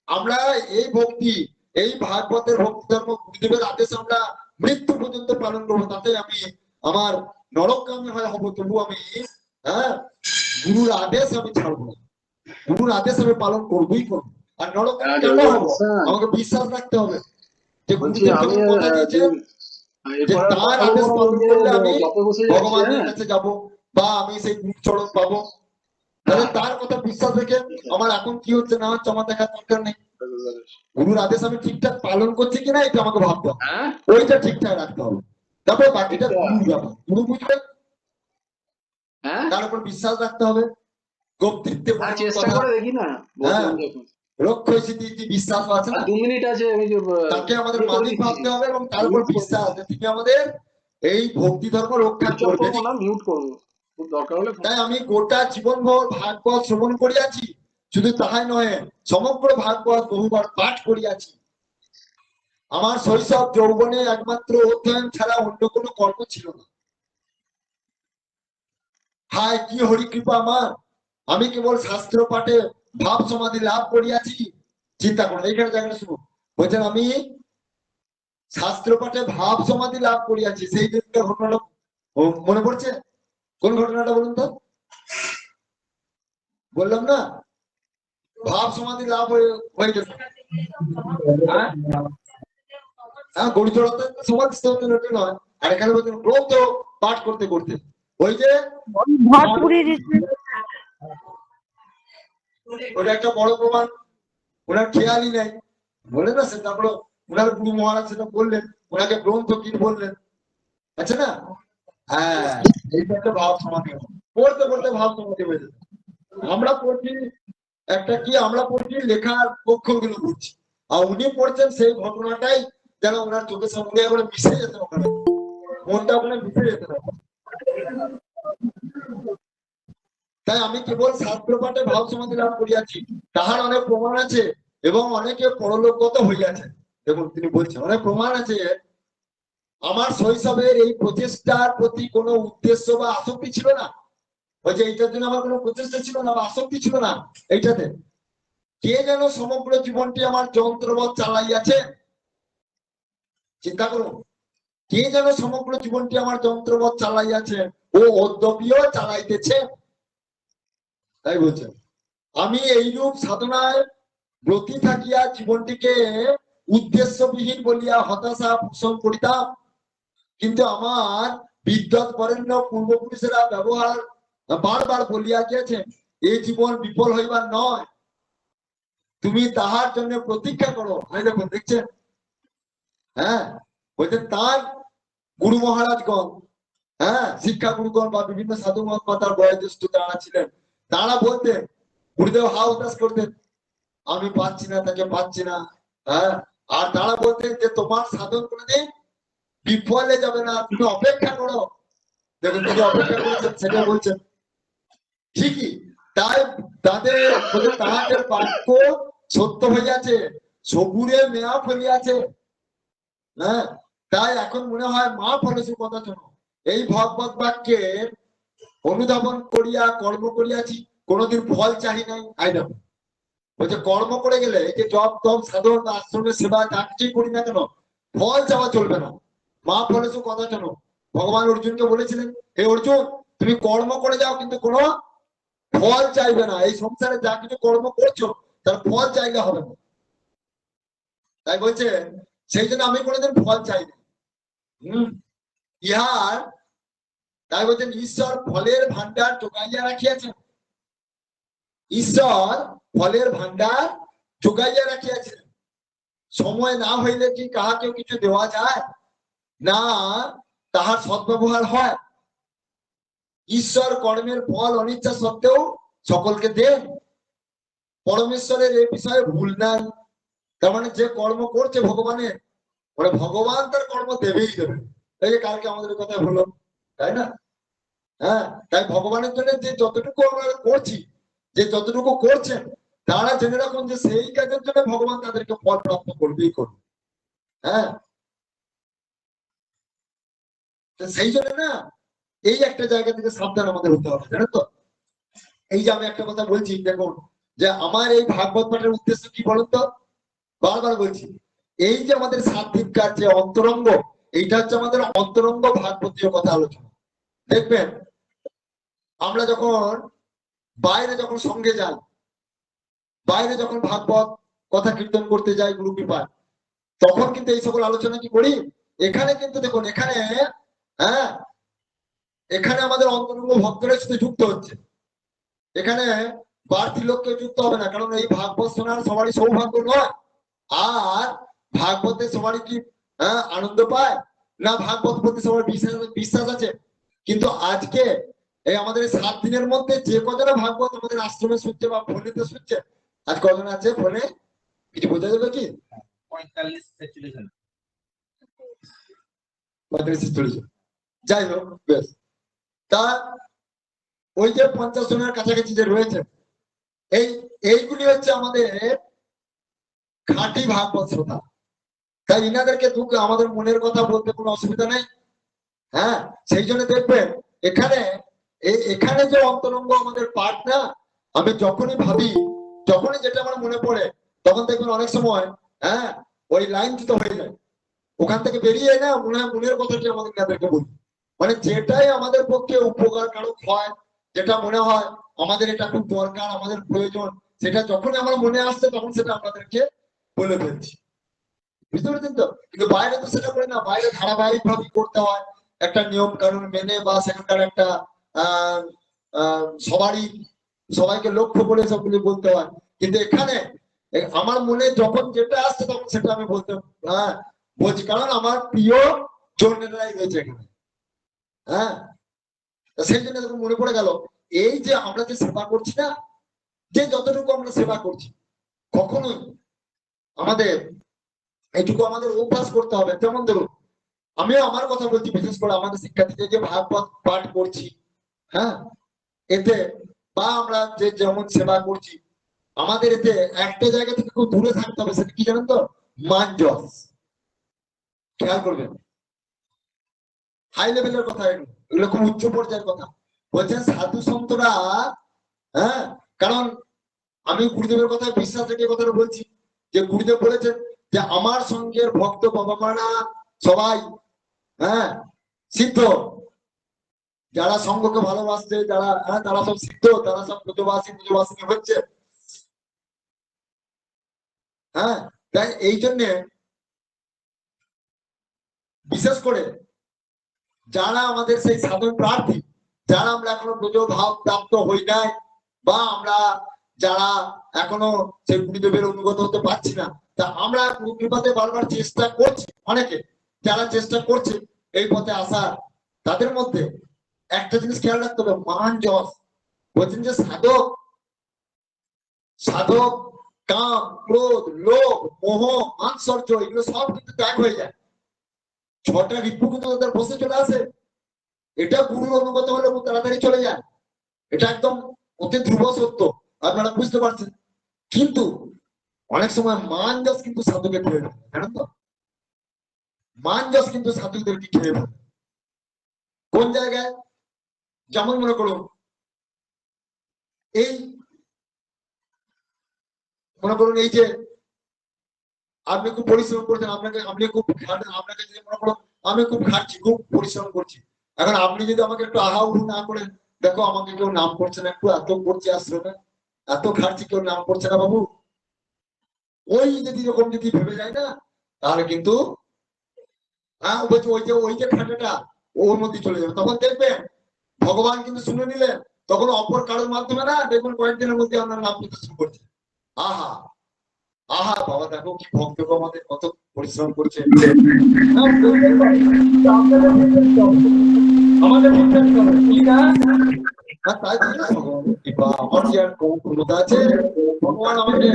A: আমরা এই ভক্তি, এই ভাগবতের ভক্তি ধর্ম গুরুদেবের আদেশ আমরা মৃত্যু পর্যন্ত পালন করবো। তাতে আমি আমার নরকগামী হয় হবো, তবু আমি গুরুর আদেশ আমি ছাড়বো না, গুরুর আদেশ আমি পালন করবোই করবো। আর নরকগামী কেন হবো, আমাকে বিশ্বাস রাখতে হবে যে গুরুদেব যখন কথা দিয়েছেন যে তার আদেশ পালন করলে আমি ভগবানের কাছে যাব বা আমি সেই গুরুচরণ পাবো, তাহলে তার কথা বিশ্বাস রেখে আমার এখন কি হচ্ছে না হচ্ছে আমার দেখার দরকার নেই। গুরুর আদেশ আমি ঠিকঠাক পালন করছি কিনা এটা আমাকে ভাবতে হবে, ওইটা ঠিকঠাক রাখতে হবে। তারপর বাকিটা গুরুর ব্যাপার, গুরু বুঝবে, তার উপর বিশ্বাস রাখতে হবে। গোপতৃত্বে লক্ষ্য স্থিতি বিশ্বাস আছে না,
D: 2 মিনিট আছে,
A: তাকে আমাদের মালিক ভাবতে হবে এবং তার উপর বিশ্বাস আছে তিনি আমাদের এই ভক্তি ধর্ম রক্ষা করবেন।
D: মিউট করবো খুব দরকার হলে।
A: তাই আমি গোটা জীবনভর ভাগবত শ্রবণ করিয়াছি, শুধু তাহাই নহে সমগ্র ভাগবত বহুবার পাঠ করিয়াছি। আমার শৈশব যৌবনে একমাত্র অধ্যয়ন ছাড়া অন্য কোনো কর্ম ছিল না। হায় কি হরিকৃপা আমার, আমি কেবল শাস্ত্র পাঠে ভাব সমাধি লাভ করিয়াছি। চিন্তা করুন, এইখানে জায়গাটা শুনুন, বলছেন আমি শাস্ত্র পাঠে ভাব সমাধি লাভ করিয়াছি। সেই দিনটা ঘটনাটা মনে পড়ছে? কোন ঘটনাটা বলুন তো? বললাম না, ভাব সমাধি লাভ হয়ে গেছে। হ্যাঁ, গরুচড়াতে সমাধি নয়, আর এখানে বলছেন গ্রন্থ পাঠ করতে করতে। ওই যে ওটা একটা বড় প্রমাণ, ওনার খেয়ালই নাই, বলে না সে। তারপর ওনার গুরু মহারাজ সেটা বললেন, ওনাকে গ্রন্থ কি বললেন, আচ্ছা না? হ্যাঁ, এইটা একটা ভাব সমাধি, পড়তে পড়তে ভাব সমাধি হয়ে যেত। আমরা পড়ছি একটা কি, আমরা পড়ছি লেখার পক্ষগুলো পড়ছি, আর উনি পড়ছেন সেই ঘটনাটাই যেন ওনার চোখের সামনে করে মিশে যেত, ওখানে মনটা ওখানে মিশে যেত। তাই আমি কেবল শাস্ত্র পাঠে ভাব সমাধি লাভ করিয়াছি, তাহার অনেক প্রমাণ আছে এবং অনেকে পরলোকগত হইয়াছে। দেখুন তিনি বলছেন অনেক প্রমাণ আছে আমার শৈশবের এই প্রচেষ্টার প্রতি কোনো উদ্দেশ্য বা আসক্তি ছিল না, ওই যে এইটার জন্য আমার কোনো প্রচেষ্টা ছিল না বা আসক্তি ছিল না এইটাতে। কে যেন সমগ্র জীবনটি আমার যন্ত্রবৎ চালাইয়াছে। চিন্তা করুন, কে যেন সমগ্র জীবনটি আমার যন্ত্রবৎ চালাইয়াছে, ও অদ্যপিও চালাইতেছে। তাই বলছেন, আমি এইরূপ সাধনায় ব্রতী থাকিয়া জীবনটিকে উদ্দেশ্যবিহীন বলিয়া হতাশা পোষণ করিতাম, কিন্তু আমার বিদ্যৎ বরেণ্য পূর্বপুরুষেরা ব্যবহার বারবার বলিয়া গিয়েছেন, এই জীবন বিফল হইবার নয়, তুমি তাহার জন্য প্রতীক্ষা করো। দেখুন, দেখছেন? হ্যাঁ, বলছেন তার গুরু মহারাজগণ, হ্যাঁ, শিক্ষা গুরুগণ বা বিভিন্ন সাধু মহাত্মা তার বয়োজ্যেষ্ঠ যারা ছিলেন, তারা বলতেন, গুরুদেব হা উদাস করতেন, আমি পাচ্ছি না, তাকে পাচ্ছি না। হ্যাঁ, আর তারা বলতেন যে তোমার সাধন কোনোদিন বিফলে যাবে না, তুমি অপেক্ষা করো। দেখুন, তিনি অপেক্ষা করেছেন, সেটা বলছেন ঠিকই। তাই তাহাদের বাক্য সত্য হইয়াছে, সবুরে মেয়া ফলিয়াছে। হ্যাঁ, তাই এখন মনে হয় মা ফলেছে কথা শোনো, এই ভগবত বাক্যের অনুধাবন করিয়া কর্ম করিয়াছি, কোনোদিন ফল চাহি নাই। আই দেখো, বলছে কর্ম করে গেলে, এই যে জপ তপ সাধন আশ্রমের সেবা যা কিছুই করি না কেন, ফল চাওয়া চলবে না। মা ফলেছে কথা শোনো, ভগবান অর্জুনকে বলেছিলেন, হে অর্জুন, তুমি কর্ম করে যাও, কিন্তু কোনো ফল চাইবে না। এই সংসারে যা কিছু কর্ম করছো তার ফল চাইলে হবে না। তাই বলছে, সেই জন্য আমি কোনোদিন ফল চাই না। ইহার তাই বলছেন, ঈশ্বর ফলের ভান্ডার জোগাইয়া রাখিয়াছেন। ঈশ্বর ফলের ভান্ডার জোগাইয়া রাখিয়াছেন। সময় না হইলে কি কাহাকেও কিছু দেওয়া যায় না, তাহার সদ্ব্যবহার হয়। ঈশ্বর কর্মের ফল অনিচ্ছা সত্ত্বেও সকলকে দেন। পরমেশ্বরের এই বিষয়ে ভুল নাই। তার মানে যে কর্ম করছে ভগবানের, মানে ভগবান তার কর্ম দেবেই দেবে। এই যে কালকে আমাদের কথা হলো, তাই না? হ্যাঁ, তাই ভগবানের জন্য যে যতটুকু আমরা করছি, যে যতটুকু করছেন, তারা জেনে রাখুন যে সেই কাজের জন্য ভগবান তাদেরকে ফল প্রাপ্ত করবেই করবে। হ্যাঁ, সেই জন্য না, এই একটা জায়গা থেকে সাবধান আমাদের হতে হবে, জানেন তো? এই যে আমি একটা কথা বলছি, দেখুন, যে আমার এই ভাগবত পাঠের উদ্দেশ্য কি বলুন তো? বারবার বলছি, এই যে আমাদের সাত্বিকার যে অন্তরঙ্গ, এইটা হচ্ছে আমাদের অন্তরঙ্গ ভাগবতীয় কথা আলোচনা। দেখবেন, আমরা যখন বাইরে যখন সঙ্গে যাই, বাইরে যখন ভাগবত কথা কীর্তন করতে যাই গুরু কৃপায়, তখন কিন্তু এই সকল আলোচনা কি করি। এখানে কিন্তু দেখুন, এখানে হ্যাঁ, এখানে আমাদের অন্তরঙ্গ ভক্তরা শুধু যুক্ত হচ্ছে, এখানে বাড়তি লোক কেউ যুক্ত হবে না, কারণ এই ভাগবত শোনার সবারই সৌভাগ্য নয়। আর ভাগবতে সবারই কি আনন্দ পায় না, ভাগবত প্রতি সবার বিশ্বাস আছে। কিন্তু আজকে এই আমাদের 7 দিনের মধ্যে যে কজনা ভাগবত আমাদের আশ্রমে শুনছে বা ফোনেতে শুনছে, আজ কজন আছে ফোনে, কিছু বোঝা যাবে কি? 45-46। যাই হোক, বেশ। তা ওই যে 50 জনের কাছাকাছি যে রয়েছে, এইগুলি হচ্ছে আমাদের খাঁটি ভাগবত শ্রোতা। তাই ইনাদেরকে দুঃখ আমাদের মনের কথা বলতে কোনো অসুবিধা নেই। হ্যাঁ, সেই জন্য দেখবেন এখানে এখানে যে অন্তরঙ্গ আমাদের পাঠ না, আমি যখনই ভাবি, যখনই যেটা আমার মনে পড়ে, তখন দেখবেন অনেক সময় হ্যাঁ ওই লাইন তো হয়ে যায়, ওখান থেকে বেরিয়ে না মনে হয় মনের কথাটি আমাদের ইনাদেরকে বলি। মানে যেটাই আমাদের পক্ষে উপকার কারক হয়, যেটা মনে হয় আমাদের এটা খুব দরকার, আমাদের প্রয়োজন, সেটা যখন আমার মনে আসছে তখন সেটা আপনাদেরকে বলে ফেলছি। বুঝতে পেরেছেন তো? কিন্তু বাইরে তো সেটা করে না, বাইরে ধারাবাহিক ভাবে করতে হয়, একটা নিয়ম কানুন মেনে, বা সেখানকার একটা সবারই সবাইকে লক্ষ্য করে সবগুলি বলতে হয়। কিন্তু এখানে আমার মনে যখন যেটা আসছে তখন সেটা আমি বলতে বলছি, কারণ আমার প্রিয় জনেরাই রয়েছে এখানে। হ্যাঁ, সেই জন্য যখন মনে পড়ে গেল, এই যে আমরা যে সেবা করছি না, যে যতটুকু আমরা সেবা করছি, কখনোই আমাদের এইটুকু আমাদের অভ্যাস করতে হবে। যেমন ধরুন, আমিও আমার কথা বলছি, বিশেষ করে আমাদের শিক্ষার্থীদের যে ভাগবত পাঠ করছি, হ্যাঁ, এতে বা আমরা যে যেমন সেবা করছি, আমাদের এতে একটা জায়গা থেকে খুব দূরে থাকতে হবে। সেটা কি জানেন তো? মানজস। খেয়াল করবেন, হাই লেভেলের কথা, এগুলো খুব উচ্চ পর্যায়ের কথা বলছেন সাধু সন্তরা। হ্যাঁ, কারণ আমি গুরুদেবের কথা বিশ্বাস রেখে কথাটা বলছি, যে গুরুদেব বলেছেন যে আমার সঙ্গের ভক্ত বাবা মারা সবাই হ্যাঁ সিদ্ধ, যারা সঙ্গকে ভালোবাসছে, যারা তারা সব সিদ্ধ, তারা সব পুজোবাসী হচ্ছে। হ্যাঁ, তাই এই জন্য বিশেষ করে যারা আমাদের সেই সাধন প্রার্থী, যারা আমরা এখনো পুজো ভাব প্রাপ্ত হই নাই, বা আমরা যারা এখনো সেই গুরুদেবের অনুগত হতে পারছি না, তা আমরা গুরু কৃপাতে বারবার চেষ্টা করছি, অনেকে যারা চেষ্টা করছে এই পথে আসার, তাদের মধ্যে একটা জিনিস খেয়াল রাখতে হবে, মান যশ। বলছেন যে সাধক সাধক কাম, ক্রোধ, লোভ, মোহ, মাৎসর্য এগুলো সব কিন্তু ত্যাগ হয়ে যায়। 6টা রিপু কিন্তু তাদের বসে চলে আসে। এটা গুরুর অনুগত হলে খুব তাড়াতাড়ি চলে যায়, এটা একদম অতি ধ্রুব সত্য, আপনারা বুঝতে পারছেন। কিন্তু অনেক সময় মান যশ কিন্তু সাধুকে খেয়ে ফেলে, জানেন তো? মান যশ কিন্তু সাধুদেরকে খেয়ে ফেলে। কোন জায়গায়? যেমন মনে করুন, এই মনে করুন এই যে আপনি খুব পরিশ্রম করছেন, আপনি খুব আপনাকে যদি মনে করুন আমি খুব খাটছি, খুব পরিশ্রম করছি, এখন আপনি যদি আমাকে একটু আহা উহু না করেন, দেখো আমাকে কেউ নাম করছে না, একটু এত করছে আশ্রমে, এত খাটছি, কেউ নাম করছে না বাবু, ওই যদি এরকম যদি ভেবে যায় না, তাহলে কিন্তু হ্যাঁ বলছি ওই যে খাটাটা ওর মধ্যে চলে যাবে। তখন দেখবেন ভগবান কিন্তু শুনে নিলেন, তখন অপর কারোর মাধ্যমে না দেখবেন কয়েকদিনের মধ্যে আপনার নাম করতে শুরু করছে। আহা আহা বাবা, দেখো কি ভক্ত আমাদের কত পরিশ্রম করছে। আমাদের আমার কি আর ক্ষমতা আছে? ভগবান আমাকে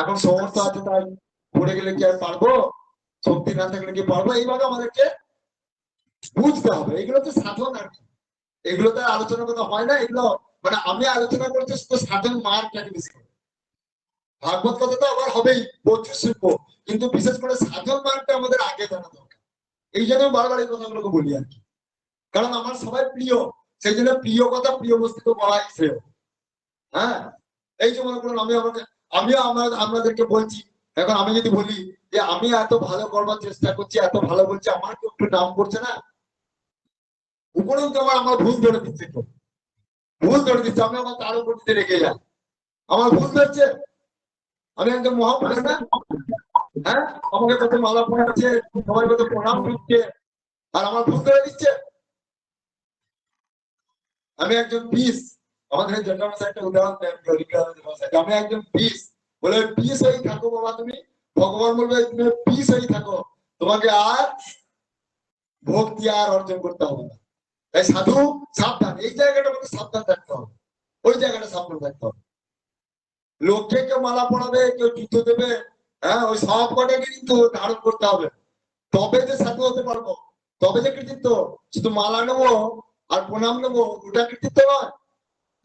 A: এখন সমস্যা আছে, তাই পড়ে গেলে কি আর পারবো? শক্তি না থাকলে কি পারবো? এইভাবে আমাদেরকে বুঝতে হবে। এগুলো তো সাধন আর কি, এগুলো তো আলোচনা কথা হয় না। এগুলো মানে আমি আলোচনা করতে সাধন মার্গটাকে বেশি করে, ভাগবত কথা তো আবার হবেই, প্রচুর শিল্প, কিন্তু বিশেষ করে সাধন মার্গটা আমাদের আগে জানা দরকার। এই জন্য বারবার এই কথাগুলোকে বলি আর কি, কারণ আমার সবাই প্রিয়, সেই জন্য প্রিয় কথা প্রিয় বস্তুকে বলাই শ্রেয়। হ্যাঁ, এই যে মনে করুন আমিও আপনাদেরকে বলছি, এখন আমি যদি বলি যে আমি এত ভালো করবার চেষ্টা করছি, এত ভালো বলছি, আমার কেউ একটু নাম করছে না, উপরেও তো আমার ভুল ধরে দিচ্ছে, তো ভুল ধরে দিচ্ছে, আমি আমার তার উপর দিতে রেখে যাই, আমার ভুল ধরছে, আমি একদম মহাপুরুষ না? হ্যাঁ, আমাকে কত মালা পড়াচ্ছে, সবাই কত প্রণাম করছে, আর আমার ভুল ধরে দিচ্ছে। আমি একজন পিস, আমাদের জন্মশাই একটা উদাহরণ দেন, আমি একজন পিস, বলে পিস হয়ে থাকো বাবা তুমি, ভগবান বলবে তুমি পিস হয়ে থাকো, তোমাকে আর ভক্তি আর অর্জন করতে হবে না। তাই সাধু সাবধান, এই জায়গাটা মধ্যে সাবধান থাকতে হবে, ওই জায়গাটা সাবধান থাকতে হবে। লোককে কেউ মালা পড়াবে, কেউ যুদ্ধ দেবে, হ্যাঁ, ওই সব কটাকে কিন্তু ধারণ করতে হবে, তবে যে সাধু হতে পারবো, তবে যে কৃতিত্ব। শুধু মালা নেবো আর প্রণাম নেবো, ওটা কৃতিত্ব নয়।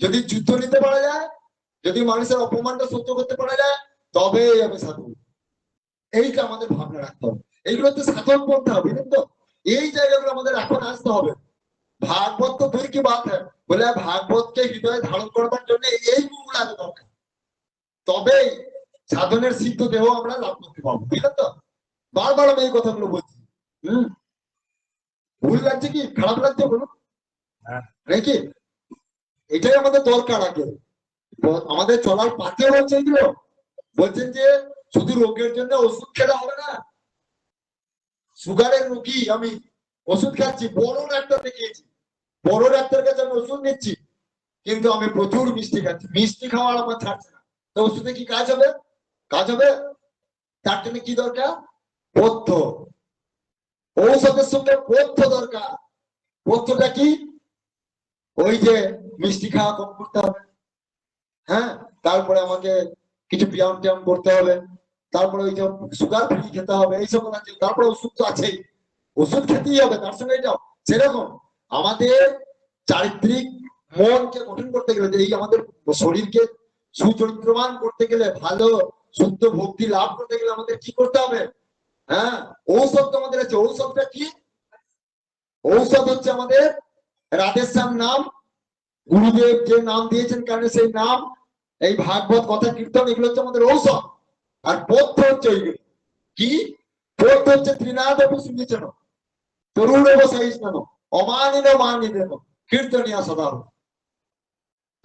A: যদি যুদ্ধ নিতে পারা যায়, যদি মানুষের অপমানটা সহ্য করতে পারা যায়, তবেই আমি সাধু। এইটা আমাদের ভাবনা রাখতে হবে, এইগুলো তো সাধন করতে হবে, কিন্তু এই জায়গাগুলো আমাদের এখন আসতে হবে। ভাগবত তো দূর কি বাত হ্যাঁ, বলে ভাগবতকে হৃদয়ে ধারণ করবার জন্য এই গুণগুলো আগে দরকার, তবেই সাধনের সিদ্ধ দেহ আমরা লাভ করতে পারবো, বুঝলেন তো? বারবার আমি এই কথাগুলো বলছি। ভুল লাগছে কি খারাপ লাগছে বলুন নাকি? এটাই আমাদের দরকার আগে, আমাদের চলার পাথে হচ্ছে এগুলো। বলছেন যে শুধু রোগের জন্য ওষুধ খেলে হবে না। সুগারের রোগী আমি, ওষুধ খাচ্ছি, বড় ডাক্তার দেখিয়েছি, বড় ডাক্তারের কাছে আমি ওষুধ নিচ্ছি, কিন্তু আমি প্রচুর মিষ্টি খাচ্ছি, মিষ্টি খাওয়ার আমার ছাড়ছে না, তো ওষুধে কি কাজ হবে? কাজ হবে? তার জন্য কি দরকার? পথ্য, ঔষধের সঙ্গে পথ্য দরকার। পথ্যটা কি? ওই যে মিষ্টি খাওয়া কম করতে হবে, হ্যাঁ, তারপরে আমাকে কিছু ব্যায়াম ট্যায়াম করতে হবে, তারপরে ওই যে সুগার ফ্রি খেতে হবে, এইসব আছে, তারপরে ওষুধ তো আছেই, ওষুধ খেতেই হবে তার সঙ্গে এটাও। সেরকম আমাদের চারিত্রিক মনকে গঠন করতে গেলে, এই আমাদের শরীরকে সুচরিত্রবান করতে গেলে, ভালো শুদ্ধ ভক্তি লাভ করতে গেলে আমাদের কি করতে হবে? হ্যাঁ, ঔষধ তোমাদের আছে। ঔষধটা কি? ঔষধ হচ্ছে আমাদের রাধেশ্যাম নাম। গুরুদেব যে নাম দিয়েছেন কারণে সেই নাম, এই ভাগবত কথা কীর্তন, এগুলো হচ্ছে আমাদের ঔষধ। আর পথ্য হচ্ছে ওইগুলো কি? পথ্য হচ্ছে ত্রিনাদ শুনেছেন, তরুণ বসাইষ্ণ অমানিন মানিদেন কীর্তনিয়া সদা।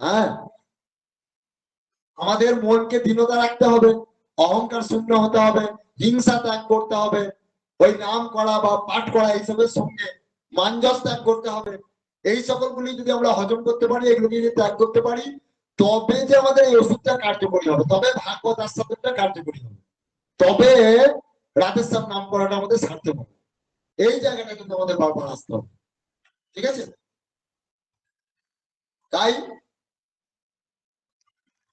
A: হ্যাঁ, আমাদের মনকে দীনতা রাখতে হবে, অহংকার শূন্য হতে হবে, হিংসা ত্যাগ করতে হবে, ওই নাম করা বা পাঠ করা এইসবের সঙ্গে মানজস ত্যাগ করতে হবে। এই সকলগুলি যদি আমরা হজম করতে পারি, এগুলোকে যদি ত্যাগ করতে পারি, তবে যে আমাদের এই ওষুধটা কার্যকরী হবে, তবে ভাগবত আস্বাদনটা কার্যকরী হবে, তবে রাধেশ্যাম নাম করাটা আমাদের সার্থক হবে। এই জায়গাটা কিন্তু আমাদের বারবার আসতে হবে। ঠিক আছে? তাই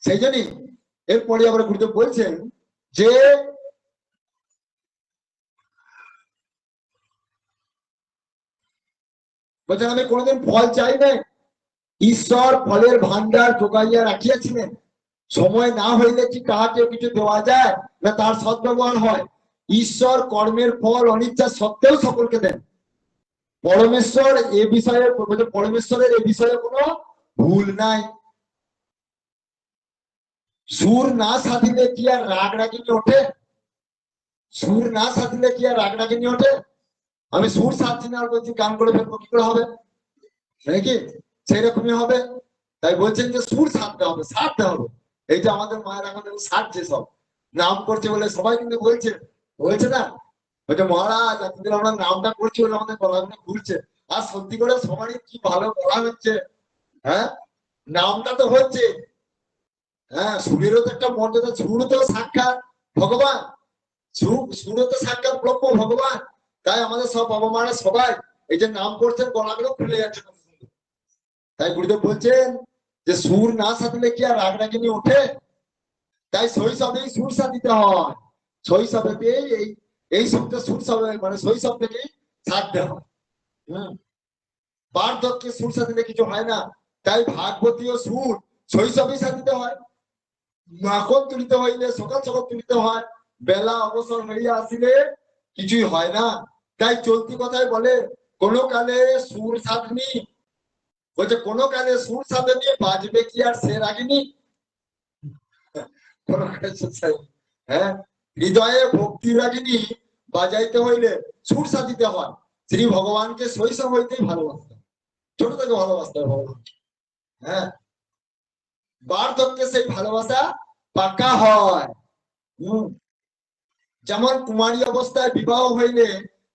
A: সেই জন্যই এরপরে আবার গুরুদেব বলছেন যে বলছেন আমি কোনোদিন ফল চাই না, ঈশ্বর ফলের ভান্ডার যোগাইয়া রাখিয়াছিলেন, সময় না হইলে কি কাহাকে কিছু দেওয়া যায় না তার সদ্ব্যবহার হয়। ঈশ্বর কর্মের ফল অনিচ্ছা সত্ত্বেও সকলকে দেন। পরমেশ্বর এ বিষয়ে, পরমেশ্বরের এ বিষয়ে কোনো ভুল নাই। সুর না সাধিলে কি আর রাগ রাগিনী ওঠে? সুর না সাধিলে কি আর রাগ রাগিনী ওঠে? আমি সুর সাধছি না আর বলছি গান করে ফেলবো, কি করে হবে? নাকি সেরকমই হবে। তাই বলছেন যে সুর সাধতে হবে, সাধতে হবে। এই যে আমাদের মায়ের এখন সাধছে, সব নাম করছে বলে সবাই কিন্তু বলছে, বলছে না, বলছে মহারাজ এতদিন আমরা নামটা করছি বলে আমাদের গলাগুলো ঘুরছে। আর সত্যি করে সবারই কি ভালো বলা হচ্ছে। হ্যাঁ, নামটা তো হচ্ছে, হ্যাঁ, সুরেরও তো একটা মর্যাদা। সুর তো সাক্ষাৎ ভগবান, সুর তো সাক্ষাৎ ব্রহ্ম ভগবান। তাই আমাদের সব বাবা মারা সবাই এই যে নাম করছেন গলাগুলো খুলে যাচ্ছে। তাই গুরুদেব বলছেন যে সুর না সাধলে কি আর রাগ রাগিনী ওঠে? তাই শৈশবেই সুর সাধিতে হয়। শৈশবেতেই এই শব্দে সুর মানে শৈশব থেকেই সাধতে হয়। বার্ধক্যে সুর সাধিলে কিছু হয় না। তাই ভাগবতীয় সুর শৈশবেই সাধিতে হয়। মাখন তুলিতে হইলে সকাল সকাল তুলিতে হয়, বেলা অবসর হইয়া আসিলে কিছুই হয় না। তাই চলতি কথায় বলে কোনো কালে সুর সাধনি, বলছে কোনো কালে সুর সাধনি বাজবে কি আর সে রাগিনী। হ্যাঁ, হৃদয়ে ভক্তি রাগিনী বাজাইতে হইলে সুর সাধিতে হয়। শ্রী ভগবানকে শৈশব হইতেই ভালোবাসতে, ছোট থেকে ভালোবাসতে হবে ভগবান। হ্যাঁ, বার্ধক্যে সেই ভালোবাসা পাকা হয়। যেমন কুমারী অবস্থায় বিবাহ হইলে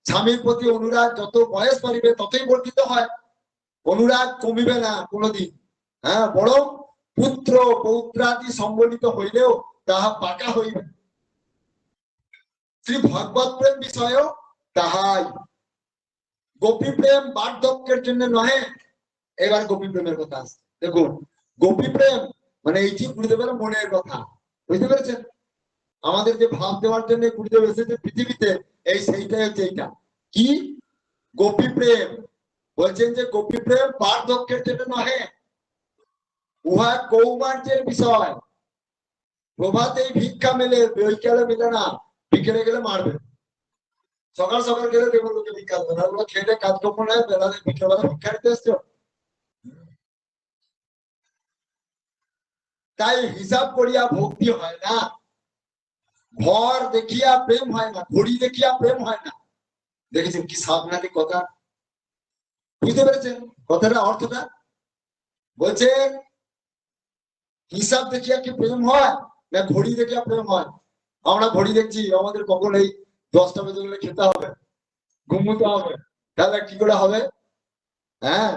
A: স্বামীর প্রতি অনুরাগ যত বয়স বাড়িবে ততই বর্ধিত হয়, অনুরাগ কমিবে না কোনোদিন। হ্যাঁ, বরং পুত্র পৌত্রাদি সম্বলিত হইলেও তাহা পাকা হইবে। শ্রী ভগবত প্রেম বিষয়েও তাহাই। গোপী প্রেম বার্ধক্যের জন্য নহে। এবার গোপী প্রেমের কথা আসছে। দেখুন, গোপী প্রেম মানে এই যে গুরুদেবের মনের কথা, বুঝতে পেরেছেন? আমাদের যে ভাব দেওয়ার জন্য গুরুদেব এসেছে পৃথিবীতে, এই সেইটাই হচ্ছে এইটা কি গোপী প্রেম। বলছেন যে গোপী প্রেম বার্ধক্যের জন্য নহে, উহা কৌমার্যের বিষয়। প্রভাতেই ভিক্ষা মেলে, বৈকালে মেলে না। বিকেলে গেলে মারবে, সকাল সকাল গেলে দেখুন লোকে ভিক্ষা দেবে না। ওগুলো খেতে কাজকর্ম নেয়, বেলাতে বিকেলবেলা ভিক্ষা দিতে এসছো। তাই হিসাব করিয়া ভক্তি হয় না, ভর দেখিয়া প্রেম হয় না, ঘড়ি দেখিয়া প্রেম হয় না। দেখেছেন কি সাবধানী কথা? বুঝতে পেরেছেন কথাটা, অর্থটা? বলছেন হিসাব দেখিয়া কি প্রেম হয় না ঘড়ি দেখিয়া প্রেম হয়? আমরা ঘড়ি দেখছি, আমাদের কখন এই 10টা বেজে গেলে খেতে হবে, ঘুমোতে হবে, তাহলে কি করে হবে? হ্যাঁ,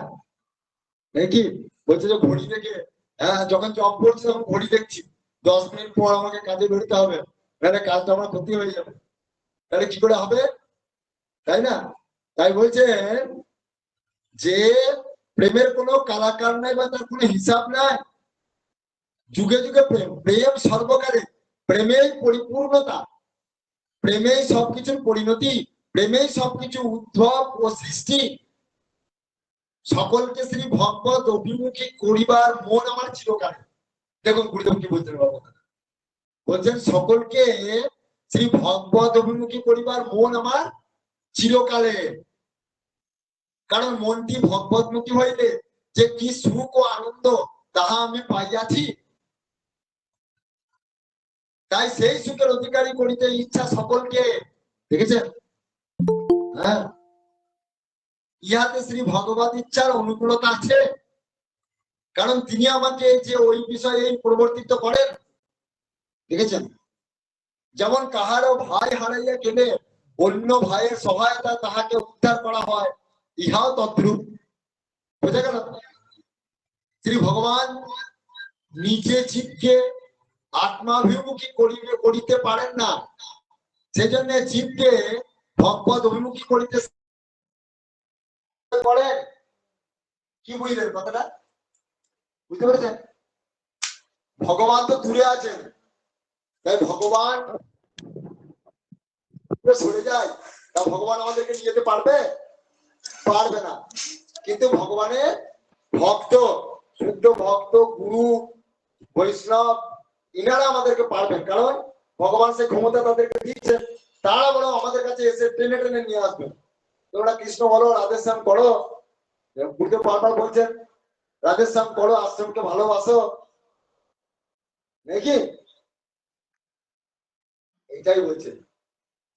A: নাকি বলছে যে ঘড়ি দেখে, হ্যাঁ, যখন জব করছি তখন ঘড়ি দেখছি, 10 মিনিট পর আমাকে কাজে বেরোতে হবে, তাহলে কাজটা আমার ক্ষতি হয়ে যাবে, তাহলে কি করে হবে? তাই না? তাই বলছে যে প্রেমের কোনো কালাকার নাই বা তার কোনো হিসাব নাই। যুগে যুগে প্রেম, প্রেম সর্বকালে, প্রেমেই পরিপূর্ণতা, প্রেমেই সবকিছুর পরিণতি, প্রেমেই সবকিছু উদ্ভব ও সৃষ্টি। সকলকে শ্রী ভগবত অভিমুখী করিবার মন আমার চিরকালে। দেখুন গুরুদেব কি বলছেন বাবা, বলছেন সকলকে শ্রী ভগবত অভিমুখী করিবার মন আমার চিরকালে। কারণ মনটি ভগবতমুখী হইলে যে কি সুখ ও আনন্দ তাহা আমি পাইয়াছি, তাই সেই সুখের অধিকারী করিতে ইচ্ছা সকলকে। দেখেছেন? হ্যাঁ, ইহাতে শ্রী ভগবত ইচ্ছার অনুকূলতা আছে। কারণ তিনি আমাকে যে ওই বিষয়ে প্রবর্তিত করেন। দেখেছেন? যেমন কাহারও ভাই হারাইয়া গেলে অন্য ভাইয়ের সহায়তা তাহাকে উদ্ধার করা হয়, ইহাও তদ্রূপ। বোঝা গেল? শ্রী ভগবান নিজে জীবকে আত্মাভিমুখী করিতে পারেন না, সেজন্য জীবকে ভগবত অভিমুখী করিতে করেন। কি বুঝলেন কথাটা? বুঝতে পেরেছেন? ভগবান তো দূরে আছেন, তাই ভগবান সরে যায়, তা ভগবান আমাদেরকে নিয়ে যেতে পারবে? পারবে না। কিন্তু ভগবানের ভক্ত, শুদ্ধ ভক্ত, গুরু, বৈষ্ণব, ইনারা আমাদেরকে পারবেন। কারণ ভগবান সে ক্ষমতা তাদেরকে দিচ্ছেন। তারা বলো আমাদের কাছে এসে টেনে টেনে নিয়ে আসবেন। তোমরা কৃষ্ণ বলো, রাধেশ্যাম করো। গুরুদেব বারবার বলছেন রাধেশ্যাম করো, আশ্রমকে ভালোবাসো, নাকি? এটাই বলছেন।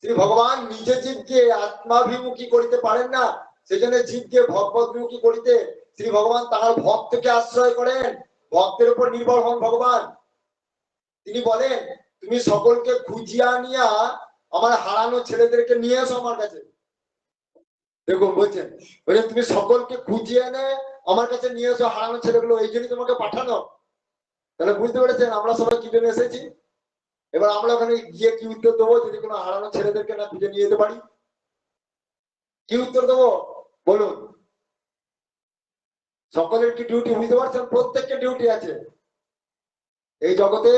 A: শ্রী ভগবান নিজে জীবকে আত্মাভিমুখী করিতে পারেন না, সেজন্য জীবকে ভগবতমুখী করিতে শ্রী ভগবান তাহার ভক্তকে আশ্রয় করেন। ভক্তের উপর নির্ভর হন ভগবান। তিনি বলেন তুমি সকলকে খুঁজিয়া আনিয়া আমার হারানো ছেলেদেরকে নিয়ে এসো আমার কাছে। দেখুন বলছেন, তুমি সকলকে খুঁজিয়ে এনে আমার কাছে নিয়ে এসো হারানো ছেলেগুলো, এই জন্যই তোমাকে পাঠানো। তাহলে বুঝতে পেরেছেন আমরা সবাই কি জন্য এসেছি? এবার আমরা ওখানে গিয়ে কি উত্তর দেবো যদি কোনো হারানো ছেলেদেরকে না খুঁজে নিয়ে যেতে পারি? কি উত্তর দেবো বলুন? সকলের কি ডিউটি বুঝতে পারছেন? প্রত্যেককে ডিউটি আছে। এই জগতে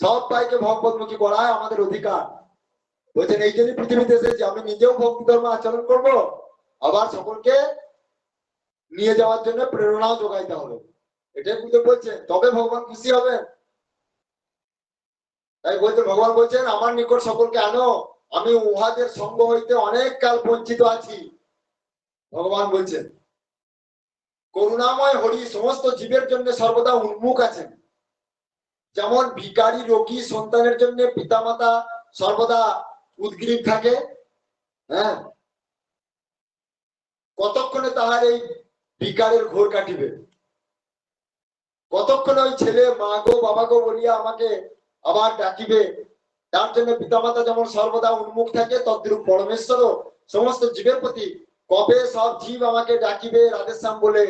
A: সব ভাইকে ভগবতমুখী করায় আমাদের অধিকার। বলছেন এই জন্য পৃথিবীতে এসেছি, আমি নিজেও ভক্তি ধর্ম আচরণ করব, আবার সকলকে নিয়ে যাওয়ার জন্য প্রেরণাও যোগাইতে হবে। এটাই বুঝতে বলছেন, তবে ভগবান খুশি হবেন। তাই বলছেন, ভগবান বলছেন আমার নিকট সকলকে আনো, আমি উহাদের সঙ্গ হইতে অনেক কাল বঞ্চিত আছি। ভগবান বলছেন করুণাময় হরি সমস্ত জীবের জন্য সর্বদা উন্মুখ আছেন। যেমন ভিখারি রোগী সন্তানের জন্য পিতামাতা সর্বদা উদ্গ্রীব থাকে। হ্যাঁ, কতক্ষণে তাহার এই ভিখারের ঘোর কাটিবে? কতক্ষণে ওই ছেলে মা গো বাবা গো বলিয়া আমাকে আবার ডাকিবে? তার জন্য পিতামাতা যেমন সর্বদা উন্মুখ থাকে, তদ্রূপ পরমেশ্বরও সমস্ত জীবের প্রতি কবে সব জীব আমাকে ডাকিবে রাধেশ্যাম বলে,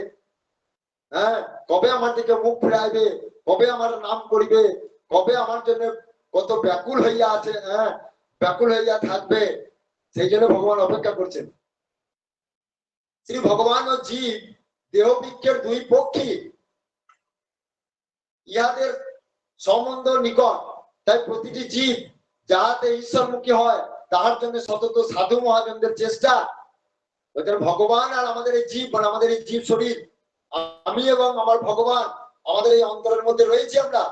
A: হ্যাঁ, কবে আমার দিকে মুখ ফিরাইবে, কবে আমার নাম করিবে, কবে আমার জন্য কত ব্যাকুল হইয়া আছে, হ্যাঁ, ব্যাকুল হইয়া থাকবে, সেই জন্য ভগবান অপেক্ষা করছেন। শ্রী ভগবান ও জীব দেহ বৃক্ষের দুই পক্ষী, ইহাদের সম্বন্ধ নিকট। তাই প্রতিটি জীব যাহাতে ঈশ্বরমুখী হয় তাহার জন্য সতত সাধু মহাজনদের চেষ্টা। ভগবান আর আমাদের এই জীব, মানে আমাদের এই জীব শরীর, আমি এবং আমার ভগবান আমাদের এই অন্তরের মধ্যে রয়েছে, আমরা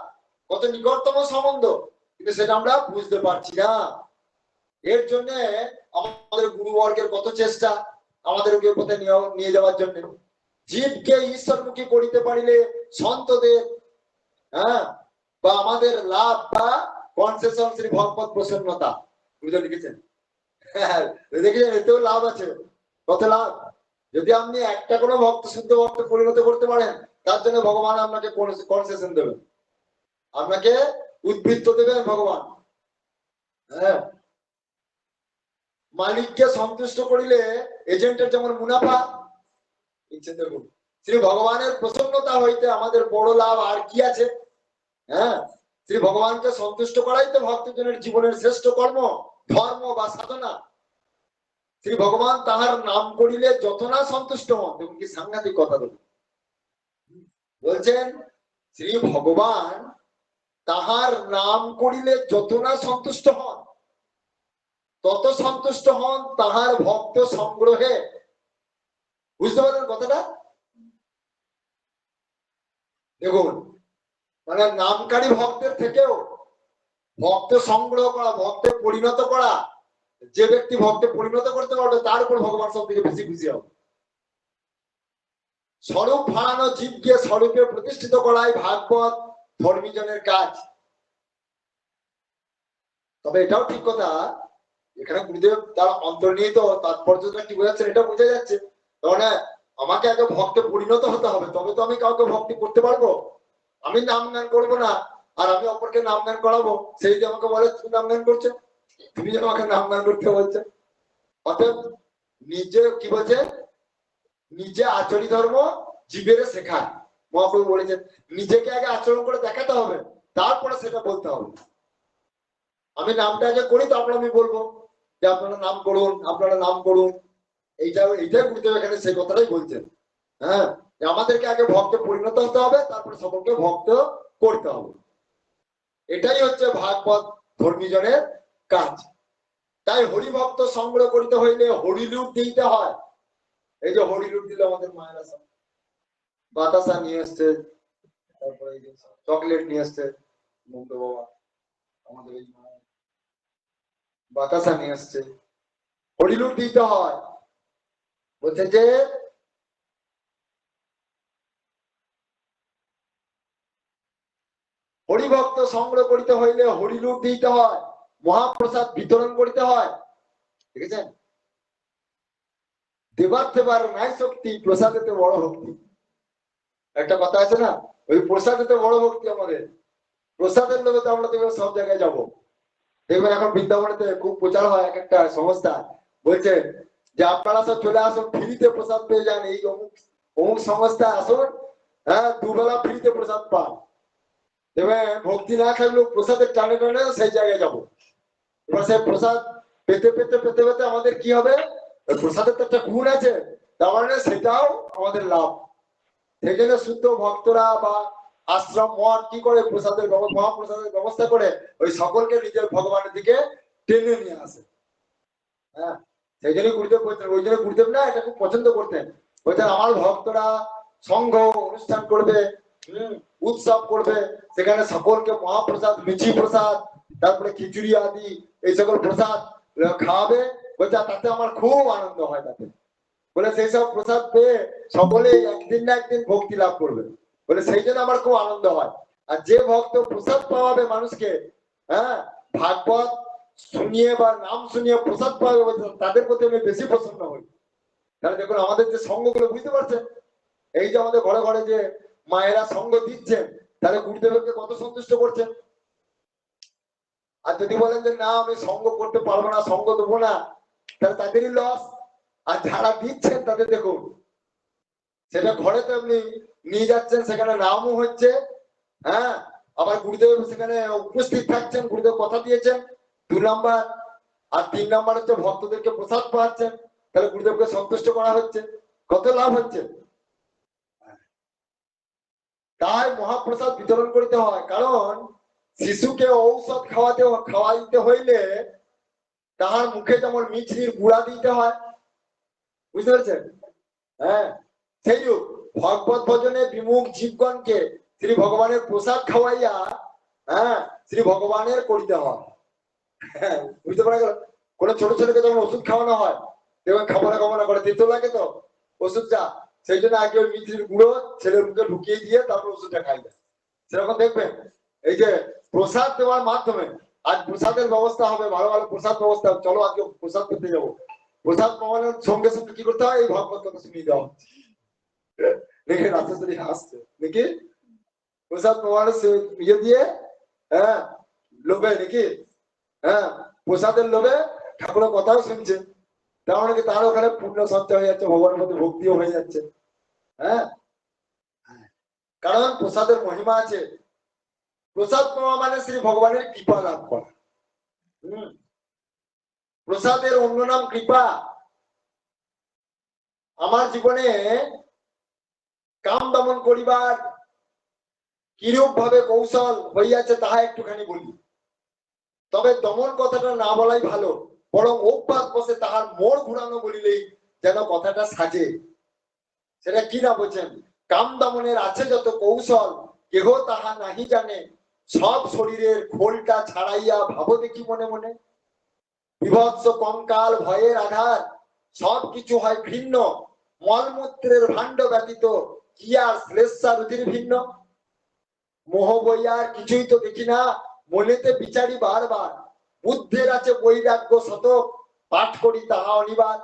A: কত নিকটতম সম্বন্ধ, কিন্তু সেটা আমরা বুঝতে পারছি না। এর জন্য আমাদের গুরুবর্গের কত চেষ্টা আমাদেরকে পথে নিয়ে যাওয়ার জন্য। জীবকে ঈশ্বরমুখী করিতে পারিলে সন্তদের, হ্যাঁ, বা আমাদের লাভ বা কনসেশন শ্রী ভগবত প্রসন্নতা। বুঝে লিখেছেন? দেখেছেন এতেও লাভ আছে। কত লাভ! যদি আপনি একটা কোনো ভক্ত শুদ্ধ ভক্ত পরিণত করতে পারেন, তার জন্য ভগবান আপনাকে কনসেশন দেবেন, আপনাকে উদ্বৃত্ত দেবেন ভগবান। হ্যাঁ, মালিককে সন্তুষ্ট করিলে এজেন্টের যেমন মুনাফা, দেখুন শ্রী ভগবানের প্রসন্নতা হইতে আমাদের বড় লাভ আর কি আছে? হ্যাঁ, শ্রী ভগবানকে সন্তুষ্ট করাই তো ভক্তজনের জীবনের শ্রেষ্ঠ কর্ম, ধর্ম বা সাধনা। শ্রী ভগবান তাহার নাম করিলে যত না সন্তুষ্ট হন। দেখুন কি সাংঘাতিক কথা। দেখুন বলছেন শ্রী ভগবান তাহার নাম করিলে যত না সন্তুষ্ট হন, তত সন্তুষ্ট হন তাহার ভক্ত সংগ্রহে। বুঝতে পারলেন কথাটা? দেখুন, মানে নামকারী ভক্তের থেকেও ভক্ত সংগ্রহ করা, ভক্তে পরিণত করা। যে ব্যক্তি ভক্তে পরিণত করতে পারবে তার উপর ভগবান সব থেকে বেশি খুশি হবে। স্বরূপ হারানো জীবকে স্বরূপে প্রতিষ্ঠিত করাই ভাগবত ধর্মীজনের কাজ। তবে এটাও ঠিক কথা, এখানে গুরুদেব তার অন্তর্নিহিত তাৎপর্যটা কি বোঝাচ্ছেন এটা বোঝা যাচ্ছে। কারণ আমাকে আগে ভক্তে পরিণত হতে হবে, তবে তো আমি কাউকে ভক্তি করতে পারবো। আমি নাম গান করবো না আর আমি অপরকে নাম গান করাবো, সেই যে আমাকে বলে তুমি নাম গান করছো, তুমি যেন আমাকে নাম গান করতে বলছো। অতএব নিজে কি বলছে, নিজে আচরি ধর্ম জীবের শেখায়। মহাপ্রভু বলেছেন নিজেকে আগে আচরণ করে দেখাতে হবে, তারপরে সেটা বলতে হবে। আমি নামটা আগে করি তারপর আমি বলবো যে আপনারা নাম করুন, আপনারা নাম করুন। এইটাই গুরুদেব এখানে সেই কথাটাই বলছেন। হ্যাঁ, আমাদেরকে আগে ভক্তে পরিণত হতে হবে, তারপরে সকলকে ভক্ত করতে হবে। এটাই হচ্ছে ভাগবত ধর্মীজনের কাজ। তাই হরিভক্ত সংগ্রহ করতে হইলে হরিলুট দিতে হয়। এই যে হরিলুট দিলে আমাদের মায়েরা সব বাতাসা নিয়ে এসছে, তারপরে চকলেট নিয়ে এসছে, মমতা বাবা আমাদের এই বাতাসা নিয়ে এসছে, হরিলুট দিতে হয়। বলছে যে হরিভক্ত সংগ্রহ করিতে হইলে হরিলুট দিতে হয়, মহাপ্রসাদ বিতরণ করিতে হয়। দেখেছেন, দেবার দেবার নাই শক্তি, প্রসাদেতে বড় ভক্তি। একটা কথা আছে না, ওই প্রসাদেতে বড় ভক্তি আমাদের। প্রসাদের লোভে তো আমরা দেখবেন সব জায়গায় যাবো। দেখবেন এখন বৃন্দাবনেতে খুব প্রচার হয়, এক একটা সংস্থা বলছে যে আপনারা সব চলে আসুন, ফ্রিতে প্রসাদ পেয়ে যান, এই অমুক অমুক সংস্থা আসুন, হ্যাঁ দুবেলা ফ্রিতে প্রসাদ পান। দেখবেন ভক্তি না থাকলেও প্রসাদের টানে টানে সেই জায়গায় যাবো। এবার সেই প্রসাদ পেতে পেতে পেতে পেতে আমাদের কি হবে, প্রসাদের তো একটা গুণ আছে, তার মানে সেটাও আমাদের লাভ। সেই জন্য শুদ্ধ ভক্তরা বা আশ্রম মঠ কি করে, প্রসাদের মহাপ্রসাদের ব্যবস্থা করে ওই সকলকে নিজের ভগবানের দিকে টেনে নিয়ে আসে। হ্যাঁ, সেই জন্য গুরুদেব বলতেন, ওই জন্য গুরুদেব না এটা খুব পছন্দ করতেন। বলছেন আমার ভক্তরা সংঘ অনুষ্ঠান করবে, উৎসব করবে, সেখানে সকলকে মহাপ্রসাদ, মিছি প্রসাদ, তারপরে খিচুড়ি আদি এই সকল প্রসাদ খাওয়াবে। বলছে তাতে আমার খুব আনন্দ হয়। তাতে বলে সেই সব প্রসাদ পেয়ে সকলে একদিন না একদিন ভক্তি লাভ করবে, বলে সেই জন্য আমার খুব আনন্দ হয়। আর যে ভক্ত প্রসাদ পাওয়াবে মানুষকে, হ্যাঁ ভাগবত শুনিয়ে বা নাম শুনিয়ে প্রসাদ পাওয়াবে, তাদের প্রতি আমি বেশি প্রসন্ন হই। তাহলে দেখুন আমাদের যে সঙ্গগুলো, বুঝতে পারছেন, এই যে আমাদের ঘরে ঘরে যে মায়েরা সঙ্গ দিচ্ছেন, তাহলে গুরুদেবকে কত সন্তুষ্ট করছেন। আর যদি বলেন যে না আমি সঙ্গ করতে পারবো না, সঙ্গ দেবো না, তাহলে তাদেরই লস। আর যারা দিচ্ছেন তাদের দেখুন, সেটা ঘরে তো এমনি নিয়ে যাচ্ছেন, সেখানে নামও হচ্ছে, হ্যাঁ আবার গুরুদেব সেখানে উপস্থিত থাকছেন, গুরুদেব কথা দিয়েছেন 2 নাম্বার। আর 3 নাম্বার হচ্ছে ভক্তদেরকে প্রসাদ পাচ্ছেন, তাহলে গুরুদেবকে সন্তুষ্ট করা হচ্ছে, কত লাভ হচ্ছে। তাই মহাপ্রসাদ বিতরণ করতে হয়, কারণ শিশুকে ঔষধ খাওয়াইতে হইলে তাহার মুখে যেমন মিছরির গুঁড়া দিতে হয়, বুঝতে পেরেছেন। হ্যাঁ, সেই ভগবত ভজনে বিমুখ জীবগণকে শ্রী ভগবানের প্রসাদ খাওয়াইয়া, হ্যাঁ শ্রী ভগবানের করিতে হয়। হ্যাঁ, বুঝতে পারা গেল। কোন ছোট ছেলেকে যখন ওষুধ খাওয়ানো হয়, দেখবেন খাবো না করে দিতে লাগে তো ওষুধটা, সেই জন্য আগে ওই মিছরির গুঁড়ো ছেলের মুখে ঢুকিয়ে দিয়ে তারপর ওষুধটা খাই দেয়। সেরকম দেখবেন এই যে প্রসাদ দেওয়ার মাধ্যমে, আজ প্রসাদের ব্যবস্থা হবে, ভালো ভালো প্রসাদ ব্যবস্থা, চলো আজকে প্রসাদ পেতে যাবো। প্রসাদ পাওয়ানোর সঙ্গে সঙ্গে কি করতে হয়, এই ভগবত কথা শুনিয়ে দেওয়া হচ্ছে। দেখে রাত্রি হাসছে নাকি, প্রসাদ পাওয়ানোর ইয়ে দিয়ে, হ্যাঁ লোভে নাকি, হ্যাঁ প্রসাদের লোভে ঠাকুরের কথাও শুনছে, তার মানে তার ওখানে পুণ্য সঞ্চয় হয়ে যাচ্ছে, ভগবানের মধ্যে ভক্তিও হয়ে যাচ্ছে। হ্যাঁ, কারণ প্রসাদের মহিমা আছে। প্রসাদ পাওয়া মানে শ্রী ভগবানের কৃপা লাভ করা। প্রসাদের অন্য নাম কৃপা। আমার জীবনে কাম দমন করিবার কিরূপ ভাবে কৌশল হইয়াছে তাহা একটুখানি বলি। তবে দমন কথাটা না বলাই ভালো, বরং অভ্যাস বসে তাহার মোড় ঘুরানো বলিলেই যেন কথাটা সাজে। সেটা কি না বলছেন, কাম দমনের আছে যত কৌশল, কেহ তাহা নাহি জানে, সব শরীরের খোলটা ছাড়াইয়া ভাবো দেখি মনে মনে, বিভৎস কঙ্কাল ভয়ের আধার সবকিছু হয় ঘৃণ্য, মলমূত্রের ভাণ্ড ব্যতীত কি আর শ্লেষা রুধির ভিন্ন। মোহ বইয়ার কিছুই তো দেখি না, মনেতে বিচারি বারবার, বুদ্ধের আছে বৈরাগ্য শতক, পাঠ করি তাহা অনিবার।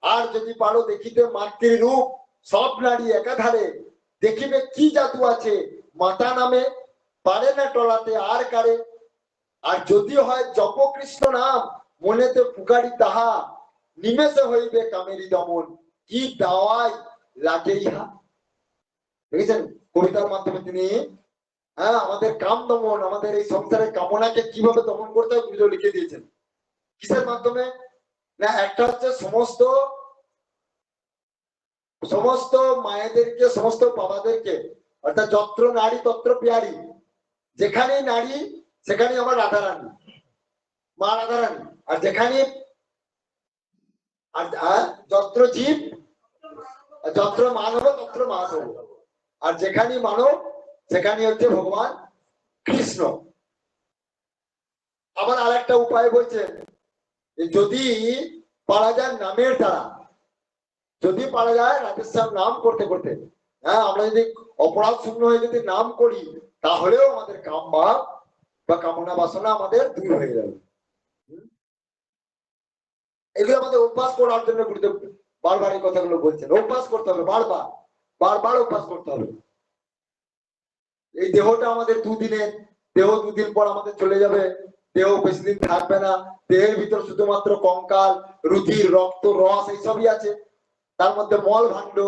A: আর যদি পারো দেখিতে মাতৃরূপ, সব নারী একাধারে, দেখিবে কি জাদু আছে মাতা নামে, পারে না টলাতে আর কারে। আর যদি হয় জপ কৃষ্ণ নাম, মনেতে পুকারি তাহা, নিমেষে হইবে কামেরি দমন, কি দাওয়াই লাগে ইহা। দেখেছেন কবিতার মাধ্যমে তিনি আমাদের কাম দমন, আমাদের এই সংসারের কামনাকে কিভাবে দমন করতে হয় গুলো লিখে দিয়েছেন। কিসের মাধ্যমে? না, একটা হচ্ছে সমস্ত সমস্ত মায়েদেরকে, সমস্ত বাবাদেরকে, অর্থাৎ যত্র নারী তত্র প্যারী, যেখানেই নারী সেখানেই আমার রাধারানী, মা রাধারানী। আর যেখানে আর যত্র জীব যত্র মানব তত্র মাধব, আর যেখানেই মানব সেখানে হচ্ছে ভগবান কৃষ্ণ। আবার আর একটা উপায় বলছেন, যদি পারা যায় নামের দ্বারা, যদি পারা যায় রাধেশ্যাম নাম করতে করতে, আমরা যদি অপরাধ শূন্য হয়ে যদি নাম করি, তাহলেও আমাদের কাম বা কামনা বাসনা আমাদের দূর হয়ে যাবে। এগুলো আমাদের অভ্যাস করার জন্য গুরুদেব বারবার এই কথাগুলো বলছেন। অভ্যাস করতে হবে, বারবার বারবার অভ্যাস করতে হবে। এই দেহটা আমাদের দুদিনের দেহ, দুদিন পর আমাদের চলে যাবে, দেহ বেশি দিন থাকবে না। দেহের ভিতর শুধুমাত্র কঙ্কাল, রুধির, রক্ত, রস এইসবই আছে, তার মধ্যে মল ভাণ্ড,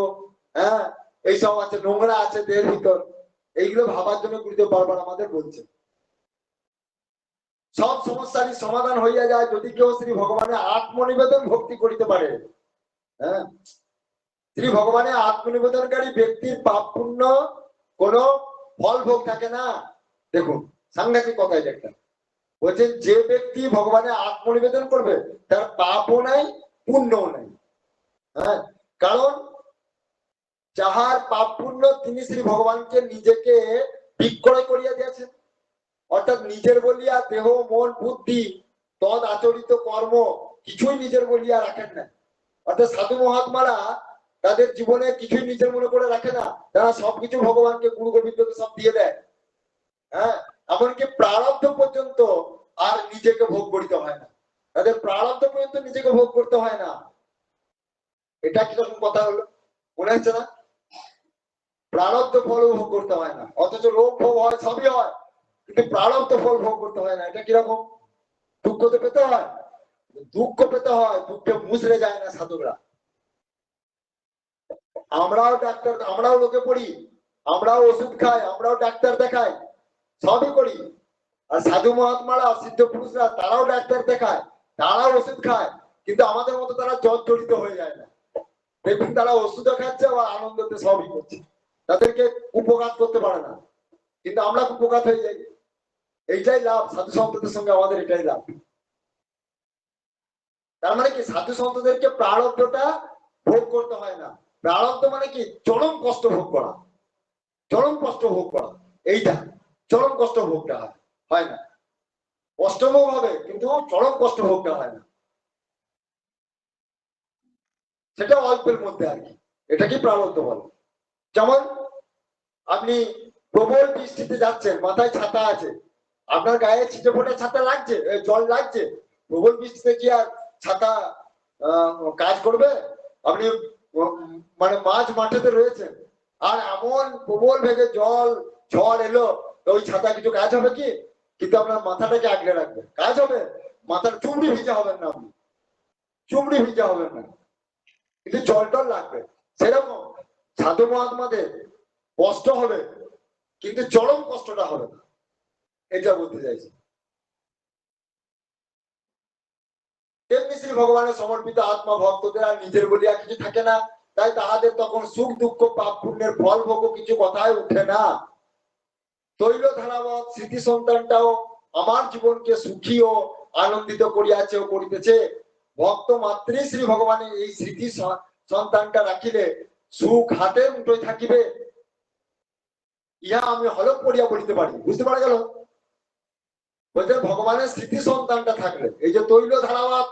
A: এইসব আছে, নোংরা আছে দেহের ভিতর। এইগুলো ভাবার জন্য গুরুদেব বারবার আমাদের বলছে। সব সমস্যারই সমাধান হইয়া যায় যদি কেউ শ্রী ভগবানের আত্মনিবেদন ভক্তি করিতে পারে। শ্রী ভগবানের আত্মনিবেদনকারী ব্যক্তির পাপ পুণ্য কোন ফল ভোগ থাকে না। দেখুন সাংঘাতিক কথা এটা একটা, বলছেন যে ব্যক্তি ভগবানের আত্মনিবেদন করবে তার পাপও নাই পুণ্যও নাই। কারণ যাহার পাপ পুণ্য তিনি শ্রী ভগবানকে নিজেকে বিক্রয় করিয়া দিয়েছেন, অর্থাৎ নিজের বলিয়া দেহ মন বুদ্ধি তদ আচরিত কর্ম কিছুই নিজের বলিয়া রাখেন না। অর্থাৎ সাধু মহাত্মারা তাদের জীবনে কিছুই নিজের মনে করে রাখে না, তারা সবকিছু ভগবানকে, গুরু গোবিন্দকে সব দিয়ে দেয়। এমনকি প্রারব্ধ পর্যন্ত আর নিজেকে ভোগ করিতে হয় না, তাদের প্রারব্ধ পর্যন্ত নিজেকে ভোগ করতে হয় না। এটা কিরকম কথা হলো, মনে হচ্ছে না? প্রারব্ধ ফল ভোগ করতে হয় না, অথচ রোগ ভোগ হয়, সবই হয়, কিন্তু প্রারব্ধ ফল ভোগ করতে হয় না। এটা কিরকম? দুঃখ তো পেতে হয়, দুঃখ পেতে হয়, দুঃখে মুচড়ে যায় না সাধুরা। আমরাও ডাক্তার, আমরাও লোকে পড়ি, আমরাও ওষুধ খাই, আমরাও ডাক্তার দেখাই, সবই করি। আর সাধু মহাত্মারা, সিদ্ধ পুরুষরা, তারাও ডাক্তার দেখায়, তারাও ওষুধ খায়, কিন্তু আমাদের মতো তারা জর্জরিত হয়ে যায় না। দেখুন তারা ওষুধও খাচ্ছে আবার আনন্দতে সবই করছে, তাদেরকে উপকার করতে পারে না, কিন্তু আমরা উপকার হয়ে যাই। এইটাই লাভ, সাধু সন্তদের সঙ্গে আমাদের এটাই লাভ। তার মানে কি, সাধু সন্তদেরকে প্রারব্ধটা ভোগ করতে হয় না। প্রারব্ধ মানে কি, চরম কষ্ট ভোগ করা, চরম কষ্ট ভোগ করা, এইটা চরম কষ্ট ভোগটা হয় না। কষ্টভোগ হবে কিন্তু চরম কষ্ট ভোগটা হয় না, সেটা অল্পের মধ্যে আর কি। এটা কি প্রারব্ধ বলে। যেমন আপনি প্রবল বৃষ্টিতে যাচ্ছেন, মাথায় ছাতা আছে, আপনার গায়ে ছিটে ফোটা ছাতা লাগছে, জল লাগছে, প্রবল বৃষ্টিতে কি আর ছাতা কাজ করবে? আপনি মানে মাঝ মাঠেতে রয়েছেন, আর এমন প্রবল ভেগে জল ঝড় এলো, তো ওই ছাতা কিছু কাজ হবে কি? কিন্তু আপনার মাথাটাকে আগলে রাখবে, কাজ হবে? মাথার চুমড়ি ভিজা হবেন না, আপনি চুমড়ি ভিজা হবেন না, কিন্তু জল টল লাগবে। সেরকম সাধু মহাত্মাদের কষ্ট হবে কিন্তু চরম কষ্টটা হবে না, এটা বলতে চাইছি। তেমনি শ্রী ভগবানের সমর্পিত আত্মা ভক্তদের আর নিজের বলিয়া কিছু থাকে না, তাই তাহাদের তখন সুখ দুঃখ পাপ পুণ্যের ফল ভোগ কিছু কথাই উঠে না। তৈল ধারাবত স্মৃতি সন্তানটাও আমার জীবনকে সুখী ও আনন্দিত করিয়াছে ও করিতেছে। ভক্ত মাত্রই শ্রী ভগবানের এই স্মৃতি সন্তানটা রাখিলে সুখ হাতের মুঠোয় থাকিবে, ইহা আমি হলক করিয়া বলিতে পারি। বুঝতে পারা গেল? বলছে ভগবানের স্মৃতি সন্তানটা থাকলে, এই যে তৈল ধারাবাদ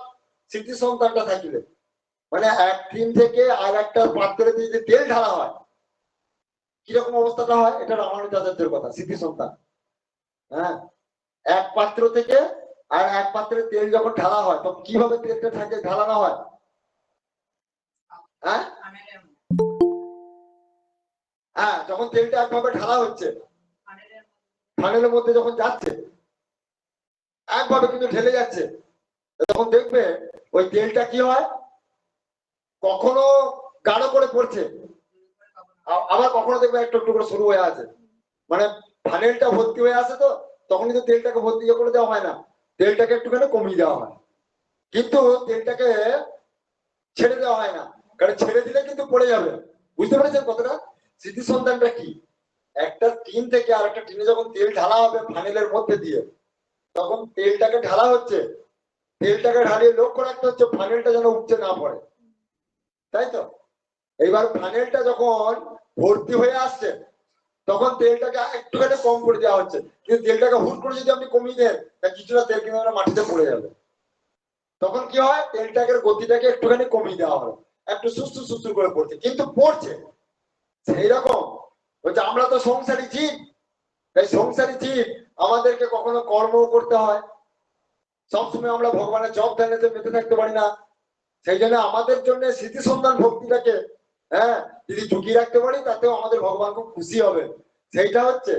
A: স্মৃতি সন্তানটা থাকলে, মানে এক টিন থেকে আর একটা পাত্রে যদি তেল ঢালা হয় কিরকম অবস্থাটা হয়, এটা রামানুজাচার্যের কথা। স্মৃতি সন্তান, হ্যাঁ, এক পাত্র থেকে আর এক পাত্রে তেল যখন ঢালা হয় তখন কিভাবে তেলটা থাকে ঢালানো হয়? হ্যাঁ হ্যাঁ, যখন তেলটা একভাবে ঢালা হচ্ছে ফানেলের মধ্যে যখন যাচ্ছে একভাবে কিন্তু ঢেলে যাচ্ছে, তখন দেখবে ওই তেলটা কি হয়, কখনো গাঢ় করে পড়ছে, আবার কখনো দেখবে একটু একটু করে শুরু হয়ে আছে। মানে ফানেলটা ভর্তি হয়ে আসে, তো তখন কিন্তু তেলটাকে ভর্তি করে দেওয়া হয় না, তেলটাকে একটুখানি কমিয়ে দেওয়া হয়, কিন্তু তেলটাকে ছেড়ে দেওয়া হয় না, কারণ ছেড়ে দিলে কিন্তু পড়ে যাবে। বুঝতে পেরেছেন কতটা? স্মৃতি সন্তানটা কি, একটা টিন থেকে আর একটা টিনে যখন তেল ঢালা হবে ফানেলের মধ্যে দিয়ে, তখন তেলটাকে ঢালা হচ্ছে, তেলটাকে ঢালিয়ে লক্ষ্য রাখতে হচ্ছে ফানেলটা যেন উপচে না পড়ে, তাই তো? এইবার ফানেলটা যখন ভর্তি হয়ে আসছে তখন তেলটাকে একটুখানি কম করে দেওয়া হচ্ছে, কিন্তু তেলটাকে হুট করে যদি আপনি কমিয়ে দেন তা কিছুটা তেল কিন্তু মাটিতে পড়ে যাবে। তখন কি হয়, তেলটাকে গতিটাকে একটুখানি কমিয়ে দেওয়া হয়, একটু সুস্থ সুস্থ করে পড়ছে, কিন্তু পড়ছে। সেই রকম বলছে আমরা তো সংসারী জীব, তাই সংসারী জীব আমাদেরকে কখনো কর্ম করতে হয়, সবসময় আমরা ভগবানের জপ ধ্যানেতে মেতে থাকতে পারি না। সেই জন্য আমাদের জন্য স্মৃতি সন্ধান ভক্তিটাকে, হ্যাঁ, যদি ঝুঁকিয়ে রাখতে পারি তাতেও আমাদের ভগবান খুব খুশি হবে। সেইটা হচ্ছে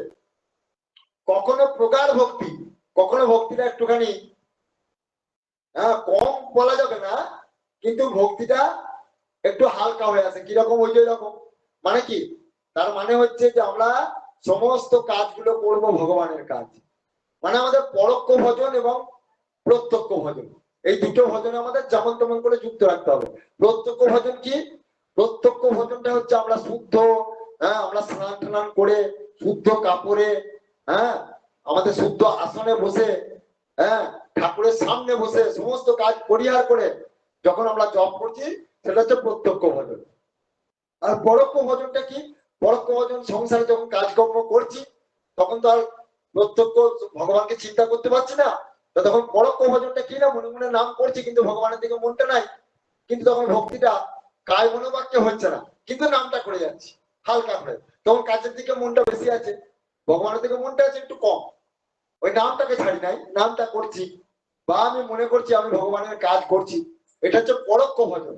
A: কখনো প্রগাঢ় ভক্তি, কখনো ভক্তিটা একটুখানি কম বলা যাবে না, কিন্তু ভক্তিটা একটু হালকা হয়ে আছে, কিরকম ওই যে রকম, মানে কি, তার মানে হচ্ছে যে আমরা সমস্ত কাজগুলো করব ভগবানের কাজ, মানে আমাদের পরোক্ষ ভজন এবং প্রত্যক্ষ ভজন, এই দুটো ভজনে আমাদের যেমন তেমন করে যুক্ত রাখতে হবে। প্রত্যক্ষ ভজন কি? প্রত্যক্ষ ভজনটা হচ্ছে আমরা শুদ্ধ, হ্যাঁ, আমরা স্নান টান করে শুদ্ধ কাপড়ে, হ্যাঁ, আমাদের শুদ্ধ আসনে বসে, হ্যাঁ, ঠাকুরের সামনে বসে সমস্ত কাজ পরিহার করে যখন আমরা জপ করছি সেটা হচ্ছে প্রত্যক্ষ ভজন। আর পরোক্ষ ভজনটা কি? পরোক্ষ ভজন সংসারে যখন কাজকর্ম করছি তখন তো আর প্রত্যক্ষ ভগবানকে চিন্তা করতে পারছি না, তো তখন পরোক্ষ ভজনটা কি, না মনে মনে নাম করছি কিন্তু ভগবানের দিকে মনটা নাই, কিন্তু তখন ভক্তিটা কায় মনোবাক্যে হচ্ছে না, কিন্তু নামটা করে যাচ্ছি হালকা করে, তখন কাজের দিকে মনটা বেশি আছে, ভগবানের দিকে মনটা আছে একটু কম, ওই নামটাকে ছাড়ি নাই, নামটা করছি, বা আমি মনে করছি আমি ভগবানের কাজ করছি, এটা হচ্ছে পরোক্ষ ভজন।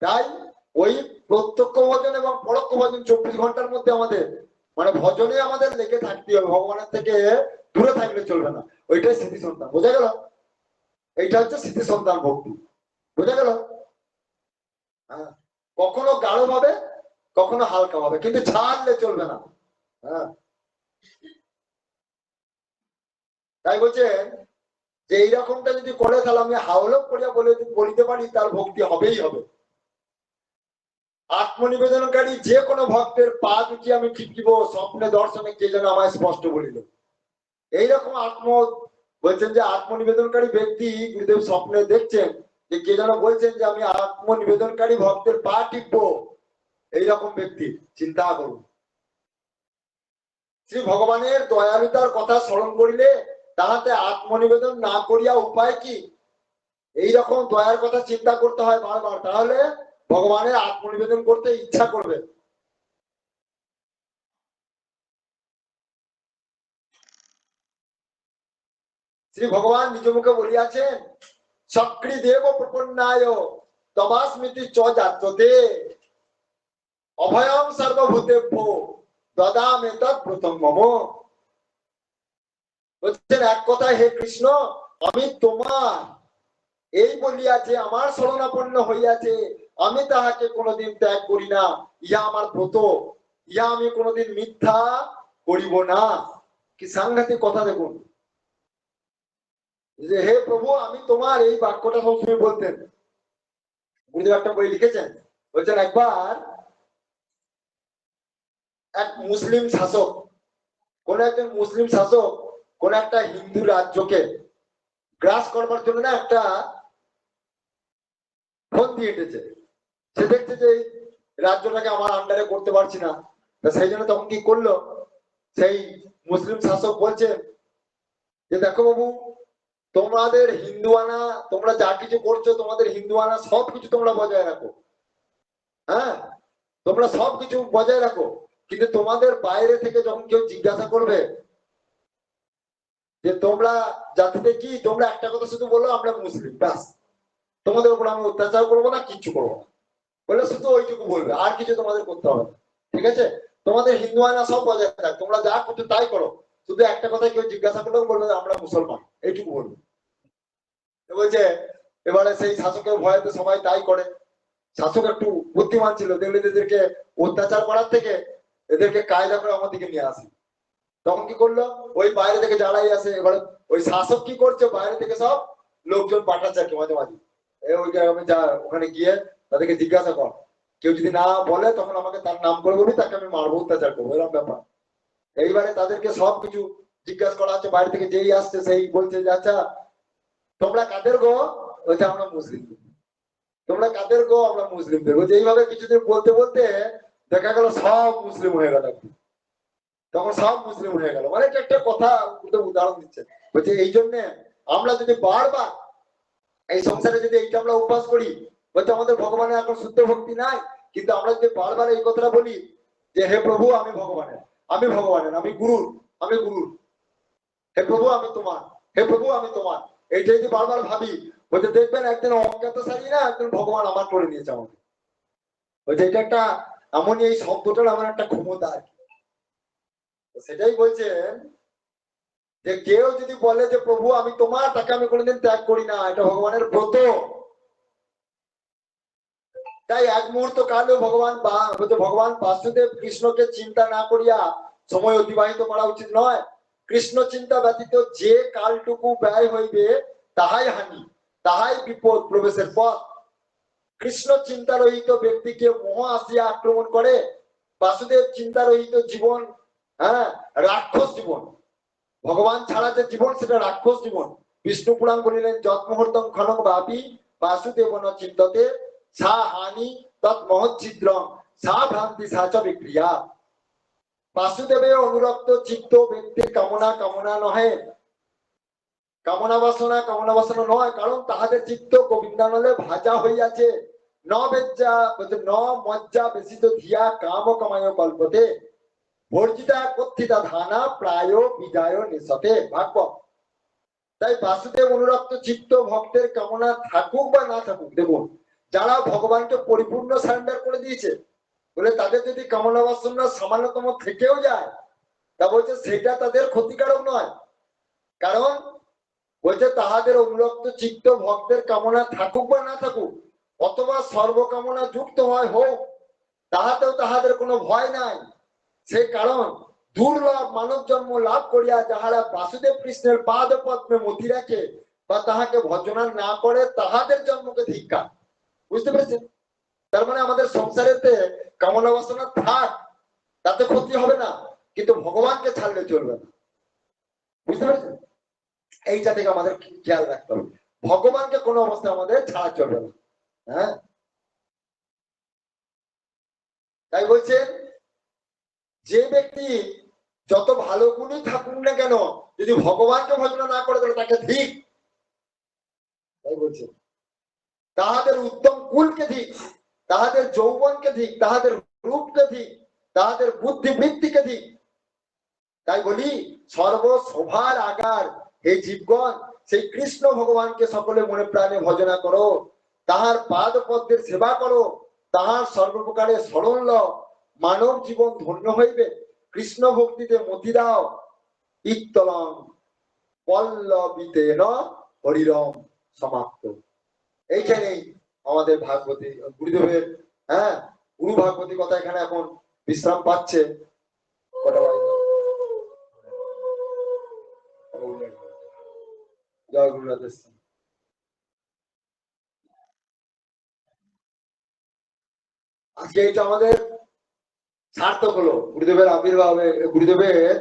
A: তাই ওই প্রত্যক্ষ ভজন এবং পরোক্ষ ভজন 24 ঘন্টার মধ্যে আমাদের মানে ভজনে আমাদের লেগে থাকতে হবে, ভগবানের থেকে দূরে থাকলে চলবে না। ওইটাই স্মৃতি সন্তান, বোঝা গেল? এইটা হচ্ছে স্মৃতি সন্তান ভক্তি, বোঝা গেল? হ্যাঁ, কখনো গাঢ় ভাবে কখনো হালকা ভাবে, কিন্তু ছাড়লে চলবে না। হ্যাঁ, তাই বলছেন যে এইরকমটা যদি করে তাহলে আমি হাওলক করিয়া বলিতে পারি তার ভক্তি হবেই হবে। আত্মনিবেদনকারী যে কোনো ভক্তের পা দুটি আমি টিপিব স্বপ্নে দর্শনে কে যেন আমায় স্পষ্ট বলিল। এইরকম বলছেন যে আত্মনিবেদনকারী ব্যক্তি গুরুদেব স্বপ্নে দেখছেন যে কে যেন বলছেন যে আমি আত্মনিবেদনকারী ভক্তের পা টিপবো, এইরকম ব্যক্তি চিন্তা করুন। শ্রী ভগবানের দয়ালুতার কথা স্মরণ করিলে তাহাতে আত্মনিবেদন না করিয়া উপায় কি? এইরকম দয়ার কথা চিন্তা করতে হয় বারবার, তাহলে ভগবানের আত্মনিবেদন করতে ইচ্ছা করবে। শ্রী ভগবান নিজ মুখে বলিয়াছেন চক্রী দেব প্রপন্নায় তবাস্মৃতি চ জাততে অভয়ম সর্বভূতেভ্য দদামে তৎ প্রথম মম। বলছেন এক কথায় হে কৃষ্ণ, আমি তোমার এই বলিয়াছে, আমার শরণাপন্ন হইয়াছে, আমি তাহাকে কোনোদিন ত্যাগ করি না, ইহা আমার ব্রত, ইহা আমি কোনোদিন মিথ্যা করিব না। কি সাংঘাতিক কথা দেখুন, যে হে প্রভু আমি তোমার, এই বাক্যটা সবসময় বলতেন। গুরুদেব একটা বই লিখেছেন, বলছেন একবার এক মুসলিম শাসক, কোন একজন মুসলিম শাসক কোন একটা হিন্দু রাজ্যকে গ্রাস করবার জন্য না একটা ফোন দিয়ে এঁটেছে। সে দেখছে যে এই রাজ্যটাকে আমার আন্ডারে করতে পারছি না, সেই জন্য তখন কি করলো, সেই মুসলিম শাসক বলছে যে দেখো বাবু, তোমাদের হিন্দুয়ানা, তোমরা যা কিছু করছো তোমাদের হিন্দুয়ানা সবকিছু তোমরা বজায় রাখো, হ্যাঁ, তোমরা সবকিছু বজায় রাখো, কিন্তু তোমাদের বাইরে থেকে যখন কেউ জিজ্ঞাসা করবে যে তোমরা জাতিতে কি, তোমরা একটা কথা শুধু বলো, আমরা মুসলিম, ব্যাস, তোমাদের উপর আমি অত্যাচার করবো না, কিচ্ছু করবো না, বলে শুধু ওইটুকু বলবে, আর কিছু তোমাদের করতে হবে না, ঠিক আছে? তোমাদের হিন্দু আইনা সব বজায় থাক, তোমরা যা করছো তাই করো, শুধু একটা কথা কেউ জিজ্ঞাসা করলেও বলবে আমরা মুসলমান, এইটুকু বলবে। বলছে এবারে সেই শাসকের ভয়েতে সবাই তাই করে। শাসক একটু বুদ্ধিমান ছিল, দেখলে এদেরকে অত্যাচার করার থেকে এদেরকে কায়দা করে আমার দিকে নিয়ে আসে, তখন কি করলো, ওই বাইরে থেকে যারাই আসে, এবারে ওই শাসক কি করছে, বাইরে থেকে সব লোকজন পাঠাচ্ছে আর কি মাঝে মাঝে, ওই গ্রামে যা, ওখানে গিয়ে তাদেরকে জিজ্ঞাসা কর, কেউ যদি না বলে তখন আমাকে তার নাম করে বলি, তাকে আমি মারবো, অত্যাচার করবো, এরকম ব্যাপার। এইবারে তাদেরকে সবকিছু জিজ্ঞাসা করা হচ্ছে, বাইরে থেকে যেই আসছে সেই বলছে যে আচ্ছা তোমরা কাদের গো, বলছে আমরা মুসলিম। তোমরা কাদের গো, আমরা মুসলিমদের। বলছে এইভাবে কিছুদিন বলতে বলতে দেখা গেল সব মুসলিম হয়ে গেল, তখন সব মুসলিম হয়ে গেল। মানে একটা কথা উদাহরণ দিচ্ছে, বলছে এই জন্য আমরা যদি বারবার এই সংসারে যদি এইটা আমরা অভ্যাস করি, বলছে আমাদের ভগবানের এখন শুদ্ধ ভক্তি নাই, কিন্তু আমরা যদি বারবার এই কথাটা বলি যে হে প্রভু আমি ভগবানের, আমি ভগবানের, আমি গুরুর, আমি গুরুর, হে প্রভু আমি তোমার, হে প্রভু আমি তোমার, এইটা যদি বারবার ভাবি, বলছে দেখবেন একদিন অজ্ঞাতসারী না একদিন ভগবান আমার করে নিয়েছে আমাকে। বলছে এটা একটা এমনই, এই শব্দটার আমার একটা ক্ষমতা আর কি। সেটাই বলছেন যে কেউ যদি বলে যে প্রভু আমি তোমার, তাকে আমি কোনোদিন ত্যাগ করি না, এটা ভগবানের ব্রত। তাই এক মুহূর্ত কালেও ভগবান বাসুদেব কৃষ্ণকে চিন্তা না করিয়া সময় অতিবাহিত করা উচিত নয়। কৃষ্ণ চিন্তা ব্যতীত যে কালটুকু ব্যয় হইবে তাহাই হানি, তাহাই বিপদ প্রবেশের পথ। কৃষ্ণ চিন্তা রহিত ব্যক্তিকে মোহ আসিয়া আক্রমণ করে, বাসুদেব চিন্তা রহিত জীবন, হ্যাঁ, রাক্ষস জীবন। ভগবান ছাড়া যে জীবন সেটা রাক্ষস জীবন। বিষ্ণু পুরাণ বলিলেন যত মুহূর্তং ক্ষণং ভাবি বাসুদেব ন চিন্ততে সা হানি তৎ মহচ্ছিদ্রং সা ভ্রান্তি সা চ বিক্রিয়া। বাসুদেবের অনুরক্ত চিত্ত ব্যক্তির কামনা নহে, কামনা বাসনা নয়, কারণ তাহাদের চিত্ত গোবিন্দানলে ভাজা হইয়াছে। ন বেজ্জা ন মজ্জা বেশিত ধিয়া কাম কামায় কল্পতে বর্জিতা কথিতা ধানা প্রায় বিজয় নিশতে। ভাগবত। তাই বাসুদেব অনুরক্ত চিত্ত ভক্তের কামনা থাকুক বা না থাকুক, দেখুন যারা ভগবানকে পরিপূর্ণ সারেন্ডার করে দিয়েছে, বলে তাদের যদি কামনা বাসনা সামান্যতম থেকেও যায়, তা বলছে সেটা তাদের ক্ষতিকারক নয়, কারণ বলছে তাহাদের অনুরক্ত চিত্ত ভক্তের কামনা থাকুক বা না থাকুক, অথবা সর্বকামনা যুক্ত হয় হোক, তাহাতেও তাহাদের কোনো ভয় নাই। সেই কারণ দুর্লভ মানব জন্ম লাভ করিয়া যাহারা বাসুদেব কৃষ্ণের পাদ পদ্মে মতি রাখে বা তাহাকে ভজনা না করে, তাহাদের জন্মকে ধিক্কার। বুঝতে পেরেছেন? তার মানে আমাদের সংসারেতে কামনা বাসনা থাক, তাতে ক্ষতি হবে না, কিন্তু ভগবানকে ছাড়লে চলবে না। বুঝতে পেরেছেন? এইটা থেকে আমাদের খেয়াল রাখতে হবে, ভগবানকে কোনো অবস্থায় আমাদের ছাড়া চলবে না। হ্যাঁ, তাই বলছেন যে ব্যক্তি যত ভালো গুণই থাকুক না কেন, যদি ভগবানকে ভজনা না করে তাহলে তাকে ধিক। তাই বলছেন তাহাদের উত্তম কুলকে ধিক, তাহাদের যৌবনকে ধিক, তাহাদের রূপকে ধিক, তাহাদের বুদ্ধিবৃত্তিকে ধিক। তাই বলি সর্বশোভার আগার হে জীবগণ, সেই কৃষ্ণ ভগবানকে সকলে মনে প্রাণে ভজনা করো, তাহার পাদ পদ্মের সেবা করো, তাহার সর্বপ্রকারে স্মরণ লও, মানব জীবন ধন্য হইবে। কৃষ্ণ ভক্তিতে মতি দাও, ইত্তলং পল্লবিতেন হরিরম সমাপ্ত। এইখানেই আমাদের ভাগবতী গুরুদেবের, হ্যাঁ, গুরু ভাগবতী কথা এখানে এখন বিশ্রাম পাচ্ছে। জয় গুরু রাধেশ। আজকে এটা আমাদের সার্থক হলো, গুরুদেবের আবির্ভাবে, গুরুদেবের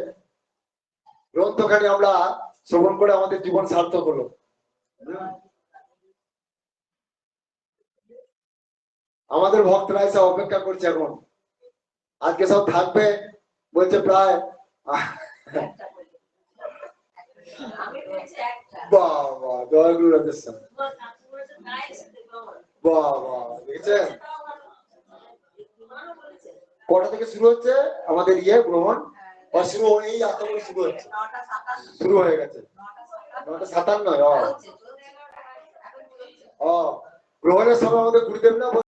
A: গ্রন্থখানি আমরা শ্রবণ করে আমাদের জীবন সার্থক হলো। আমাদের ভক্তরা এসে অপেক্ষা করছে এখন, আজকে সব থাকবে বলছে প্রায় বাবা জয় গুরু রাজেশ্বর। বাবা দেখেছেন কটা থেকে শুরু হচ্ছে আমাদের ভ্রমণ? শুরু এই আত্মগুলো শুরু হচ্ছে, শুরু হয়ে গেছে 9:57। ভ্রমণের সময় আমাদের গুরুদেব না